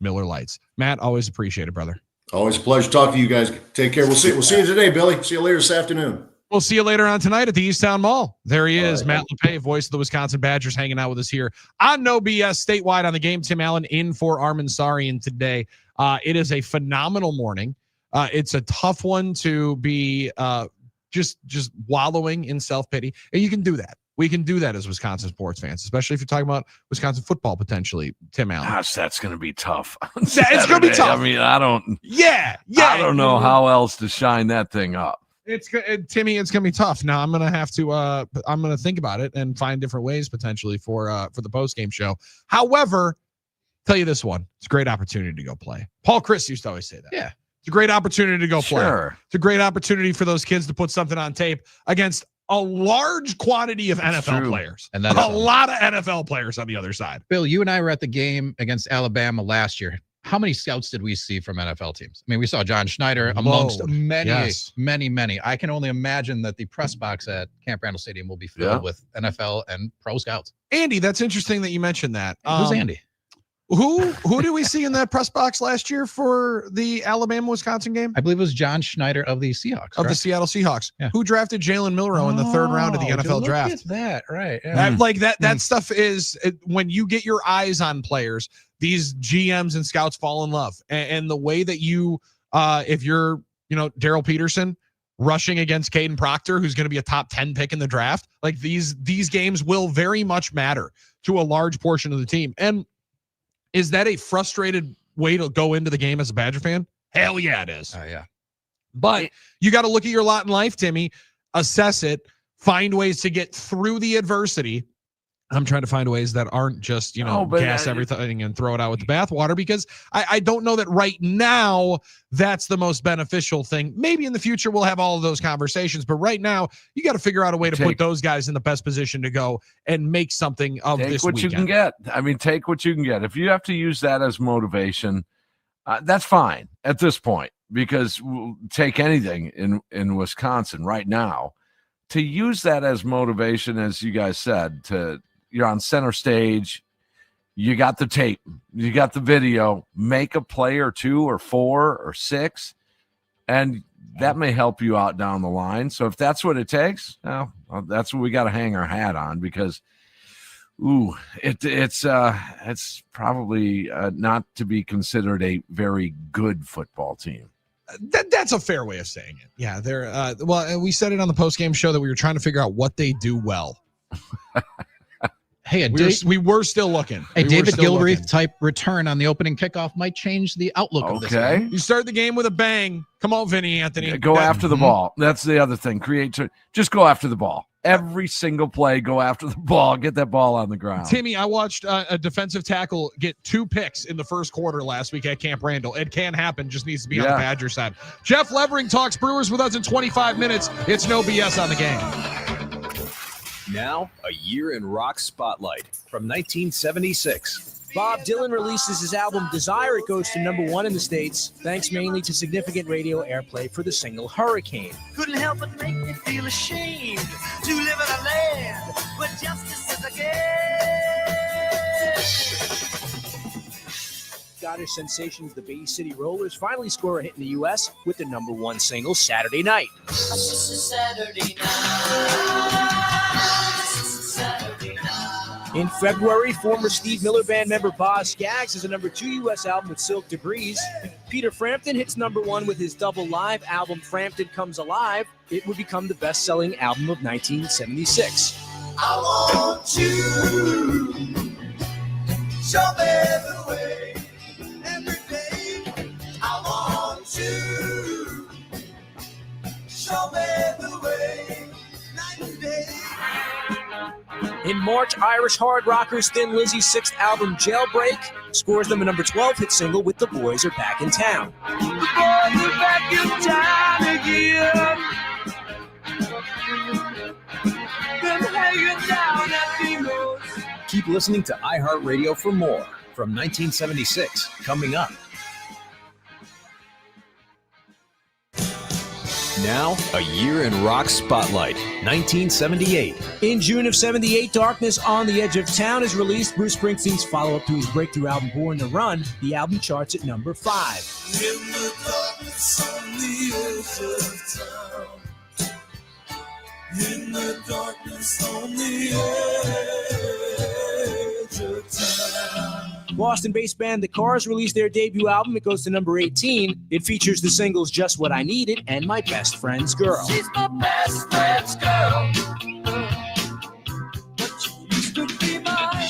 Miller Lights. Matt, always appreciate it, brother. Always a pleasure talking to you guys. Take care. We'll see you today, Billy. See you later this afternoon. We'll see you later on tonight at the Easttown Mall. There he is, Matt LePay, voice of the Wisconsin Badgers, hanging out with us here on No BS statewide on the game. Tim Allen in for Armin Sarian today. It is a phenomenal morning. It's a tough one to be just wallowing in self-pity, and you can do that. We can do that as Wisconsin sports fans, especially if you're talking about Wisconsin football potentially, Tim Allen. Gosh, that's going to be tough. It's going to be tough. I mean, I don't know how else to shine that thing up. Timmy, it's going to be tough. Now I'm going to have to I'm going to think about it and find different ways potentially for the post-game show. However, tell you this one, it's a great opportunity to go play. Paul Chris used to always say that. Yeah. It's a great opportunity to go play. Sure. It's a great opportunity for those kids to put something on tape against a large quantity of NFL players, and a lot of NFL players on the other side. Bill, you and I were at the game against Alabama last year. How many scouts did we see from NFL teams? I mean, we saw John Schneider amongst many. I can only imagine that the press box at Camp Randall Stadium will be filled with NFL and pro scouts. Andy, that's interesting that you mentioned that. Who's Andy? Who did we see in that press box last year for the Alabama-Wisconsin game? I believe it was John Schneider of the Seahawks. Of the Seattle Seahawks. Yeah. Who drafted Jalen Milroe in the third round of the NFL draft. Look at that, right. Yeah. That stuff is, when you get your eyes on players, these GMs and scouts fall in love. And the way that you, if you're, Daryl Peterson rushing against Caden Proctor, who's going to be a top 10 pick in the draft, like these games will very much matter to a large portion of the team. And is that a frustrated way to go into the game as a Badger fan? Hell yeah, it is. Oh, yeah. But you got to look at your lot in life, Timmy, assess it, find ways to get through the adversity. I'm trying to find ways that aren't just, gas everything and throw it out with the bathwater, because I don't know that right now that's the most beneficial thing. Maybe in the future we'll have all of those conversations, but right now you got to figure out a way to put those guys in the best position to go and make something of this weekend. Take what you can get. I mean, take what you can get. If you have to use that as motivation, that's fine at this point, because we'll take anything in Wisconsin right now to use that as motivation, as you guys said, you're on center stage, you got the tape, you got the video, make a play or 2 or 4 or 6, and that may help you out down the line. So if that's what it takes, well, that's what we got to hang our hat on, because it's probably not to be considered a very good football team. That's a fair way of saying it. Yeah, they're well, we said it on the post-game show that we were trying to figure out what they do well. Hey, we were still looking. A David Gilreath type return on the opening kickoff might change the outlook of this game. You start the game with a bang. Come on, Vinny Anthony. Go after the ball. That's the other thing. Just go after the ball. Every single play, go after the ball. Get that ball on the ground. Timmy, I watched a defensive tackle get 2 picks in the first quarter last week at Camp Randall. It can happen. Just needs to be on the Badger side. Jeff Levering talks Brewers with us in 25 minutes. It's no BS on the game. Now, a year in rock spotlight from 1976. Bob Dylan releases his album Desire. It goes to #1 in the States, thanks mainly to significant radio airplay for the single Hurricane. Couldn't help but make me feel ashamed to live in a land where justice is a game. Scottish sensations, the Bay City Rollers, finally score a hit in the U.S. with the #1 single Saturday Night. Saturday In February, former Steve Miller Band member Boz Scaggs has a #2 U.S. album with Silk Debris. Peter Frampton hits #1 with his double live album Frampton Comes Alive. It would become the best-selling album of 1976. I want you, show me the way every day. I want you, show me the way night and day. In March, Irish hard rockers Thin Lizzy's 6th album, Jailbreak, scores them a #12 hit single with The Boys Are Back in Town. The boys are back in town again. Been hanging down at Demos. Keep listening to iHeartRadio for more from 1976 coming up. Now, a year in rock spotlight, 1978. In June of 78, Darkness on the Edge of Town is released, Bruce Springsteen's follow-up to his breakthrough album Born to Run. The album charts at #5. In the darkness on the edge of town. In the darkness on the edge of town. Boston-based band The Cars released their debut album. It goes to #18. It features the singles Just What I Needed and My Best Friend's Girl. She's my best friend's girl. But you used to be mine.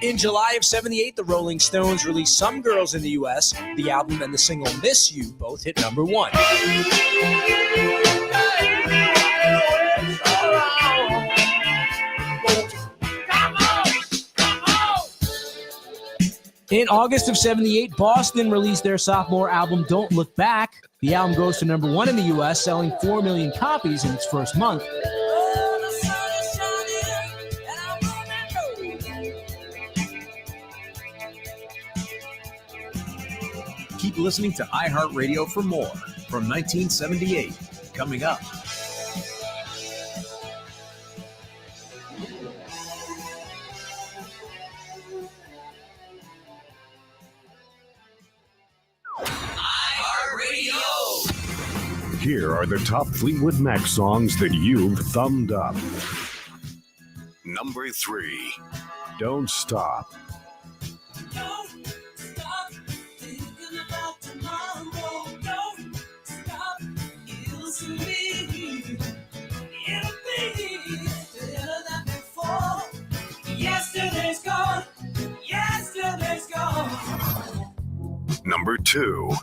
In July of 78, the Rolling Stones released Some Girls in the U.S. The album and the single Miss You both hit #1. In August of 78, Boston released their sophomore album, Don't Look Back. The album goes to #1 in the U.S., selling 4 million copies in its first month. Keep listening to iHeartRadio for more from 1978 coming up. Here are the top Fleetwood Mac songs that you've thumbed up. Number 3, Don't Stop. Don't stop thinking about tomorrow. Don't stop using me. It'll be better than before. Yesterday's gone. Yesterday's gone. Number 2,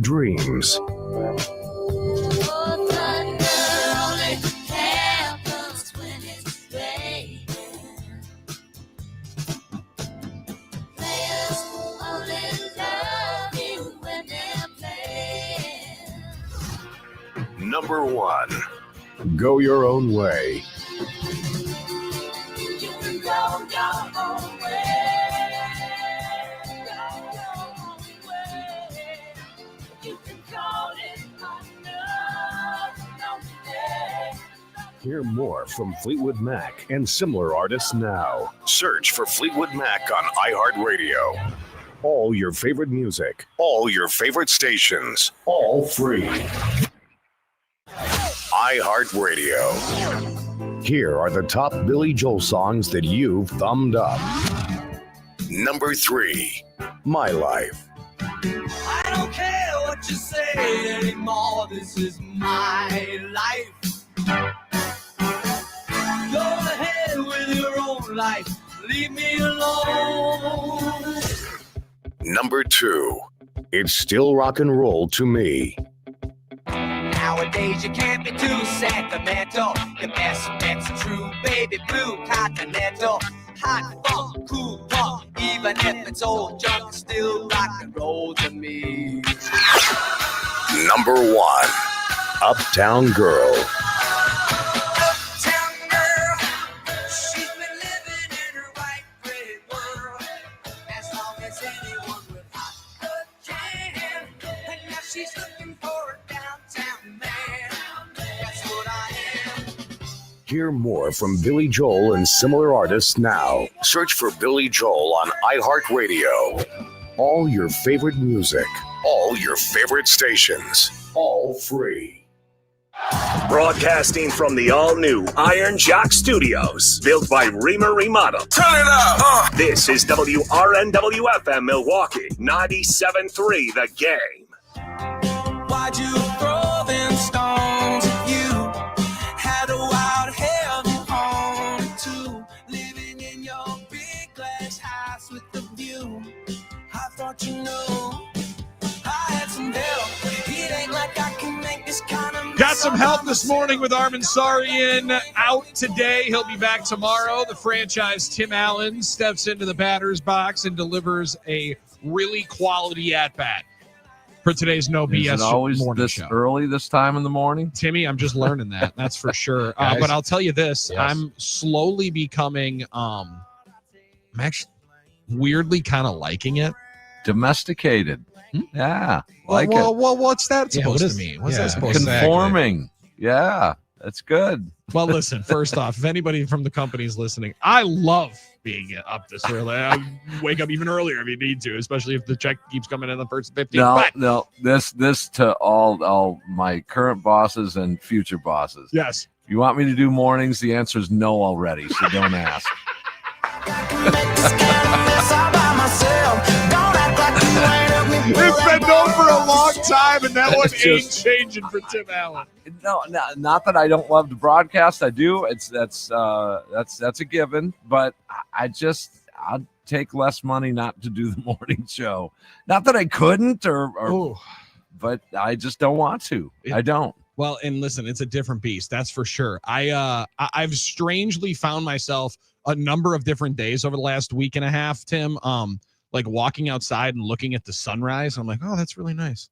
Dreams. Number 1, Go Your Own Way. You can go your own way. Go your own way. You can call it enough. Don't Hear more from Fleetwood Mac and similar artists now. Search for Fleetwood Mac on iHeartRadio. All your favorite music, all your favorite stations, all free. iHeartRadio. Here are the top Billy Joel songs that you've thumbed up. Number 3, My Life. I don't care what you say anymore. This is my life. Go ahead with your own life. Leave me alone. Number 2, It's Still Rock and Roll to Me. Nowadays you can't be too sentimental. Your best bet's true, baby blue continental. Hot funk, cool punk, even if it's old junk, it's still rock and roll to me. Number 1, Uptown Girl. Uptown girl, she's been living in her white bread world as long as anyone with hot blood can. And now she's looking for a downtown man. That's what I am. Hear more from Billy Joel and similar artists now. Search for Billy Joel on iHeartRadio. All your favorite music, all your favorite stations, all free. Broadcasting from the all-new Iron Jock Studios, built by Reamer Remodel. Turn it up! This is WRNW-FM Milwaukee, 97.3 The Game. Why'd you throw them stones if you had a wild hell you wanted to? Living in your big glass house with the view. I thought you knew I had some help. It ain't like I can make this kind of Got some help this morning with Armin Sarian out today. He'll be back tomorrow. The franchise Tim Allen steps into the batter's box and delivers a really quality at-bat for today's No BS Is it always morning this show. Early this time in the morning? Timmy, I'm just learning that. That's for sure. Guys? But I'll tell you this. Yes. I'm slowly becoming I'm actually weirdly kind of liking it. Domesticated. Yeah. Like well, it. well, what's that Yeah, supposed what to is- mean? What's yeah, that supposed to mean? Conforming. Yeah. That's good. Well, listen, first off, if anybody from the company's listening, I love being up this early. I wake up even earlier if you need to, especially if the check keeps coming in the first 15. No, But no. This to all my current bosses and future bosses. Yes. You want me to do mornings? The answer is no already, so don't ask. It's been known for a long time, and that one It's ain't just- changing for Tim Allen. No, not that I don't love to broadcast. I do. That's a given. But I'd take less money not to do the morning show. Not that I couldn't, but I just don't want to. I don't. Well, and listen, it's a different beast, that's for sure. I've strangely found myself a number of different days over the last week and a half, Tim. Like walking outside and looking at the sunrise. I'm like, oh, that's really nice.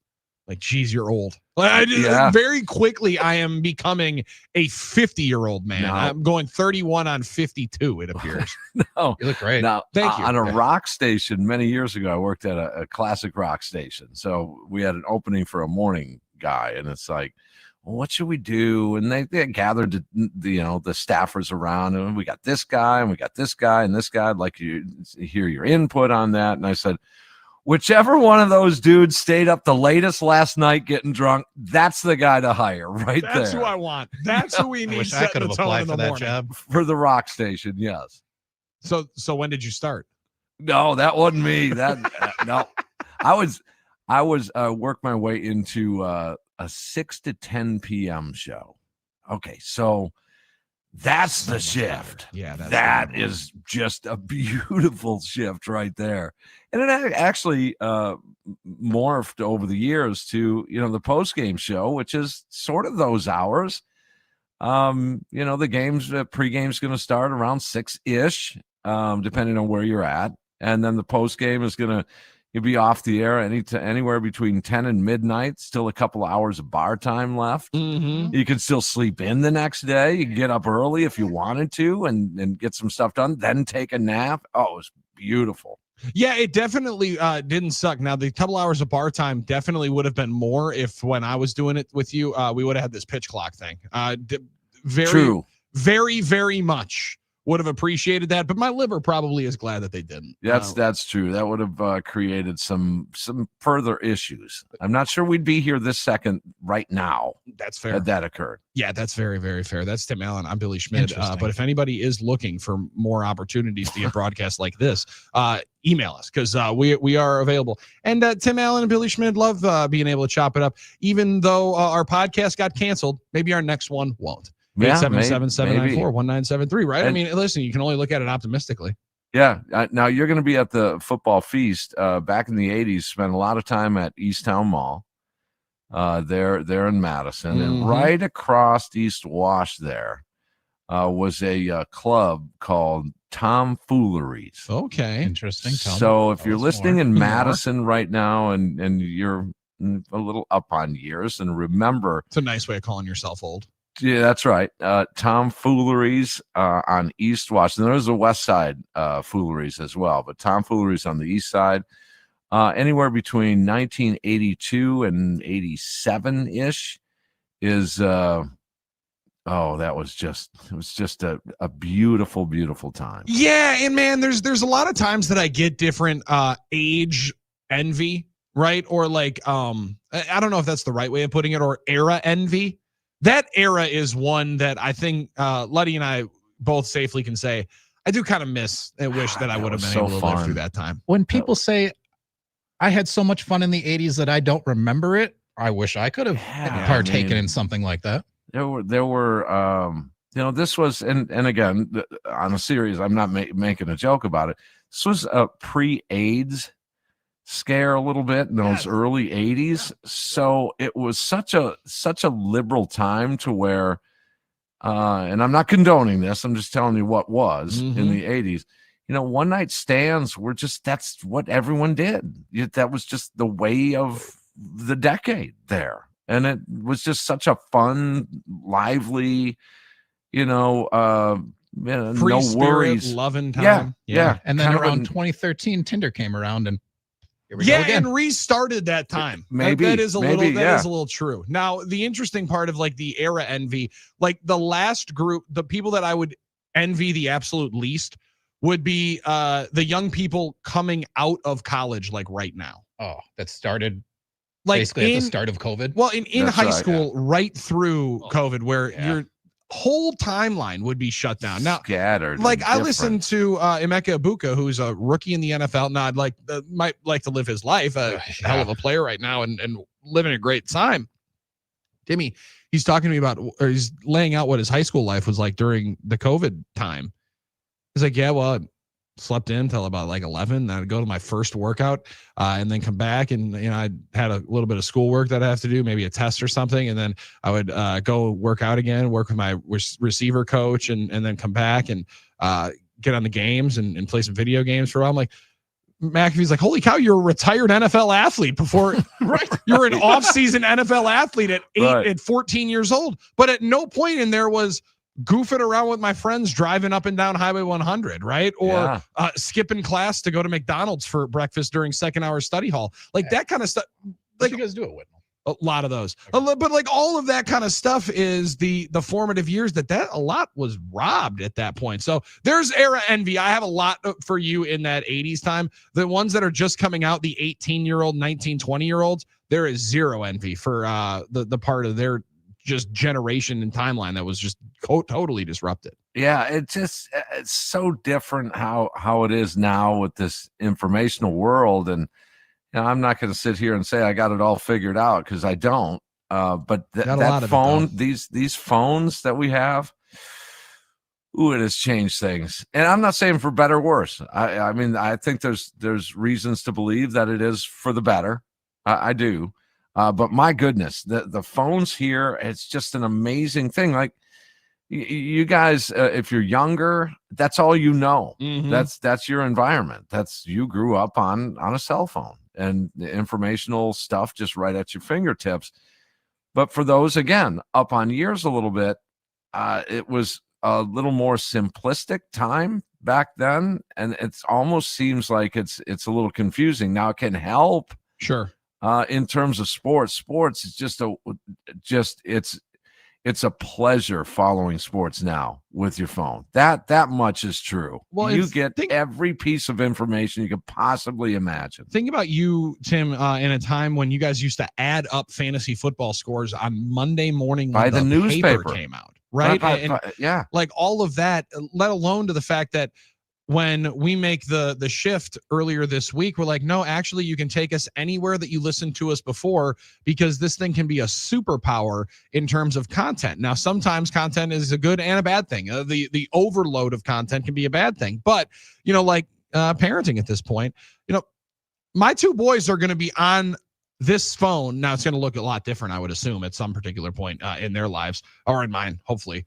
Like, geez, you're old. Yeah. Very quickly, I am becoming a 50-year-old man. No. I'm going 31 on 52, it appears. No, you look great. Now, Thank you. On a rock station many years ago, I worked at a classic rock station. So we had an opening for a morning guy, and it's like, well, what should we do? And they gathered the staffers around, and we got this guy, and we got this guy, and this guy. I'd like you to hear your input on that. And I said, whichever one of those dudes stayed up the latest last night getting drunk, that's the guy to hire right there. That's who I want. That's who we need. wish I setting could have the tone applied in for the that morning. job. For the rock station, yes. So when did you start? No, that wasn't me. That no, I was worked my way into a 6 to 10 p.m. show. Okay, so that's the shift. Yeah, that is just a beautiful shift right there. And it actually morphed over the years to, the post-game show, which is sort of those hours. The game's pre-game's going to start around 6-ish, depending on where you're at. And then the post-game is going to you'll be off the air anywhere between 10 and midnight. Still a couple hours of bar time left. Mm-hmm. You can still sleep in the next day. You can get up early if you wanted to and get some stuff done, then take a nap. Oh, it was beautiful. Yeah, it definitely didn't suck. Now, the couple hours of bar time definitely would have been more if when I was doing it with you, we would have had this pitch clock thing. very, very, very much would have appreciated that, but my liver probably is glad that they didn't. That's true. That would have created some further issues. I'm not sure we'd be here this second right now. That's fair. Had that occurred. Yeah, that's very, very fair. That's Tim Allen. I'm Billy Schmidt. But if anybody is looking for more opportunities to get broadcasts like this, email us because we are available. And Tim Allen and Billy Schmidt love being able to chop it up. Even though our podcast got canceled, maybe our next one won't. 877-794-1973, right? I mean, listen, you can only look at it optimistically. Yeah. Now you're going to be at the football feast. Back in the 80s, spent a lot of time at Easttown Mall. There in Madison. And right across East Wash there was a club called Tomfooleries. Okay. Interesting. So if you're listening in Madison right now and you're a little up on years, and remember, it's a nice way of calling yourself old. Yeah, that's right. Tomfooleries on East Wash. And there's a West Side Fooleries as well, but Tomfooleries on the East Side. Anywhere between 1982 and 87-ish is that was just a beautiful, beautiful time. Yeah, and man, there's a lot of times that I get different age envy, right? Or like I don't know if that's the right way of putting it, or era envy. That era is one that I think Luddy and I both safely can say I do kind of miss and wish that I would have been able to live through that time. When people say I had so much fun in the 80s that I don't remember it, I wish I could have partaken in something like that. There were this was, and again, on a series, I'm not making a joke about it. This was a pre-AIDS scare a little bit in those early 80s. So it was such a liberal time to where, and I'm not condoning this, I'm just telling you what was in the 80s. One night stands were that's what everyone did. That was just the way of the decade there. And it was just such a fun, lively, no worries. Loving time. Yeah. And then around 2013, Tinder came around and here we go again. And restarted that time. Maybe that is a is a little true. Now, the interesting part of like the era envy, like the last group, the people that I would envy the absolute least would be the young people coming out of college, like right now. Oh, that started like basically at the start of COVID. Well, in high school, right through COVID, where your whole timeline would be shut down. Now, scattered. Like I listened to Emeka Ibuka, who's a rookie in the NFL. Now, I'd might like to live his life. Hell of a player right now, and living a great time. Timmy, he's talking to me about, or he's laying out what his high school life was like during the COVID time. He's like, yeah, well, I slept in till about like 11. Then I'd go to my first workout and then come back. And, I had a little bit of schoolwork that I have to do, maybe a test or something. And then I would go work out again, work with my receiver coach and then come back and get on the games and play some video games for a while. I'm like, McAfee's like, holy cow, you're a retired NFL athlete before, right? You're an off-season NFL athlete at 14 years old. But at no point in there was goofing around with my friends driving up and down Highway 100, right? Or skipping class to go to McDonald's for breakfast during second hour study hall. Like that kind of stuff. Like you guys do it with a lot of those. But like all of that kind of stuff is the formative years that a lot was robbed at that point. So there's era envy. I have a lot for you in that 80s time. The ones that are just coming out, the 18-year-old, 19, 20-year-olds, there is zero envy for the part of their just generation and timeline that was just totally disrupted. Yeah, it's so different how it is now with this informational world. And I'm not going to sit here and say I got it all figured out, because I don't. But that phone, these phones that we have, it has changed things. And I'm not saying for better or worse. I mean, I think there's reasons to believe that it is for the better. I do. But my goodness, the phones here, it's just an amazing thing. Like you guys, if you're younger, that's all you know. That's your environment. You grew up on a cell phone and the informational stuff just right at your fingertips. But for those, again, up on years a little bit, it was a little more simplistic time back then. And it almost seems like it's a little confusing. Now it can help. Sure. In terms of sports is it's it's a pleasure following sports now with your phone. That much is true. Well, you get every piece of information you could possibly imagine. Think about you, Tim, in a time when you guys used to add up fantasy football scores on Monday morning by when the newspaper paper came out, right? Yeah. Like all of that, let alone to the fact that when we make the shift earlier this week, we're like, no, actually, you can take us anywhere that you listened to us before, because this thing can be a superpower in terms of content. Now, sometimes content is a good and a bad thing. The overload of content can be a bad thing. But, like parenting at this point, my two boys are going to be on this phone. Now, it's going to look a lot different, I would assume, at some particular point in their lives, or in mine, hopefully,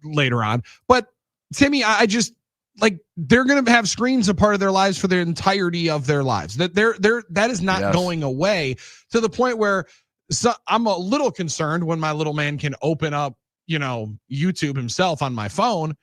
later on. But Timmy, I just, like, they're going to have screens a part of their lives for the entirety of their lives. That is not going away, to the point where I'm a little concerned when my little man can open up, YouTube himself on my phone,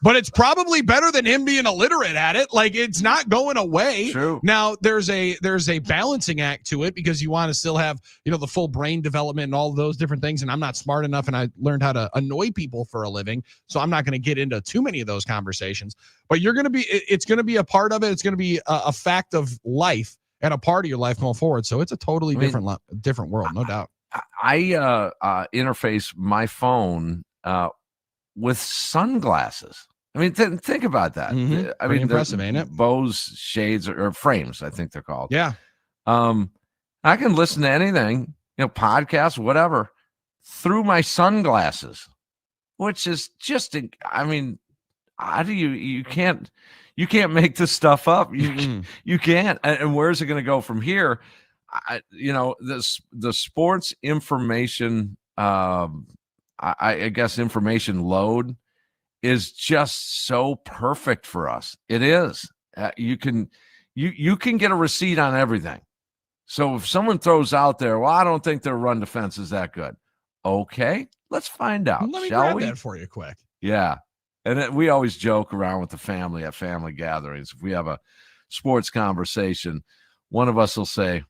but it's probably better than him being illiterate at it. Like, it's not going away. True. Now there's a balancing act to it, because you want to still have, the full brain development and all those different things. And I'm not smart enough, and I learned how to annoy people for a living, so I'm not going to get into too many of those conversations. But it's going to be a part of it. It's going to be a fact of life and a part of your life going forward. So it's a totally different world, no doubt. I interface my phone with sunglasses. I mean, think about that. Mm-hmm. I mean, mean, impressive, ain't it? Bose shades or frames, I think they're called. Yeah. I can listen to anything, podcasts, whatever, through my sunglasses, which is just, I mean, how do you can't make this stuff up. You can't. And where's it going to go from here? The sports information, I guess information load is just so perfect for us. It is. You can get a receipt on everything. So if someone throws out there, well, I don't think their run defense is that good. Okay, let's find out. Let me shall grab we? that for you quick. Yeah. And we always joke around with the family at family gatherings. If we have a sports conversation, one of us will say,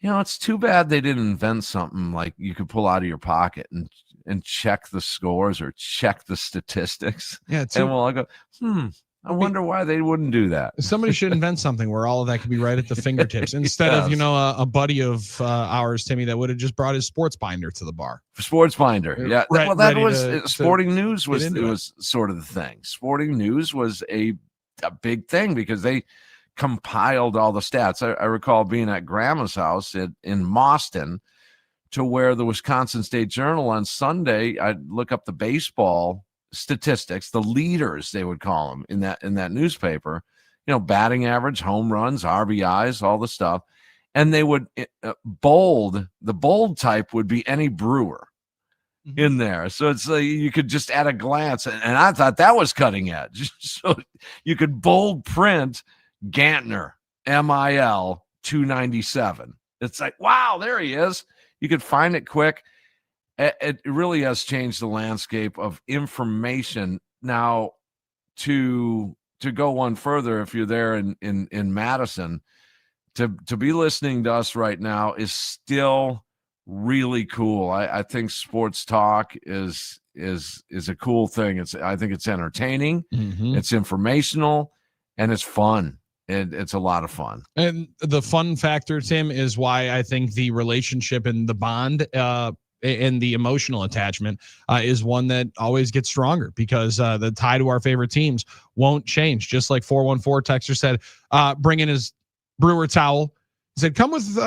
it's too bad they didn't invent something like you could pull out of your pocket and check the scores or check the statistics. Yeah. And we'll all go, I wonder why they wouldn't do that. Somebody should invent something where all of that could be right at the fingertips, instead of, a buddy of ours, Timmy, that would have just brought his sports binder to the bar. Sports binder. Yeah. Well, that was sporting news was sort of the thing. Sporting news was a big thing because they compiled all the stats. I recall being at Grandma's house in Mauston, to where the Wisconsin State Journal on Sunday, I'd look up the baseball statistics, the leaders, they would call them in that newspaper, batting average, home runs, RBIs, all the stuff. And they would the bold type would be any Brewer in there. So it's you could just at a glance, and I thought that was cutting edge. So you could bold print Gantner, MIL 297. It's like, wow, there he is. You could find it quick. It really has changed the landscape of information. Now, to go one further, if you're there in Madison, to be listening to us right now is still really cool. I think sports talk is a cool thing. I think it's entertaining, it's informational, and it's fun. It's a lot of fun. And the fun factor, Tim, is why I think the relationship and the bond and the emotional attachment is one that always gets stronger, because the tie to our favorite teams won't change. Just like 414 texter said, bring in his Brewer towel. He said, come with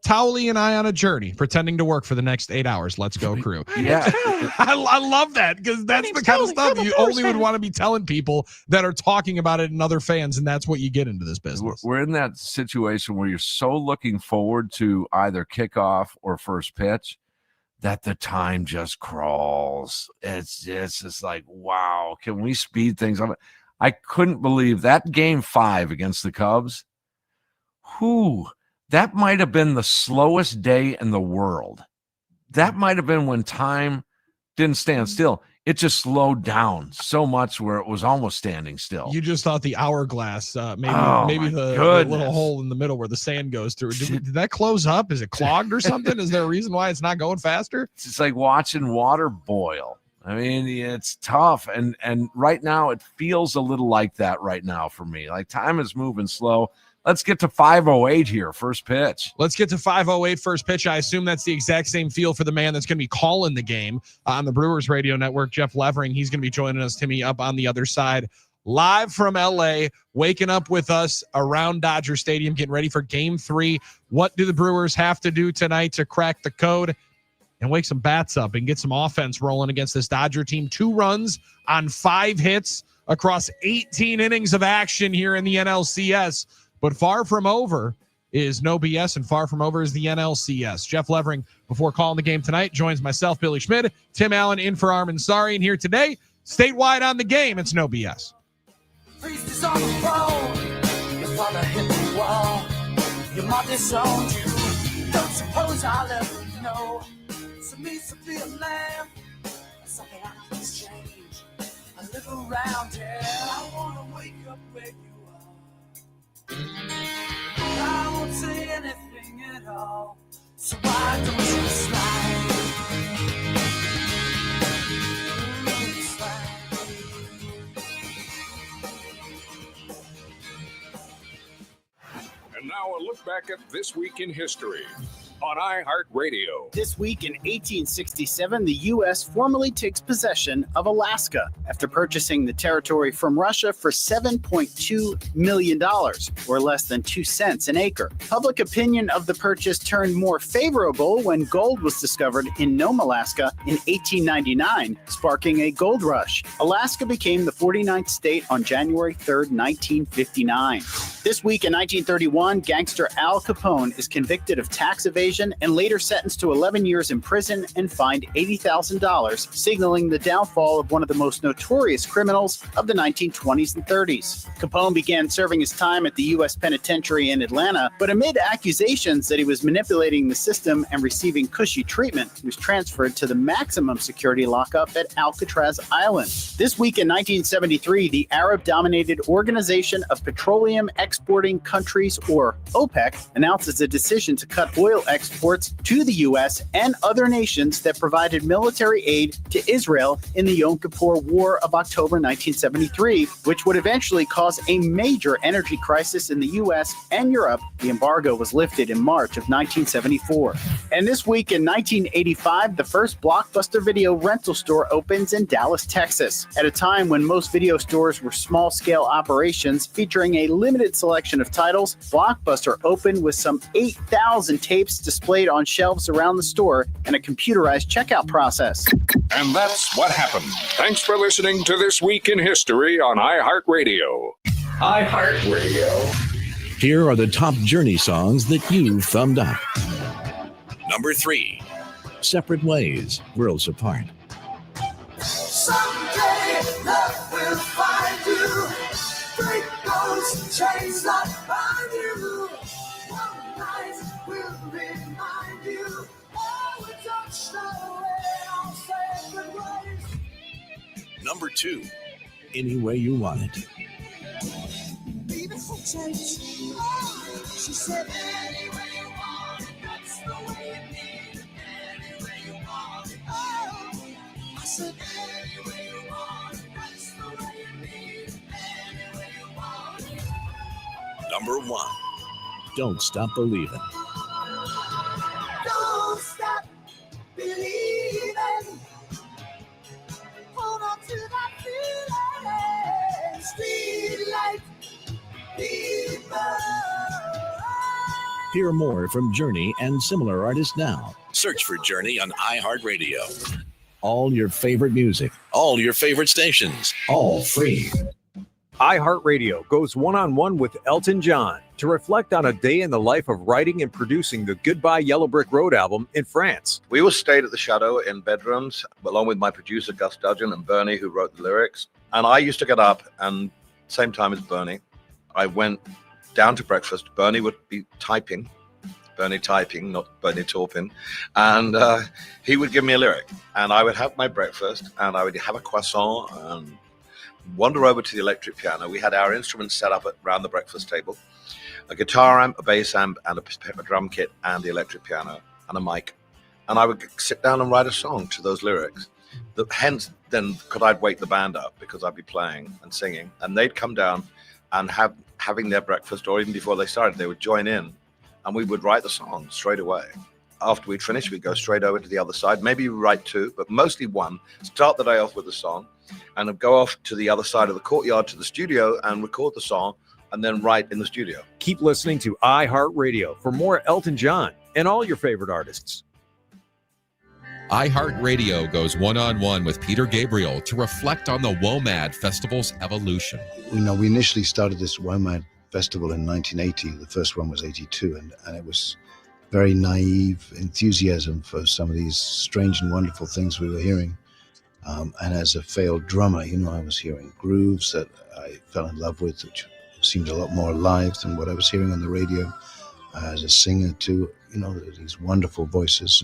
Towley and I on a journey, pretending to work for the next 8 hours. Let's go, crew. Yeah. I love that, because that's the kind of stuff you only would want to be telling people that are talking about it and other fans, and that's what you get into this business. We're in that situation where you're so looking forward to either kickoff or first pitch that the time just crawls. It's just like, wow, can we speed things up? I couldn't believe that game 5 against the Cubs. That might have been the slowest day in the world. That might have been when time didn't stand still. it just slowed down so much where it was almost standing still. You just thought the hourglass, maybe the little hole in the middle where the sand goes through. Did that close up? Is it clogged or something? Is there a reason why it's not going faster? It's like watching water boil. I mean, it's tough. And right now it feels a little like that right now for me. Like time is moving slow. Let's get to 5:08 here, first pitch. Let's get to 5:08 first pitch. I assume that's the exact same feel for the man that's going to be calling the game on the Brewers Radio Network, Jeff Levering. He's going to be joining us, Timmy, up on the other side, live from LA, waking up with us around Dodger Stadium, getting ready for Game 3. What do the Brewers have to do tonight to crack the code and wake some bats up and get some offense rolling against this Dodger team? 2 runs on 5 hits across 18 innings of action here in the NLCS. But far from over is no BS, and far from over is the NLCS. Jeff Levering, before calling the game tonight, joins myself, Billy Schmidt, Tim Allen in for Armin Sari, and here today, statewide on the game, it's no BS. Priest is on the phone. Your father hit the wall. Your mother disowned you. Don't suppose I'll ever know. So needs to be a lamb. Something I can exchange. I live around here. I want to wake up where you are. I won't say anything at all. So why don't you slide? And now a look back at This Week in History on iHeartRadio. This week in 1867, the U.S. formally takes possession of Alaska after purchasing the territory from Russia for $7.2 million, or less than 2 cents an acre. Public opinion of the purchase turned more favorable when gold was discovered in Nome, Alaska in 1899, sparking a gold rush. Alaska became the 49th state on January 3rd, 1959. This week in 1931, gangster Al Capone is convicted of tax evasion and later sentenced to 11 years in prison and fined $80,000, signaling the downfall of one of the most notorious criminals of the 1920s and 30s. Capone began serving his time at the U.S. Penitentiary in Atlanta, but amid accusations that he was manipulating the system and receiving cushy treatment, he was transferred to the maximum security lockup at Alcatraz Island. This week in 1973, the Arab-dominated Organization of Petroleum Exporting Countries, or OPEC, announces a decision to cut oil exports to the U.S. and other nations that provided military aid to Israel in the Yom Kippur War of October 1973, which would eventually cause a major energy crisis in the U.S. and Europe. The embargo was lifted in March of 1974. And this week in 1985, the first Blockbuster video rental store opens in Dallas, Texas. At a time when most video stores were small-scale operations featuring a limited selection of titles, Blockbuster opened with some 8,000 tapes displayed on shelves around the store and a computerized checkout process. And that's what happened. Thanks for listening to This Week in History on iHeartRadio. iHeartRadio. Here are the top Journey songs that you thumbed up. Number 3, Separate Ways, Worlds Apart. Someday love will find you. Break those chains that bind you. One night will remind you. Oh, we touched away on separate ways. Number 2, Any Way You Want It. Beautiful change. Oh, she said, any way you want it, that's the way you need it. Any way you want it. Oh, I said, any way you want it, that's the way you need it. Any way you want it. Number 1, Don't Stop Believing. Don't stop believing. Hold on to that feeling. Street light people. Hear more from Journey and similar artists now. Search for Journey on iHeartRadio. All your favorite music, all your favorite stations, all free. iHeartRadio goes one-on-one with Elton John to reflect on a day in the life of writing and producing the Goodbye Yellow Brick Road album in France. We all stayed at the Shadow in bedrooms, along with my producer, Gus Dudgeon, and Bernie, who wrote the lyrics. And I used to get up, and same time as Bernie, I went down to breakfast. Bernie would be typing, Bernie typing, not Bernie Taupin, and he would give me a lyric, and I would have my breakfast, and I would have a croissant, and wander over to the electric piano. We had our instruments set up around the breakfast table, a guitar amp, a bass amp, and a drum kit, and the electric piano, and a mic, and I would sit down and write a song to those lyrics. Hence, then I'd wake the band up because I'd be playing and singing, and they'd come down and having their breakfast, or even before they started, they would join in, and we would write the song straight away. After we'd finished, we'd go straight over to the other side. Maybe we write two, but mostly one. Start the day off with a song, and then go off to the other side of the courtyard to the studio and record the song, and then write in the studio. Keep listening to iHeartRadio for more Elton John and all your favorite artists. iHeartRadio goes one-on-one with Peter Gabriel to reflect on the WOMAD Festival's evolution. We initially started this WOMAD Festival in 1980. The first one was 82, and it was very naive enthusiasm for some of these strange and wonderful things we were hearing. And as a failed drummer, I was hearing grooves that I fell in love with, which seemed a lot more alive than what I was hearing on the radio. As a singer too, these wonderful voices,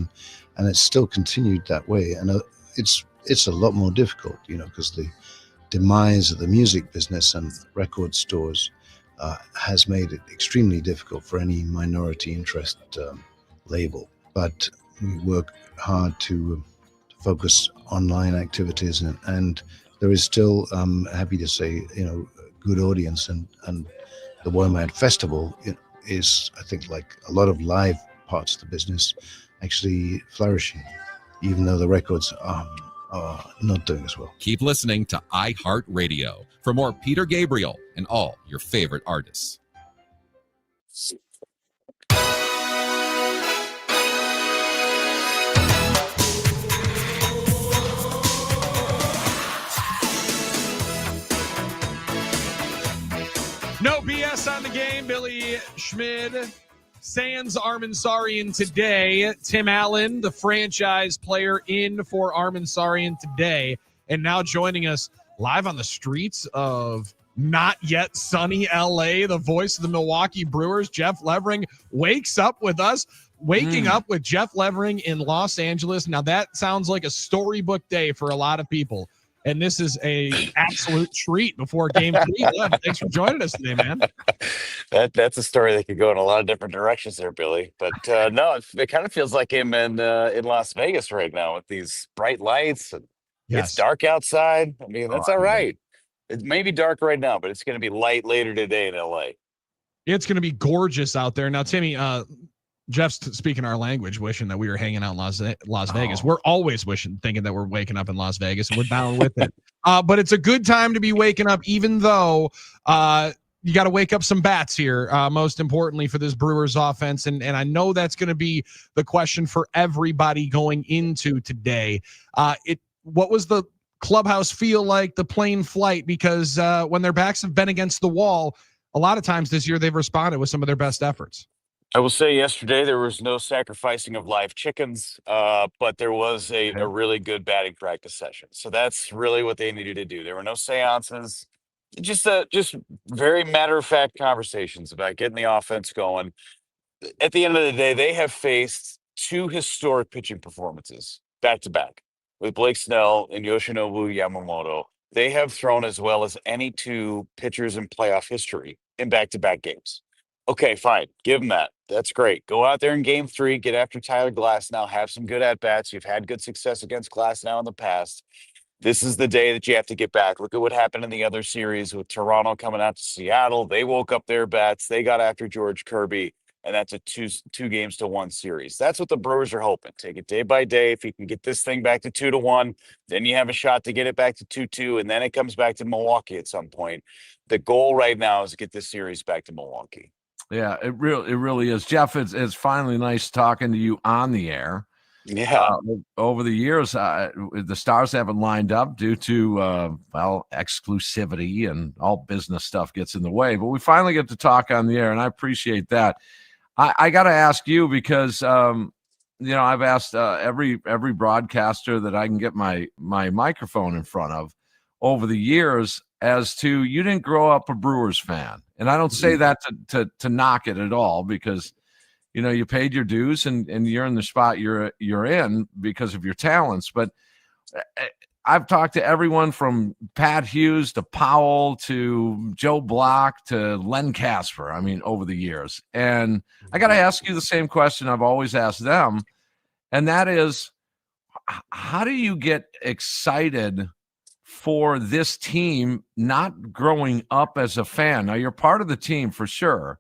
and it's still continued that way. And it's a lot more difficult, because the demise of the music business and record stores has made it extremely difficult for any minority interest label. But we work hard to focus online activities, and there is still, happy to say, a good audience, and the WOMAD Festival is, I think, like a lot of live parts of the business, actually flourishing, even though the records are not doing as well. Keep listening to iHeartRadio for more Peter Gabriel and all your favorite artists. No BS on the game. Billy Schmid, sans Armin Sarian today. Tim Allen, the franchise player, in for Armin Sarian today. And now joining us live on the streets of not yet sunny LA, the voice of the Milwaukee Brewers, Jeff Levering, wakes up with us. Waking up with Jeff Levering in Los Angeles. Now that sounds like a storybook day for a lot of people. And this is a absolute treat before Game 3. Thanks for joining us today, man. That's a story that could go in a lot of different directions there, Billy. But no, it kind of feels like I'm in Las Vegas right now with these bright lights. And It's dark outside. I mean, that's all right. It may be dark right now, but it's going to be light later today in LA. It's going to be gorgeous out there. Now, Timmy, Jeff's speaking our language, wishing that we were hanging out in Las Vegas. We're always thinking that we're waking up in Las Vegas, and we're down with it. But it's a good time to be waking up, even though you got to wake up some bats here, most importantly for this Brewers offense. And I know that's going to be the question for everybody going into today. What was the clubhouse feel like, the plane flight? Because when their backs have been against the wall, a lot of times this year they've responded with some of their best efforts. I will say yesterday there was no sacrificing of live chickens, but there was a really good batting practice session. So that's really what they needed to do. There were no seances, just very matter-of-fact conversations about getting the offense going. At the end of the day, they have faced two historic pitching performances back-to-back with Blake Snell and Yoshinobu Yamamoto. They have thrown as well as any two pitchers in playoff history in back-to-back games. Okay, fine. Give them that. That's great. Go out there in Game 3, get after Tyler Glasnow, have some good at-bats. You've had good success against Glasnow in the past. This is the day that you have to get back. Look at what happened in the other series with Toronto coming out to Seattle. They woke up their bats. They got after George Kirby, and that's a two games to one series. That's what the Brewers are hoping. Take it day by day. If you can get this thing back to 2-1, then you have a shot to get it back to 2-2, and then it comes back to Milwaukee at some point. The goal right now is to get this series back to Milwaukee. Yeah, it really is. Jeff, it's finally nice talking to you on the air. Yeah. Over the years, the stars haven't lined up due to, exclusivity, and all business stuff gets in the way. But we finally get to talk on the air, and I appreciate that. I got to ask you because, I've asked every broadcaster that I can get my microphone in front of over the years as to, you didn't grow up a Brewers fan. And I don't say that to knock it at all, because, you paid your dues and you're in the spot you're in because of your talents. But I've talked to everyone from Pat Hughes to Powell to Joe Block to Len Casper, over the years. And I got to ask you the same question I've always asked them, and that is, how do you get excited for this team not growing up as a fan? Now, you're part of the team for sure.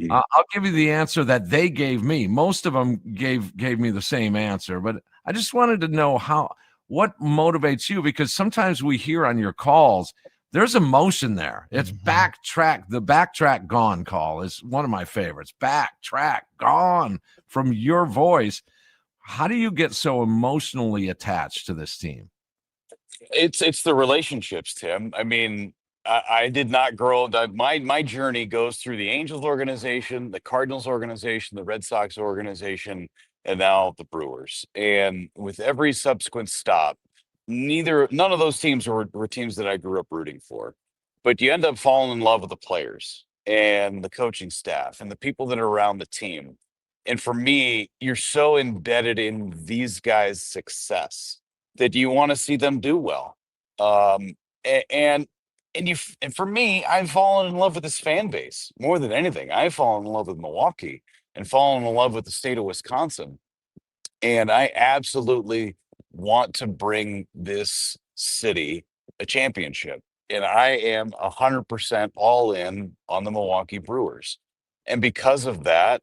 I'll give you the answer that they gave me. Most of them gave me the same answer, but I just wanted to know what motivates you, because sometimes we hear on your calls, there's emotion there. It's backtrack. The backtrack gone call is one of my favorites. Backtrack gone from your voice. How do you get so emotionally attached to this team? It's the relationships, Tim. I did not grow up. My journey goes through the Angels organization, the Cardinals organization, the Red Sox organization, and now the Brewers. And with every subsequent stop, none of those teams were teams that I grew up rooting for. But you end up falling in love with the players and the coaching staff and the people that are around the team. And for me, you're so embedded in these guys' success that you want to see them do well. And for me, I've fallen in love with this fan base more than anything. I've fallen in love with Milwaukee and fallen in love with the state of Wisconsin. And I absolutely want to bring this city a championship. And I am 100% all in on the Milwaukee Brewers. And because of that,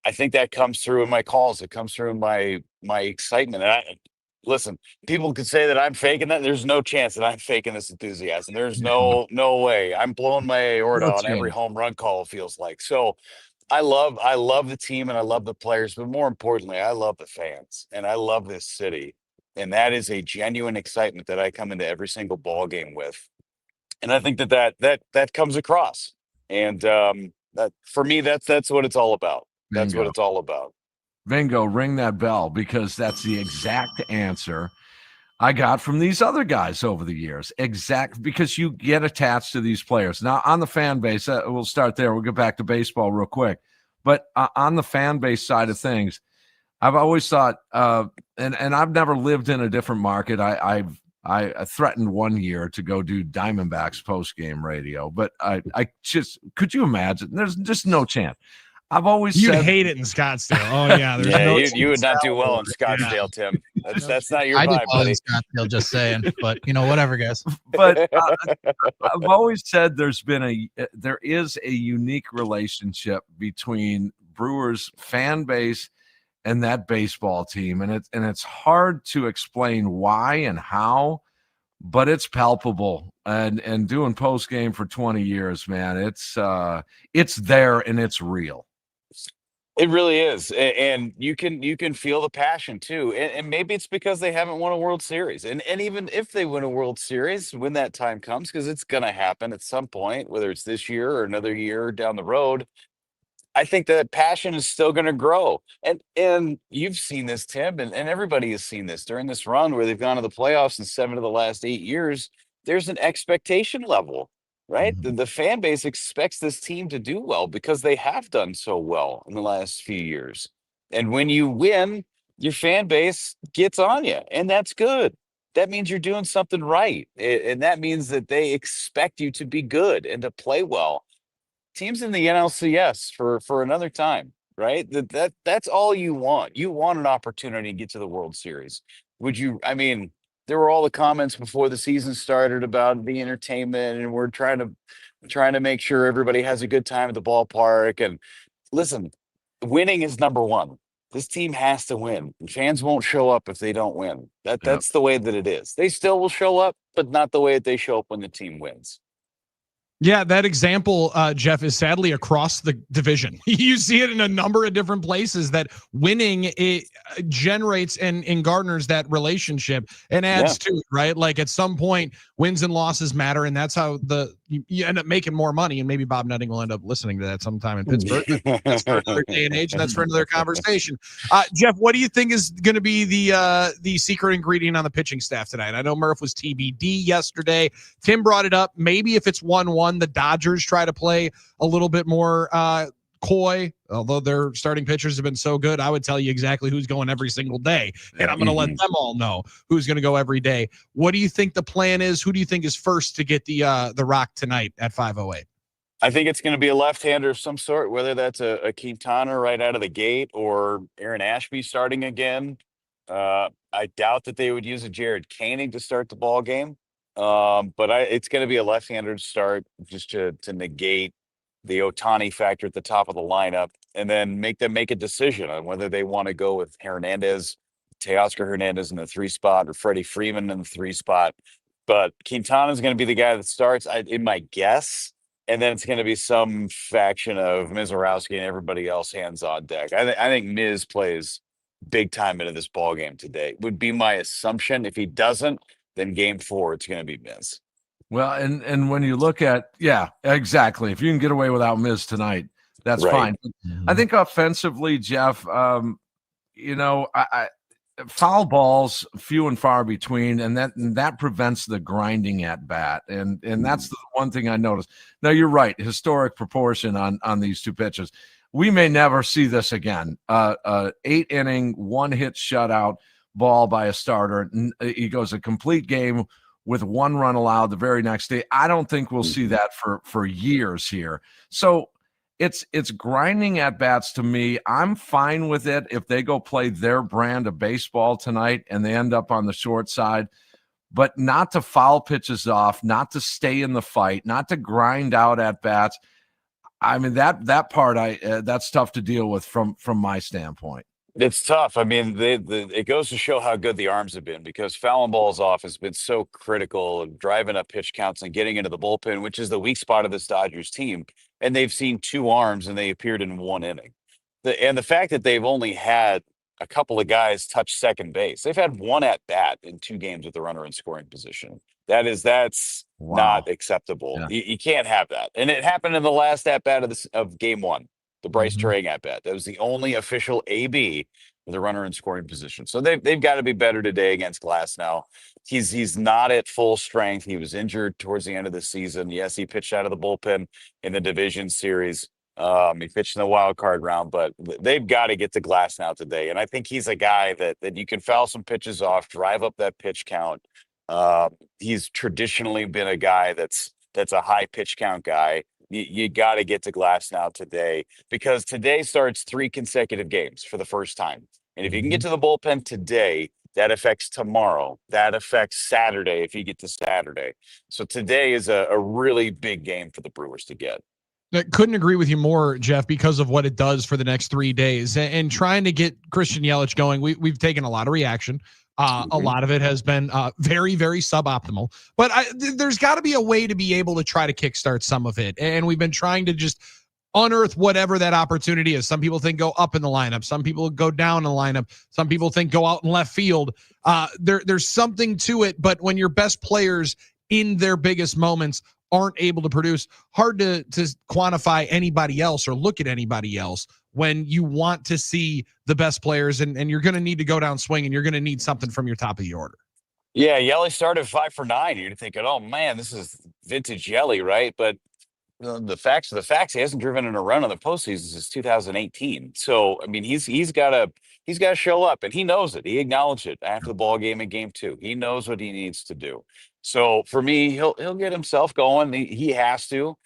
I think that comes through in my calls. It comes through in my excitement. And listen, people could say that I'm faking that. There's no chance that I'm faking this enthusiasm. There's no way. I'm blowing my aorta on every home run call, it feels like. So I love the team and I love the players, but more importantly, I love the fans and I love this city. And that is a genuine excitement that I come into every single ball game with. And I think that comes across. And that for me, that's what it's all about. That's what it's all about. Vingo, ring that bell, because that's the exact answer I got from these other guys over the years. Because you get attached to these players. Now, on the fan base, we'll start there. We'll get back to baseball real quick. But on the fan base side of things, I've always thought, and I've never lived in a different market. I threatened one year to go do Diamondbacks post-game radio, but I just, could you imagine? There's just no chance. I've always You'd said, hate it in Scottsdale. Oh yeah, you would not do well in Scottsdale, Tim. That's not your I vibe, did well buddy. in Scottsdale, just saying. But whatever, guys. But I've always said there is a unique relationship between Brewers fan base and that baseball team, and it's hard to explain why and how, but it's palpable. And doing post game for 20 years, man, it's there and it's real. It really is, and you can feel the passion too. And maybe it's because they haven't won a World Series, and even if they win a World Series, when that time comes, because it's going to happen at some point, whether it's this year or another year down the road, I think that passion is still going to grow. And you've seen this, Tim, and everybody has seen this during this run where they've gone to the playoffs in 7 of the last 8 years. There's an expectation level. Right? The fan base expects this team to do well because they have done so well in the last few years. And when you win, your fan base gets on you, and that's good. That means you're doing something right. And that means that they expect you to be good and to play well. Teams in the NLCS for another time, right? That's all you want. You want an opportunity to get to the World Series. There were all the comments before the season started about the entertainment, and we're trying to make sure everybody has a good time at the ballpark. And listen, winning is number one. This team has to win. Fans won't show up if they don't win. That's the way that it is. They still will show up, but not the way that they show up when the team wins. Yeah, that example, Jeff, is sadly across the division. You see it in a number of different places that winning it generates and garners that relationship and adds to it, right? Like at some point, wins and losses matter, and that's how you end up making more money. And maybe Bob Nutting will end up listening to that sometime in Pittsburgh. That's for another day and age, and that's for another conversation. Jeff, what do you think is going to be the secret ingredient on the pitching staff tonight? I know Murph was TBD yesterday. Tim brought it up. Maybe if it's 1-1, the Dodgers try to play a little bit more McCoy, although their starting pitchers have been so good, I would tell you exactly who's going every single day. And I'm going to let them all know who's going to go every day. What do you think the plan is? Who do you think is first to get the rock tonight at 5:08? I think it's going to be a left-hander of some sort, whether that's a Quintana right out of the gate or Aaron Ashby starting again. I doubt that they would use a Jared Koenig to start the ball game. But it's going to be a left-hander to start just to negate the Ohtani factor at the top of the lineup, and then make them make a decision on whether they want to go with Teoscar Hernandez in the 3 spot or Freddie Freeman in the 3 spot. But Quintana is going to be the guy that starts, in my guess. And then it's going to be some faction of Mizorowski and everybody else hands on deck. I think Miz plays big time into this ball game today. Would be my assumption. If he doesn't, then game 4, it's going to be Miz. Well, and when you look at, yeah, exactly. If you can get away without Miz tonight, that's fine. I think offensively, Jeff, I foul balls few and far between, and that prevents the grinding at bat, and that's the one thing I noticed. Now you're right, historic proportion on these 2 pitches. We may never see this again. 8-inning 1-hit shutout ball by a starter. He goes a complete game with 1 run allowed the very next day. I don't think we'll see that for years here. So it's grinding at bats to me. I'm fine with it if they go play their brand of baseball tonight and they end up on the short side, but not to foul pitches off, not to stay in the fight, not to grind out at bats. I mean, that part, that's tough to deal with from my standpoint. It's tough. I mean, it goes to show how good the arms have been, because fouling balls off has been so critical of driving up pitch counts and getting into the bullpen, which is the weak spot of this Dodgers team. And they've seen 2 arms and they appeared in 1 inning. And the fact that they've only had a couple of guys touch second base, they've had 1 at bat in 2 games with the runner in scoring position. That's not acceptable. Yeah. You can't have that. And it happened in the last at bat of game 1. The Bryce Turang at bat. That was the only official AB with a runner in scoring position. So they've got to be better today against Glasnow. He's not at full strength. He was injured towards the end of the season. Yes, he pitched out of the bullpen in the division series. He pitched in the wild card round, but they've got to get to Glasnow today. And I think he's a guy that you can foul some pitches off, drive up that pitch count. He's traditionally been a guy that's a high pitch count guy. You got to get to Glasnow today, because today starts 3 consecutive games for the first time. And if you can get to the bullpen today, that affects tomorrow. That affects Saturday if you get to Saturday. So today is a really big game for the Brewers to get. I couldn't agree with you more, Jeff, because of what it does for the next 3 days. And trying to get Christian Yelich going, we've taken a lot of reaction. A lot of it has been very, very suboptimal, but there's got to be a way to be able to try to kickstart some of it. And we've been trying to just unearth whatever that opportunity is. Some people think go up in the lineup. Some people go down in the lineup. Some people think go out in left field. There's something to it, but when your best players in their biggest moments aren't able to produce, hard to quantify anybody else or look at anybody else when you want to see the best players, and you're going to need to go down swing, and you're going to need something from your top of the order. Yeah, Yelly started 5 for 9. You're thinking, oh man, this is vintage Yelly, right? But the facts are the facts. He hasn't driven in a run in the postseason since 2018. So I mean, he's got to show up, and he knows it. He acknowledged it after the ball game in game 2. He knows what he needs to do. So for me, he'll get himself going. He has to.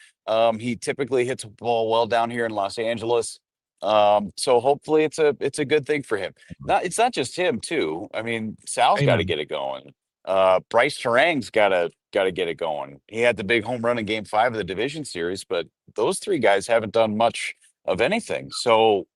He typically hits a ball well down here in Los Angeles. So hopefully it's a good thing for him. It's not just him too. I mean, Sal's got to get it going. Bryce Turang's got to get it going. He had the big home run in game 5 of the division series, but those 3 guys haven't done much of anything. So,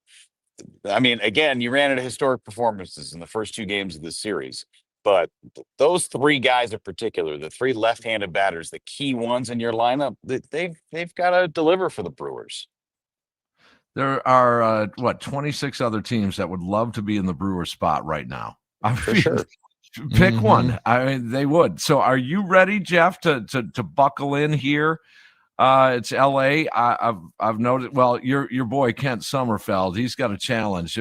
I mean, again, you ran into historic performances in the first 2 games of this series, but those 3 guys in particular, the 3 left-handed batters, the key ones in your lineup, they've got to deliver for the Brewers. There are 26 other teams that would love to be in the Brewers spot right now. For sure. Pick one. I mean, they would. So are you ready, Jeff, to buckle in here? It's LA. I've noted. Well, your boy Kent Sommerfeld, he's got a challenge.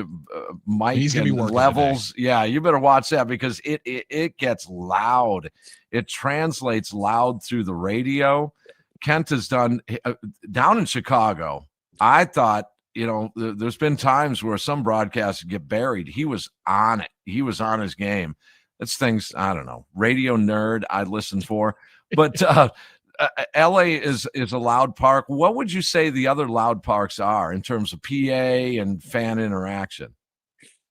Mike, he's gonna be working levels. Today. Yeah, you better watch that, because it gets loud. It translates loud through the radio. Kent has done down in Chicago. I thought there's been times where some broadcasts get buried. He was on it. He was on his game. That's things, I don't know, radio nerd I listen for. But LA is a loud park. What would you say the other loud parks are in terms of PA and fan interaction?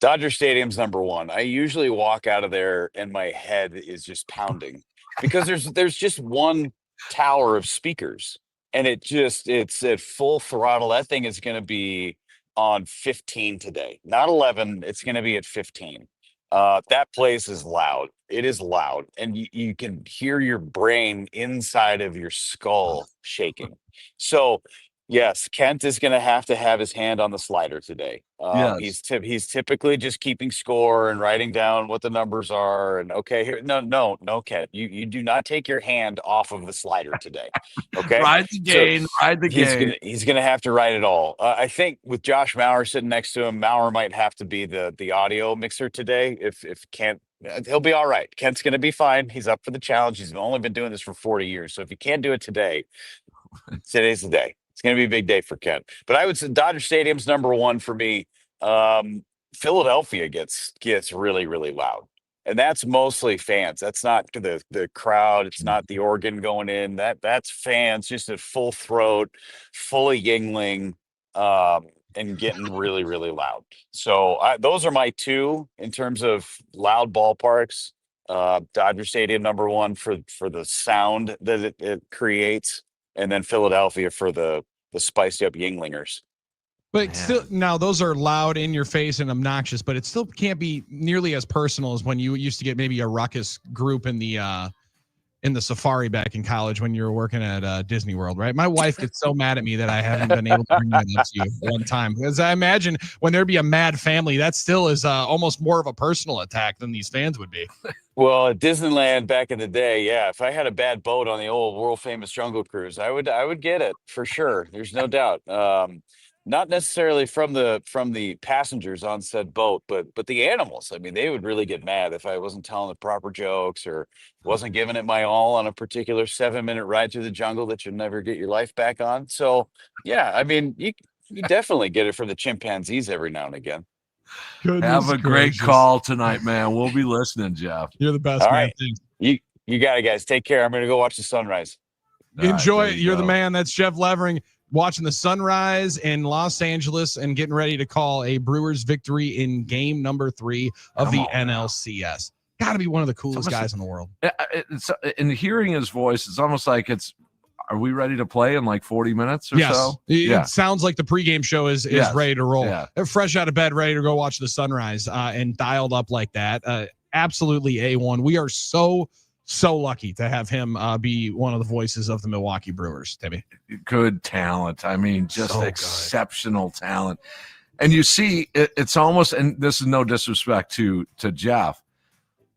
Dodger Stadium's number one. I usually walk out of there and my head is just pounding because there's just one tower of speakers and it's at full throttle. That thing is going to be on 15 today, not 11. It's going to be at 15. That place is loud. It is loud. And you can hear your brain inside of your skull shaking. So yes, Kent is going to have his hand on the slider today. Yes. He's typically just keeping score and writing down what the numbers are. And okay, here, no, Kent, you do not take your hand off of the slider today. Okay, ride the game. He's going to have to write it all. I think with Josh Mauer sitting next to him, Mauer might have to be the audio mixer today. If Kent, he'll be all right. Kent's going to be fine. He's up for the challenge. He's only been doing this for 40 years. So if you can't do it today, today's the day. It's going to be a big day for Kent. But I would say Dodger Stadium's number one for me. Philadelphia gets really, really loud. And that's mostly fans. That's not the crowd. It's not the organ going in. That's fans just at full throat, fully yingling, and getting really, really loud. So those are my two in terms of loud ballparks. Dodger Stadium, number one for the sound that it creates. And then Philadelphia for the spiced up Yinglingers. But still, now those are loud, in your face, and obnoxious. But it still can't be nearly as personal as when you used to get maybe a ruckus group in the safari back in college when you were working at Disney World, right? My wife gets so mad at me that I haven't been able to bring that up to you one time, because I imagine when there'd be a mad family, that still is almost more of a personal attack than these fans would be. Well, at Disneyland back in the day, yeah, if I had a bad boat on the old world famous Jungle Cruise, I would get it for sure. There's no doubt. Not necessarily from the passengers on said boat, but the animals. I mean, they would really get mad if I wasn't telling the proper jokes or wasn't giving it my all on a particular 7-minute ride through the jungle that you'll never get your life back on. So yeah, I mean, you definitely get it from the chimpanzees every now and again. Have a great call tonight, man. We'll be listening, Jeff. You're the best, All man. right. You got it, guys. Take care. I'm going to go watch the sunrise. Enjoy it. You're the man. That's Jeff Levering watching the sunrise in Los Angeles and getting ready to call a Brewers victory in game number 3 of the NLCS. Got to be one of the coolest guys in the world. In hearing his voice, it's almost like are we ready to play in like 40 minutes or so? It sounds like the pregame show is ready to roll. Yeah. They're fresh out of bed, ready to go watch the sunrise and dialed up like that. Absolutely A1. We are so lucky to have him be one of the voices of the Milwaukee Brewers, Timmy. Good talent. I mean, just exceptional talent. And you see, it's almost, and this is no disrespect to Jeff,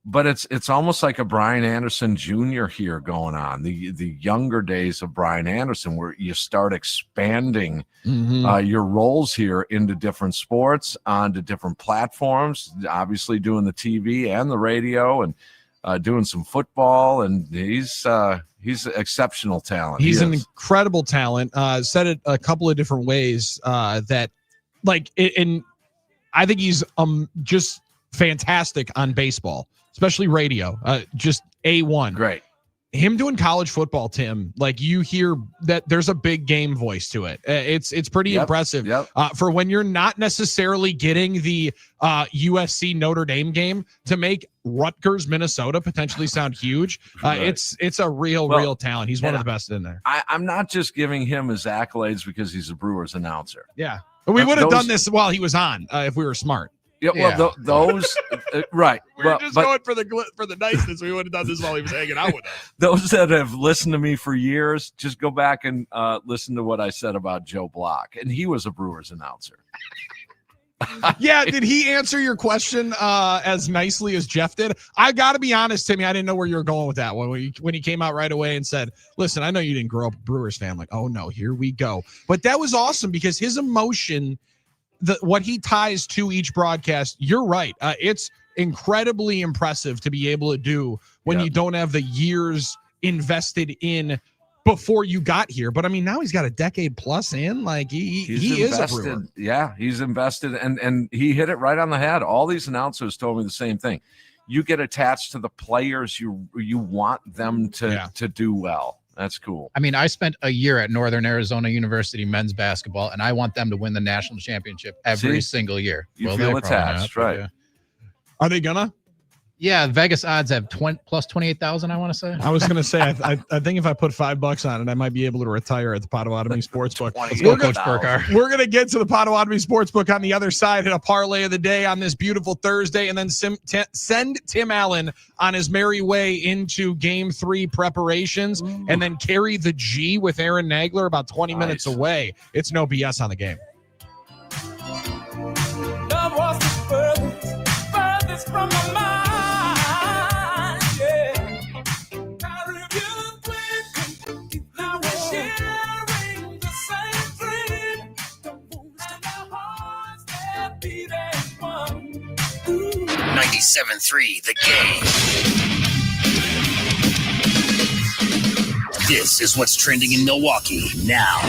but it's almost like a Brian Anderson Jr. here going on. The younger days of Brian Anderson, where you start expanding your roles here into different sports, onto different platforms, obviously doing the TV and the radio and doing some football, and he's exceptional talent. He's an incredible talent. Said it a couple of different ways that and I think he's just fantastic on baseball, especially radio. Just A1. Great. Him doing college football, Tim, like you hear that there's a big game voice to it. It's pretty impressive for when you're not necessarily getting the USC Notre Dame game to make Rutgers, Minnesota potentially sound huge. It's a real talent. He's one of the best in there. I'm not just giving him his accolades because he's a Brewers announcer. Yeah. We would have done this while he was on if we were smart. Yeah, well, those right. We were just going for the niceness. We would have done this while he was hanging out with us. Those that have listened to me for years, just go back and listen to what I said about Joe Block, and he was a Brewers announcer. Yeah, did he answer your question as nicely as Jeff did? I got to be honest, Timmy, I didn't know where you were going with that when he came out right away and said, "Listen, I know you didn't grow up a Brewers fan." I'm like, oh no, here we go. But that was awesome because his emotion. What he ties to each broadcast, you're right. It's incredibly impressive to be able to do when you don't have the years invested in before you got here. But I mean, now he's got a decade plus in. Like he is a Brewer. Yeah, he's invested, and he hit it right on the head. All these announcers told me the same thing. You get attached to the players you want them to do well. That's cool. I mean, I spent a year at Northern Arizona University men's basketball, and I want them to win the national championship every single year. You feel attached, right? Yeah. Are they gonna? Yeah, Vegas odds have plus 28,000. I want to say. I was gonna say, I think if I put $5 on it, I might be able to retire at the Potawatomi Sportsbook. Let's go, Coach Burkhardt. We're gonna get to the Potawatomi Sportsbook on the other side, hit a parlay of the day on this beautiful Thursday, and then send Tim Allen on his merry way into Game 3 preparations, and then carry the G with Aaron Nagler about 20 minutes away. It's no BS on the game. Love was the furthest from my mind. Now we're sharing the same dream. The wounds to our hearts that beat as one. 97.3 The Game. This is what's trending in Milwaukee now.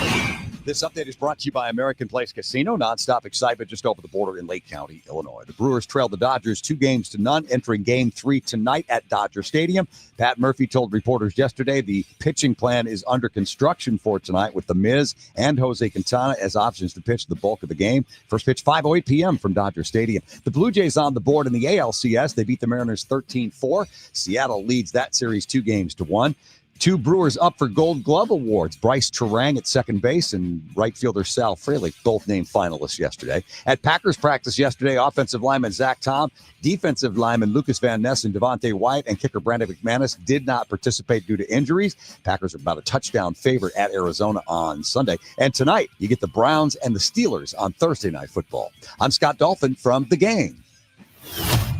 This update is brought to you by American Place Casino. Nonstop excitement just over the border in Lake County, Illinois. The Brewers trailed the Dodgers 2-0 entering Game 3 tonight at Dodger Stadium. Pat Murphy told reporters yesterday the pitching plan is under construction for tonight with The Miz and Jose Quintana as options to pitch the bulk of the game. First pitch 5:08 p.m. from Dodger Stadium. The Blue Jays on the board in the ALCS. They beat the Mariners 13-4. Seattle leads that series 2-1. Two Brewers up for Gold Glove awards. Bryce Terang at second base and right fielder Sal Frelick, both named finalists yesterday. At Packers practice yesterday, offensive lineman Zach Tom, defensive lineman Lucas Van Ness and Devontae White, and kicker Brandon McManus did not participate due to injuries. Packers are about a touchdown favorite at Arizona on Sunday. And tonight, you get the Browns and the Steelers on Thursday Night Football. I'm Scott Dolphin from The Game.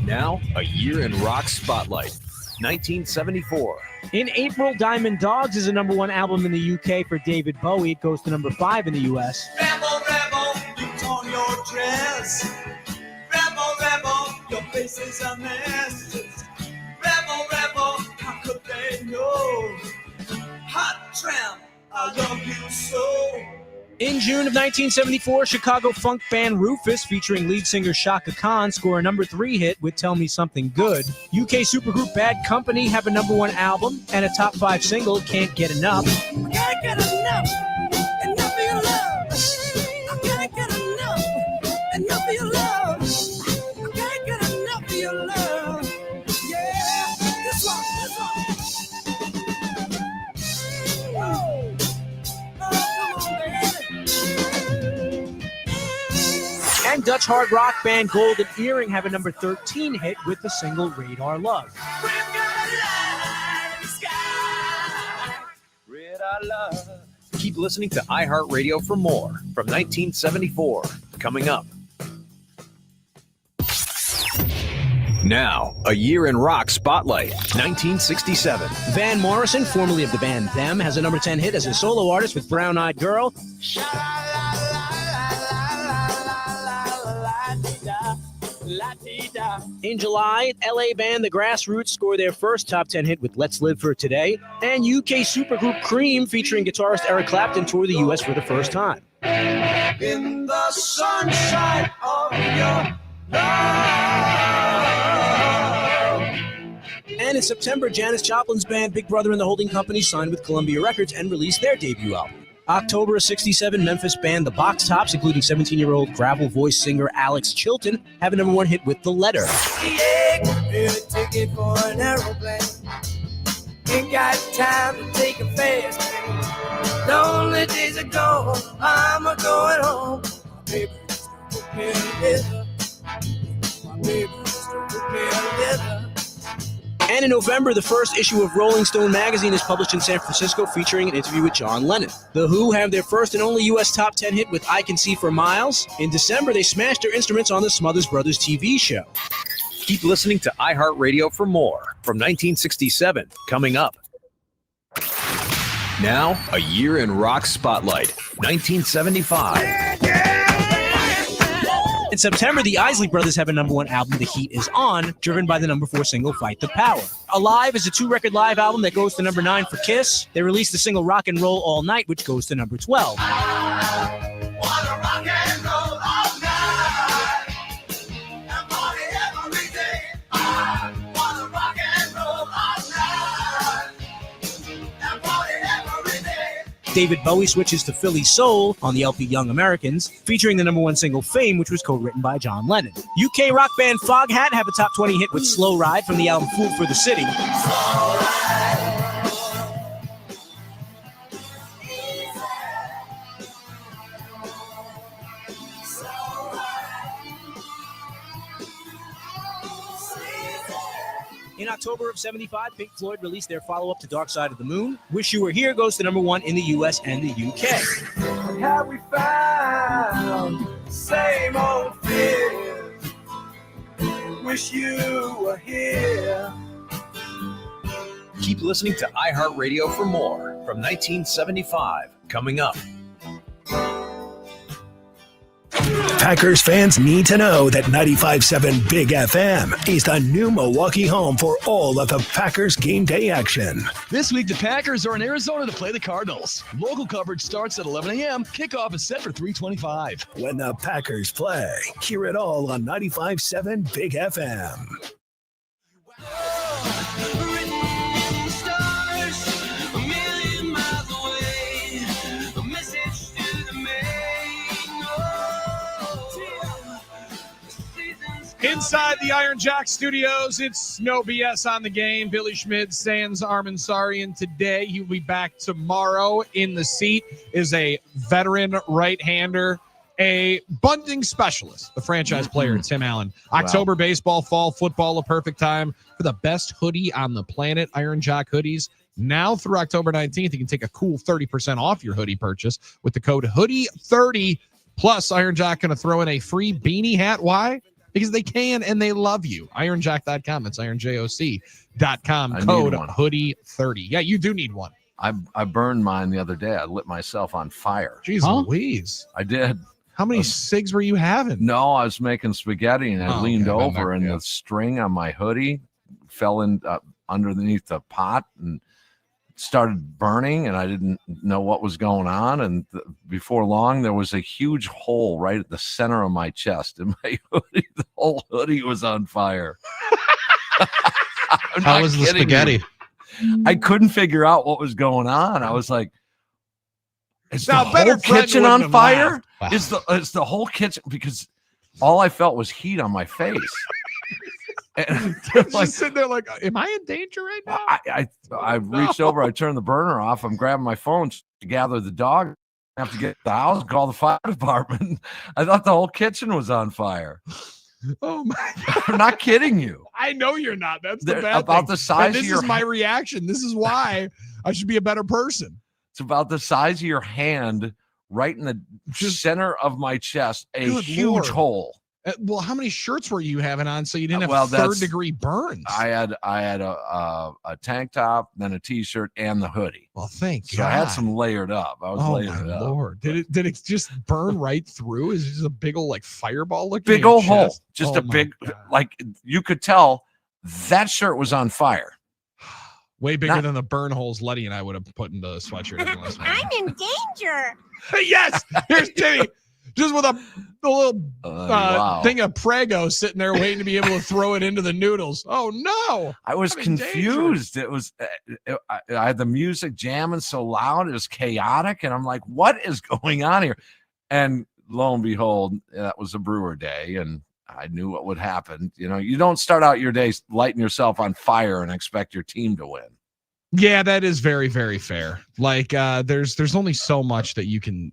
Now, a year in rock spotlight. 1974. In April, Diamond Dogs is a #1 album in the UK for David Bowie. It goes to #5 in the US. Rebel, rebel, you torn your dress. Rebel, rebel, your face is a mess. Rebel, rebel, how could they know? Hot tramp, I love you so. In June of 1974, Chicago funk band Rufus, featuring lead singer Shaka Khan, score a #3 hit with Tell Me Something Good. UK supergroup Bad Company have a #1 album and a top 5 single, Can't Get Enough. Can't get enough of your love. I can't get enough of your love. I can't get enough of your love. Yeah, this one. Whoa. And Dutch hard rock band Golden Earring have a #13 hit with the single Radar Love. Keep listening to iHeartRadio for more from 1974. Coming up. Now, a year in rock spotlight. 1967. Van Morrison, formerly of the band Them, has a #10 hit as a solo artist with Brown Eyed Girl. In July, LA band The Grassroots score their first top 10 hit with Let's Live for Today. And UK supergroup Cream, featuring guitarist Eric Clapton, tour the US for the first time. In the sunshine of your love. And in September, Janis Joplin's band Big Brother and the Holding Company signed with Columbia Records and released their debut album. October of 67, Memphis band The Box Tops, including 17-year-old gravel voice singer Alex Chilton, have a #1 hit with The Letter. Ticket for an aeroplane. Ain't got time to take a fast train. Lonely days are gone, I'm a going home. My baby just put me together. My baby just put me together. And in November, the first issue of Rolling Stone magazine is published in San Francisco, featuring an interview with John Lennon. The Who have their first and only U.S. top 10 hit with I Can See for Miles. In December, they smashed their instruments on the Smothers Brothers TV show. Keep listening to iHeartRadio for more from 1967. Coming up. Now, a year in rock spotlight. 1975. In September, the Isley Brothers have a #1 album, The Heat Is On, driven by the #4 single, Fight the Power. Alive is a 2-record live album that goes to #9 for Kiss. They released the single Rock and Roll All Night, which goes to #12. David Bowie switches to Philly Soul on the LP Young Americans, featuring the #1 single Fame, which was co-written by John Lennon. UK rock band Foghat have a top 20 hit with Slow Ride from the album Fool for the City. In October of '75, Pink Floyd released their follow-up to Dark Side of the Moon. Wish You Were Here goes to #1 in the US and the UK. What have we found? Same old fear. Wish you were here. Keep listening to iHeartRadio for more from 1975. Coming up. Packers fans need to know that 95.7 Big FM is the new Milwaukee home for all of the Packers game day action. This week, the Packers are in Arizona to play the Cardinals. Local coverage starts at 11 a.m. Kickoff is set for 3:25. When the Packers play, hear it all on 95.7 Big FM. Inside the Iron Jack Studios, it's no BS on the game. Billy Schmid, Sans Armansarian today. He'll be back tomorrow. In the seat is a veteran right-hander, a bunting specialist, the franchise player, Tim Allen. October baseball, fall football, a perfect time for the best hoodie on the planet, Iron Jack hoodies. Now through October 19th, you can take a cool 30% off your hoodie purchase with the code HOODIE30. Plus, Iron Jack going to throw in a free beanie hat. Why? Because they can and they love you. IronJack.com. It's IronJoc.com. Code HOODIE30. Yeah, you do need one. I burned mine the other day. I lit myself on fire. Jeez Louise. I did. How many cigs were you having? No, I was making spaghetti and I leaned over and the string on my hoodie fell in underneath the pot and started burning, and I didn't know what was going on. And before long, there was a huge hole right at the center of my chest in my hoodie. The whole hoodie was on fire. How was the spaghetti? I couldn't figure out what was going on. I was like, is the Now, better whole friend kitchen wouldn't on have fire? laughed. Wow. Is the whole kitchen, because all I felt was heat on my face. And Just sitting there like, am I in danger right now? I reached over, I turned the burner off, I'm grabbing my phone to gather the dog. I have to get the house and call the fire department. I thought the whole kitchen was on fire. Oh my I'm not kidding you. I know you're not. That's the They're bad about thing. the size And of this your is my reaction. This is why I should be a better person. It's about the size of your hand, right in the center of my chest, a Good huge Lord. hole. Well, how many shirts were you having on so you didn't have Well, that's- third-degree burns? I had a tank top, then a t-shirt, and the hoodie. Well, thank So God. I had some layered up. I was Oh layered my up. Lord! Did it just burn right through? Is it just a big old like fireball looking? Big in your old hole. chest? Just Oh a my big, God. like you could tell that shirt was on fire. Way bigger Not- than the burn holes Letty and I would have put in the sweatshirt. every once in a while. I'm in danger. Yes, here's Timmy, just with a little wow. thing of Prego sitting there waiting to be able to throw it into the noodles. Oh no! I was I'm in danger. confused. It was, I had the music jamming so loud, it was chaotic, and I'm like, "What is going on here?" And lo and behold, that was a Brewer day, and I knew what would happen. You know, you don't start out your day lighting yourself on fire and expect your team to win. Yeah, that is very, very fair. Like, there's only so much that you can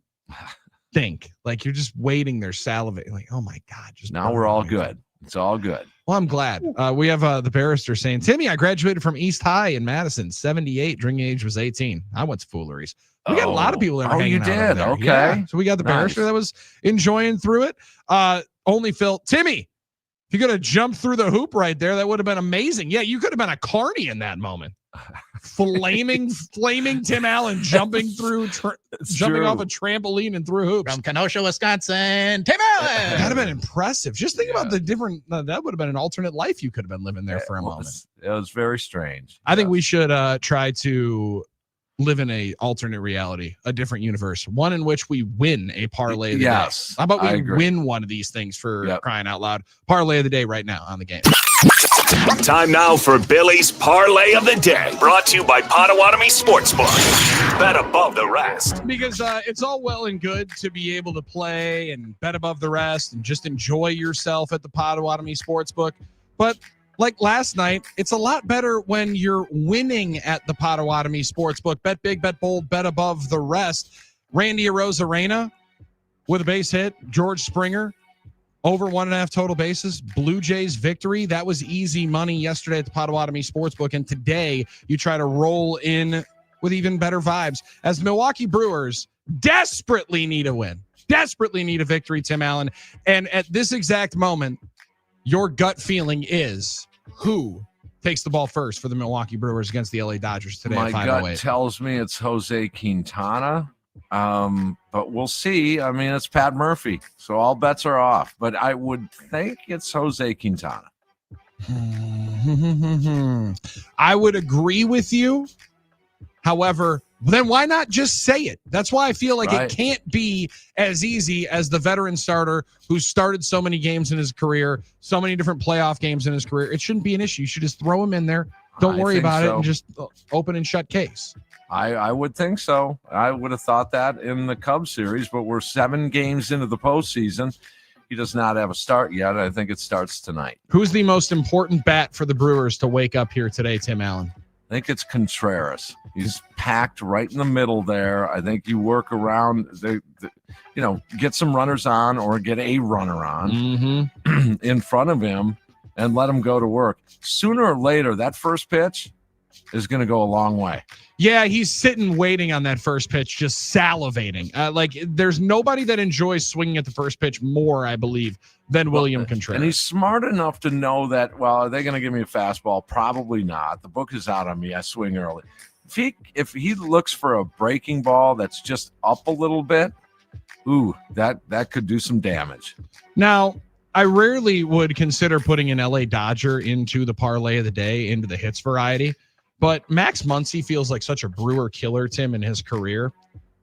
think. Like, you're just waiting there, salivating. Like, oh my God! Just Now we're all good. It's all good. Well, I'm glad. We have the barrister saying, Timmy, I graduated from East High in Madison, 78. Drinking age was 18. I went to Fooleries. We got a lot of people that were hanging out over did. there. Okay. Yeah. So we got the Nice. barrister that was enjoying through it. Only Phil, Timmy, if you could have jumped through the hoop right there, that would have been amazing. Yeah, you could have been a carny in that moment. flaming Tim Allen jumping off a trampoline and through hoops from Kenosha, Wisconsin. Tim Allen. That'd have been impressive. Just think about the different. That would have been an alternate life you could have been living there for a moment. It was very strange. I think we should try to live in a alternate reality, a different universe, one in which we win a parlay of the day. How about we win one of these things for crying out loud? Parlay of the day right now on the game. Time now for Billy's Parlay of the Day, brought to you by Potawatomi Sportsbook. Bet above the rest. Because it's all well and good to be able to play and bet above the rest and just enjoy yourself at the Potawatomi Sportsbook. But like last night, it's a lot better when you're winning at the Potawatomi Sportsbook. Bet big, bet bold, bet above the rest. Randy Arozarena with a base hit. George Springer over 1.5 total bases. Blue Jays victory. That was easy money yesterday at the Potawatomi Sportsbook. And today you try to roll in with even better vibes as Milwaukee Brewers desperately need a win, desperately need a victory, Tim Allen. And at this exact moment, your gut feeling is who takes the ball first for the Milwaukee Brewers against the LA Dodgers today? My gut tells me it's Jose Quintana. But we'll see. I mean, it's Pat Murphy, so all bets are off. But I would think it's Jose Quintana. I would agree with you. However, then why not just say it? That's why I feel like it can't be as easy as the veteran starter who started so many games in his career, so many different playoff games in his career. It shouldn't be an issue. You should just throw him in there. Don't worry about it and just open and shut case. I would think so. I would have thought that in the Cubs series, but we're 7 games into the postseason. He does not have a start yet. I think it starts tonight. Who's the most important bat for the Brewers to wake up here today, Tim Allen? I think it's Contreras. He's packed right in the middle there. I think you work around, get some runners on or get a runner on in front of him and let him go to work. Sooner or later, that first pitch is going to go a long way. Yeah, he's sitting waiting on that first pitch, just salivating. There's nobody that enjoys swinging at the first pitch more, I believe, than William Contreras. And he's smart enough to know that, well, are they going to give me a fastball? Probably not. The book is out on me. I swing early. If he looks for a breaking ball that's just up a little bit, that could do some damage. Now, I rarely would consider putting an LA Dodger into the parlay of the day, into the hits variety. But Max Muncy feels like such a Brewer killer, Tim, in his career.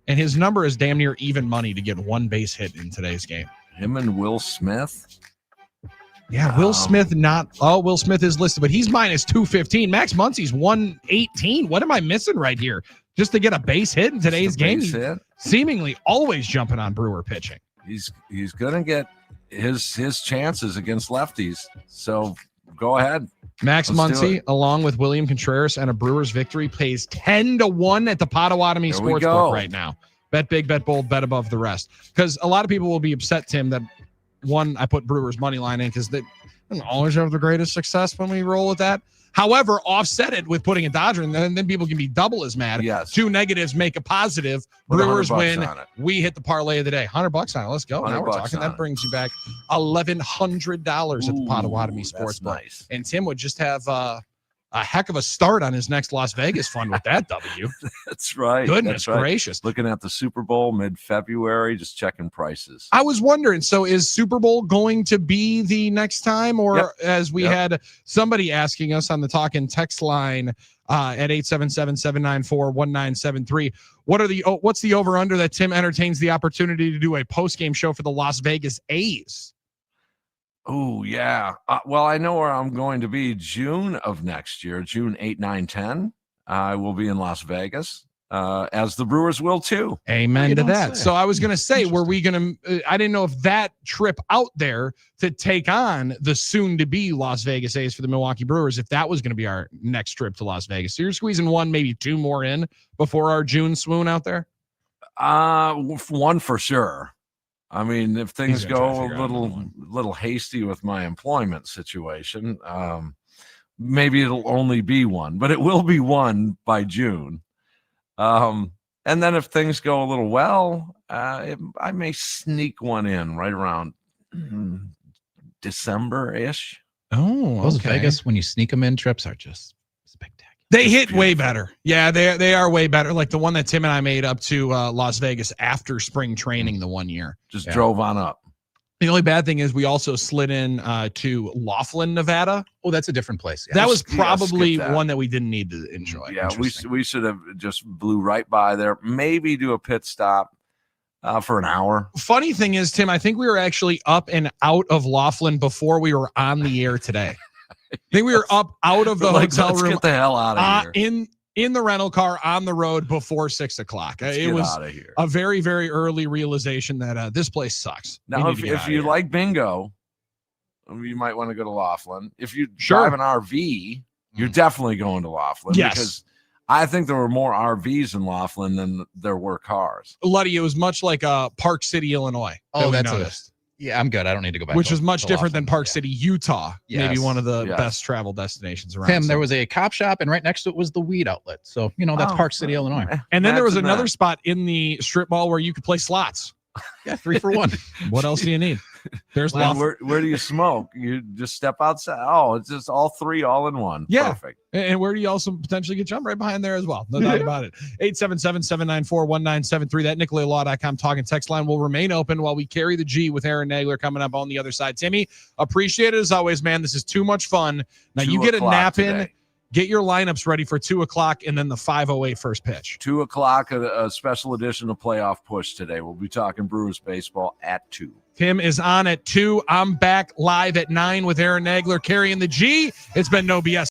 And his number is damn near even money to get one base hit in today's game. Him and Will Smith? Yeah, Will Smith Will Smith is listed, but he's minus 215. Max Muncy's 118. What am I missing right here? Just to get a base hit in today's game? Seemingly always jumping on Brewer pitching. He's going to get his chances against lefties. So go ahead. Max Muncy, along with William Contreras and a Brewers victory, pays 10-1 at the Potawatomi Sportsbook right now. Bet big, bet bold, bet above the rest. Because a lot of people will be upset, Tim, that I put Brewers money line in because they don't always have the greatest success when we roll with that. However, offset it with putting a Dodger, and then people can be double as mad. Yes. 2 negatives make a positive. Brewers win. We hit the parlay of the day. $100 on it. Let's go. Now we're talking. That brings you back $1,100 at the Potawatomi Sportsbook. Nice. And Tim would just have a heck of a start on his next Las Vegas fund with that W. That's right. Goodness gracious. Looking at the Super Bowl mid-February, just checking prices. I was wondering, so is Super Bowl going to be the next time? Or as we had somebody asking us on the talk and text line at 877-794-1973, what's the over-under that Tim entertains the opportunity to do a post-game show for the Las Vegas A's? Oh, yeah. Well, I know where I'm going to be June of next year, June 8, 9, 10. I will be in Las Vegas, as the Brewers will too. Amen to that. So I was going to say, were we going to, I didn't know if that trip out there to take on the soon-to-be Las Vegas A's for the Milwaukee Brewers, if that was going to be our next trip to Las Vegas. So you're squeezing 1, maybe 2 more in before our June swoon out there? 1 for sure. I mean, if things go a little hasty with my employment situation, maybe it'll only be 1, but it will be 1 by June. And then if things go a little well, I may sneak 1 in right around December-ish. Oh, those Vegas, when you sneak them in, trips are just spectacular. They hit way better. Yeah, they are way better. Like the one that Tim and I made up to Las Vegas after spring training the one year. Just drove on up. The only bad thing is we also slid in to Laughlin, Nevada. Oh, that's a different place. Yeah. That was probably one that we didn't need to enjoy. Yeah, we should have just blew right by there. Maybe do a pit stop for an hour. Funny thing is, Tim, I think we were actually up and out of Laughlin before we were on the air today. I think we were up out of the hotel room. Let's get the hell out of here. In the rental car on the road before 6 o'clock. It was a very, very early realization that this place sucks. Now, if you like bingo, you might want to go to Laughlin. If you drive an RV, you're definitely going to Laughlin. Yes. Because I think there were more RVs in Laughlin than there were cars. Luddy, it was much like Park City, Illinois. Oh, that's yeah, I'm good. I don't need to go back. Which is much different than Park City, Utah. Yes. Maybe one of the best travel destinations around. Tim, there was a cop shop, and right next to it was the weed outlet. So, that's Park City, Illinois. And then there was another spot in the strip mall where you could play slots. Yeah, 3 for 1. What else do you need? There's where do you smoke? You just step outside. Oh, it's just all 3 all in one. Yeah. Perfect. And where do you also potentially get jumped? Right behind there as well. No doubt about it. 877-794-1973. That NicolaLaw.com talking text line will remain open while we carry the G with Aaron Nagler coming up on the other side. Timmy, appreciate it as always, man. This is too much fun. Now you get a nap today. In. Get your lineups ready for 2 o'clock and then the 5:08 first pitch. 2 o'clock, a special edition of Playoff Push today. We'll be talking Brewers baseball at 2. Tim is on at 2. I'm back live at 9 with Aaron Nagler carrying the G. It's been No BS.